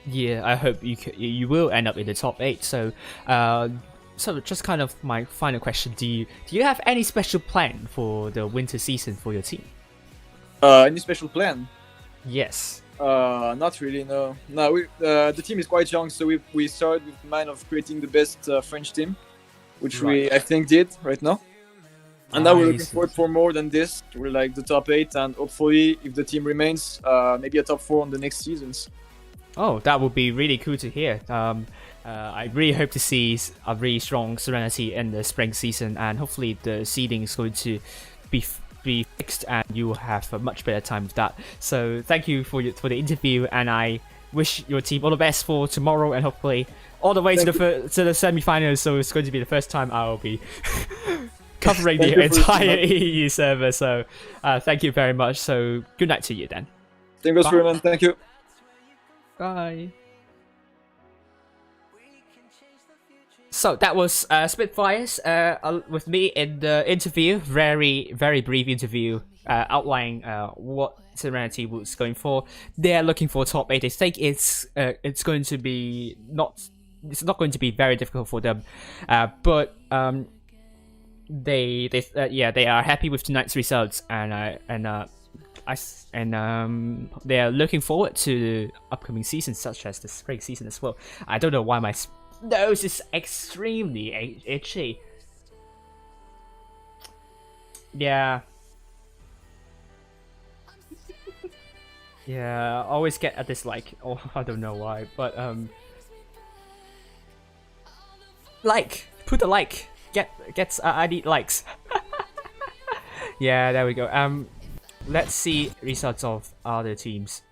Yeah, I hope you will end up in the top 8. So. So just kind of my final question: Do you have any special plan for the winter season for your team? Any special plan? Yes. Not really. No. The team is quite young, so we started with the mind of creating the best French team, which we I think did right now. And now we're looking forward for more than this. We're like the top 8, and hopefully, if the team remains, maybe a top 4 on the next seasons. Oh, that would be really cool to hear. I really hope to see a really strong Serenity in the spring season, and hopefully the seeding is going to be fixed, and you will have a much better time with that. So thank you for the interview, and I wish your team all the best for tomorrow, and hopefully all the way to the semi-finals. So it's going to be the first time I will be covering the entire EU server. So thank you very much. So good night to you then. Thank you, Roman. Thank you. Bye. So that was Spitfires with me in the interview, very brief interview, outlining what Serenity was going for. They're looking for top 8. They think it's going to be it's not going to be very difficult for them, but they are happy with tonight's results, and they are looking forward to the upcoming seasons, such as the spring season as well. I don't know why my nose is extremely itchy. Yeah. Yeah, I always get at this oh, I don't know why, but put a like. I need likes. Yeah, there we go. Let's see results of other teams.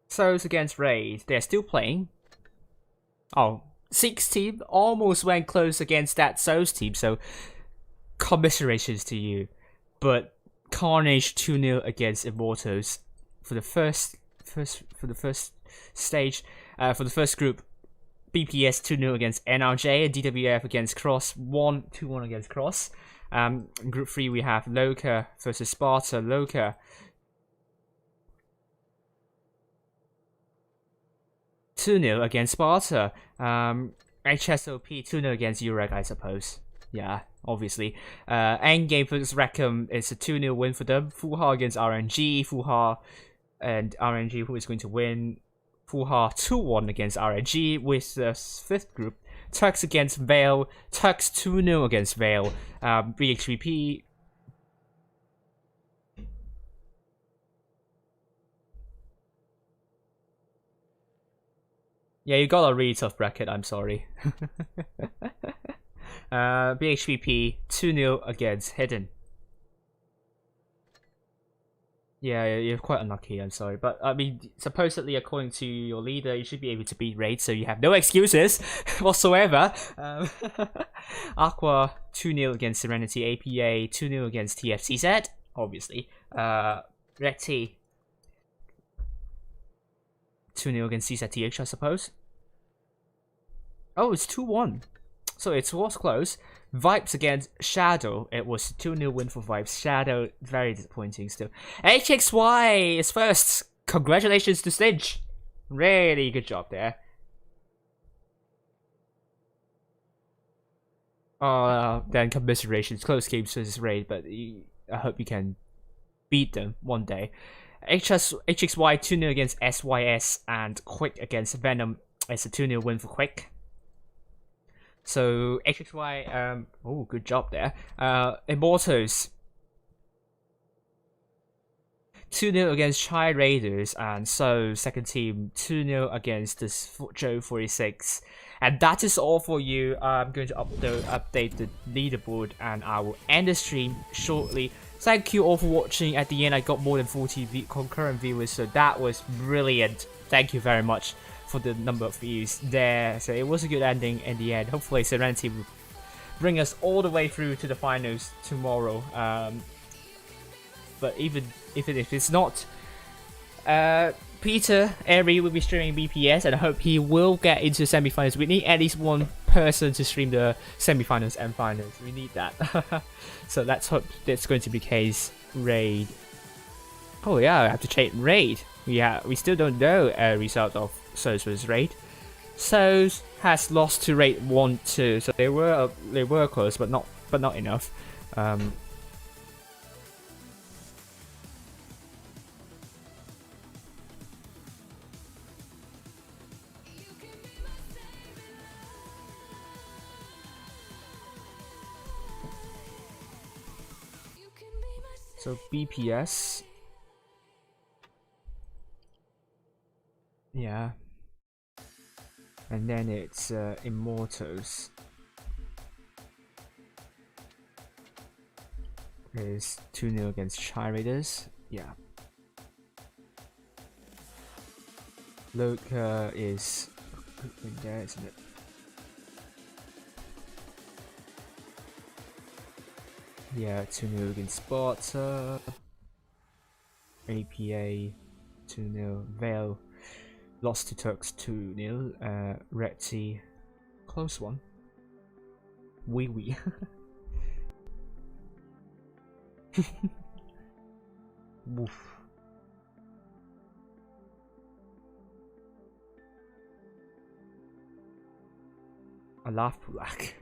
Souls against Raid. They're still playing. Oh, 6 team almost went close against that Souls team, so commiserations to you. But Carnage 2-0 against Immortals for the first stage. For the first group, BPS 2-0 against NRJ, and DWF against Cross 2-1 against Cross. In group 3 we have Loka versus Sparta. Loka 2-0 against Sparta. HSOP 2-0 against Urek, I suppose. Yeah, obviously. Endgame versus Rackham is a 2-0 win for them. Fuha against RNG. Fuha and RNG, who is going to win? Fuha 2-1 against RNG with the 5th group. Tux against Vale. Tux 2-0 against Vale. BHVP. Yeah, you got a really tough bracket, I'm sorry. BHVP 2-0 against Hidden. Yeah, you're quite unlucky, I'm sorry. But, I mean, supposedly, according to your leader, you should be able to beat Raid, so you have no excuses whatsoever. Aqua 2-0 against Serenity. APA 2-0 against TFCZ, obviously. Recti 2-0 against CZTH, I suppose. Oh, it's 2-1. So it was close. Vibes against Shadow. It was 2-0 win for Vibes. Shadow, very disappointing still. HXY is first. Congratulations to SNTY. Really good job there. Then commiserations. Close games versus Raid, but I hope you can beat them one day. HXY 2-0 against SYS, and Quick against Venom. It's a 2-0 win for Quick. So HXY, oh, good job there. Immortals 2-0 against Chai Raiders, and so second team 2-0 against this Joe 46. And that is all for you. I'm going to update the leaderboard, and I will end the stream shortly. Thank you all for watching. At the end, I got more than 40 concurrent viewers, so that was brilliant. Thank you very much for the number of views there. So it was a good ending in the end. Hopefully Serenity will bring us all the way through to the finals tomorrow. But even if it's not, Peter Airy will be streaming BPS, and I hope he will get into the semi-finals. We need at least one person to stream the semi-finals and finals. We need that. So let's hope that's going to be the case. Raid. Oh yeah, I have to check Raid. We still don't know a result of Souls vs Raid. Souls has lost to Raid 1-2, so they were close, but not enough. So BPS. Yeah. And then it's Immortals. Is 2-0 against Chai Raiders. Yeah. Loka is in there, isn't it? Yeah, 2-0 against Sparta. APA 2-0. Veil lost to Turks 2-0. Red Sea, close one. Wee wee. Woof. I laugh black.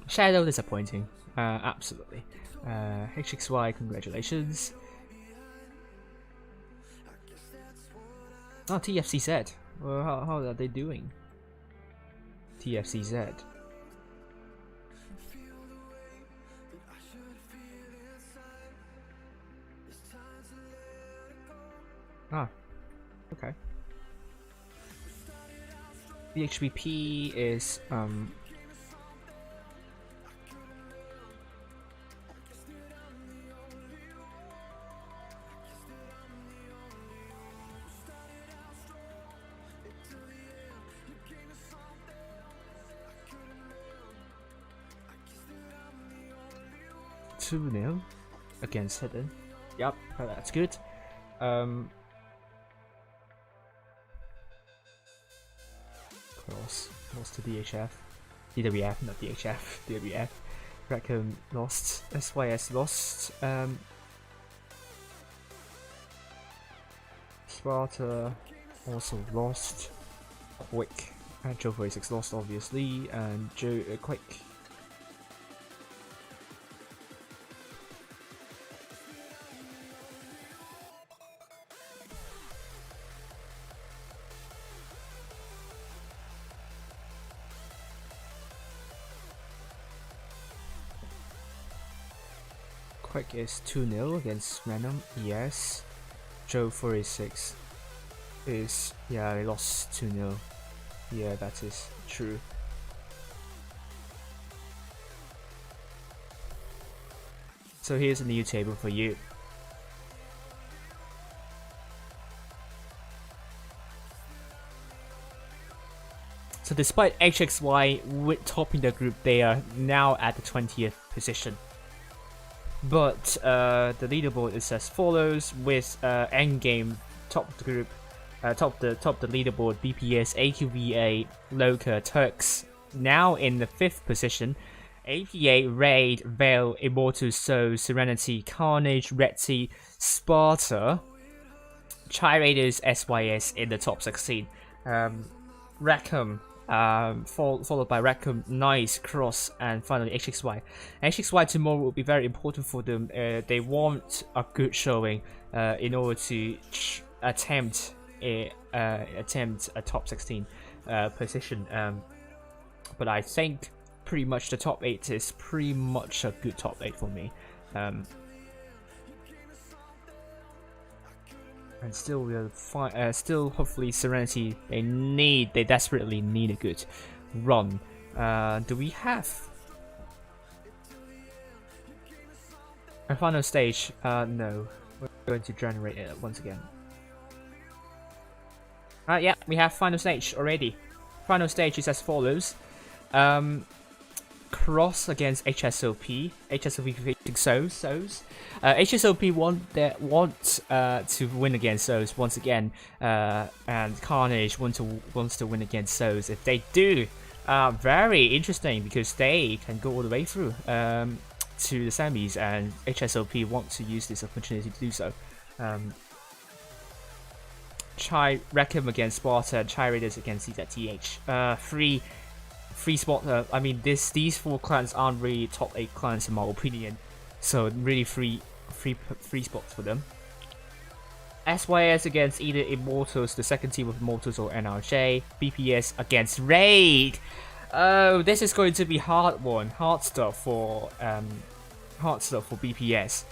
Shadow disappointing. Absolutely. HXY, congratulations. Oh, TFCZ. Well, how are they doing? TFCZ. Ah, okay. The HBP is 2-0 against Hidden. Yep, that's good. Lost to DHF. DWF, not DHF, DWF. Rackham lost. SYS lost. Sparta also lost. Quick. And Joe 46 lost, obviously. And Joe Quick. Quick is 2-0 against Venom, yes. Joe 46 is, yeah, they lost 2-0. Yeah, that is true. So here's a new table for you. So despite HXY topping the group, they are now at the 20th position. But the leaderboard is as follows, with Endgame top of the group top the leaderboard. BPS, AQVA, Loka, Turks now in the 5th position. APA, Raid, Veil, Immortal Soul, Serenity, Carnage, Retzi, Sparta, Chai Raiders, SYS in the top 16. Rackham, followed by Rackham, Nice, Cross, and finally HXY. HXY tomorrow will be very important for them. They want a good showing in order to attempt a top 16 position. But I think pretty much the top 8 is pretty much a good top 8 for me. And still, we'll still hopefully Serenity. They desperately need a good run. Do we have a final stage? No, we're going to generate it once again. Yeah, we have final stage already. Final stage is as follows. Cross against HSOP. HSOP facing Souls. HSOP want to win against Souls once again, and Carnage wants to win against Souls. If they do, very interesting because they can go all the way through to the semis, and HSOP want to use this opportunity to do so. Chai Rackham against Sparta, and Chai Raiders against CZTH. Free spot. I mean, these 4 clans aren't really top 8 clans in my opinion, so really free spots for them. SYS against either Immortals, the second team of Immortals, or NRJ. BPS against Raid. Oh, this is going to be hard stuff for BPS.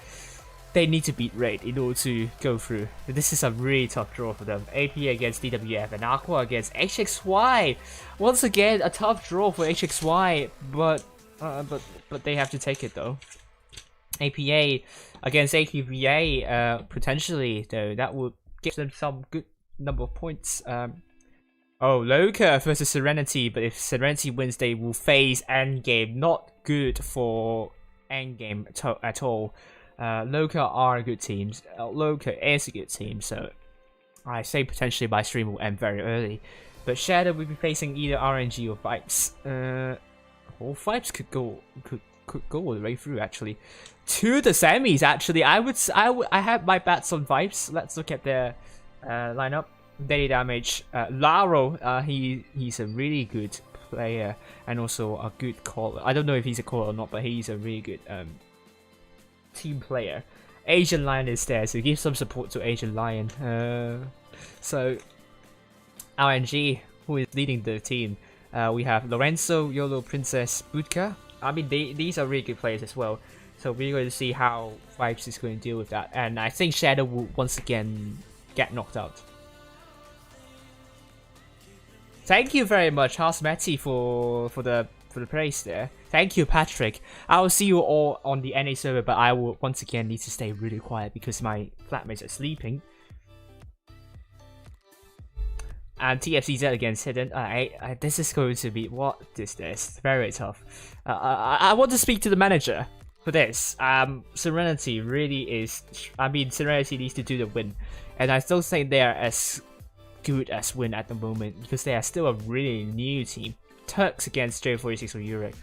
They need to beat Raid in order to go through. This is a really tough draw for them. APA against DWF and Aqua against HXY. Once again, a tough draw for HXY, but they have to take it though. APA against AQVA, potentially though, that would give them some good number of points. Oh, Loka versus Serenity, but if Serenity wins, they will face Endgame. Not good for Endgame at all. Loka are good teams. Loka is a good team, so I say potentially my stream will end very early. But Shadow will be facing either RNG or Vibes. Or Vibes could go all the way through actually to the semis. Actually, I have my bets on Vibes. Let's look at their lineup. Daily damage. Laro, he's a really good player and also a good caller. I don't know if he's a caller or not, but he's a really good team player. Asian Lion is there, so give some support to Asian Lion. So RNG, who is leading the team, we have Lorenzo, YOLO, Princess, Budka. I mean, these are really good players as well, so we're going to see how Vibes is going to deal with that, and I think Shadow will once again get knocked out. Thank you very much, Hasmeti, for the praise there. Thank you, Patrick. I will see you all on the NA server, but I will once again need to stay really quiet because my flatmates are sleeping. And TFCZ against Hidden. This is going to be, what is this? Very tough. I want to speak to the manager for this. Serenity really is. I mean, Serenity needs to do the win, and I still think they are as good as win at the moment because they are still a really new team. Turks against J46 or Urek.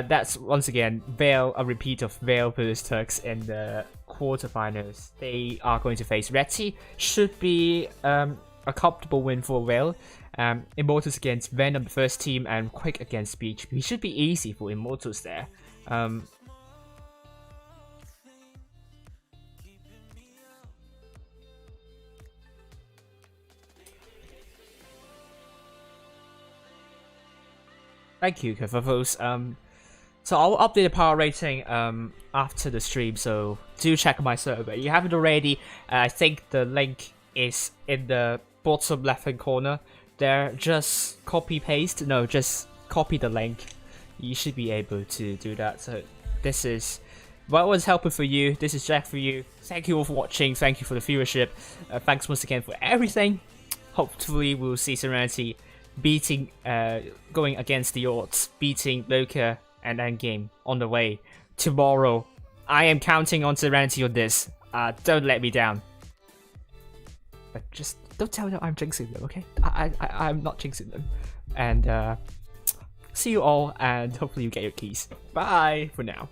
That's once again a repeat of Veil versus Turks in the quarterfinals. They are going to face Retzi. Should be a comfortable win for Veil. Immortals against Venom, the first team, and Quick against BHP. Should be easy for Immortals there. Thank you, Kafafos. So I'll update the power rating after the stream, so do check my server. If you haven't already, I think the link is in the bottom left hand corner there. Just copy paste, no, just copy the link. You should be able to do that. So this is what was helping for you. This is Jack for you. Thank you all for watching. Thank you for the viewership. Thanks once again for everything. Hopefully we'll see Serenity beating, going against the odds, beating Loka and Endgame on the way tomorrow. I am counting on Serenity on this. Don't let me down. But just Don't tell them I'm jinxing them, okay? I'm not jinxing them. And see you all, and hopefully you get your keys. Bye for now.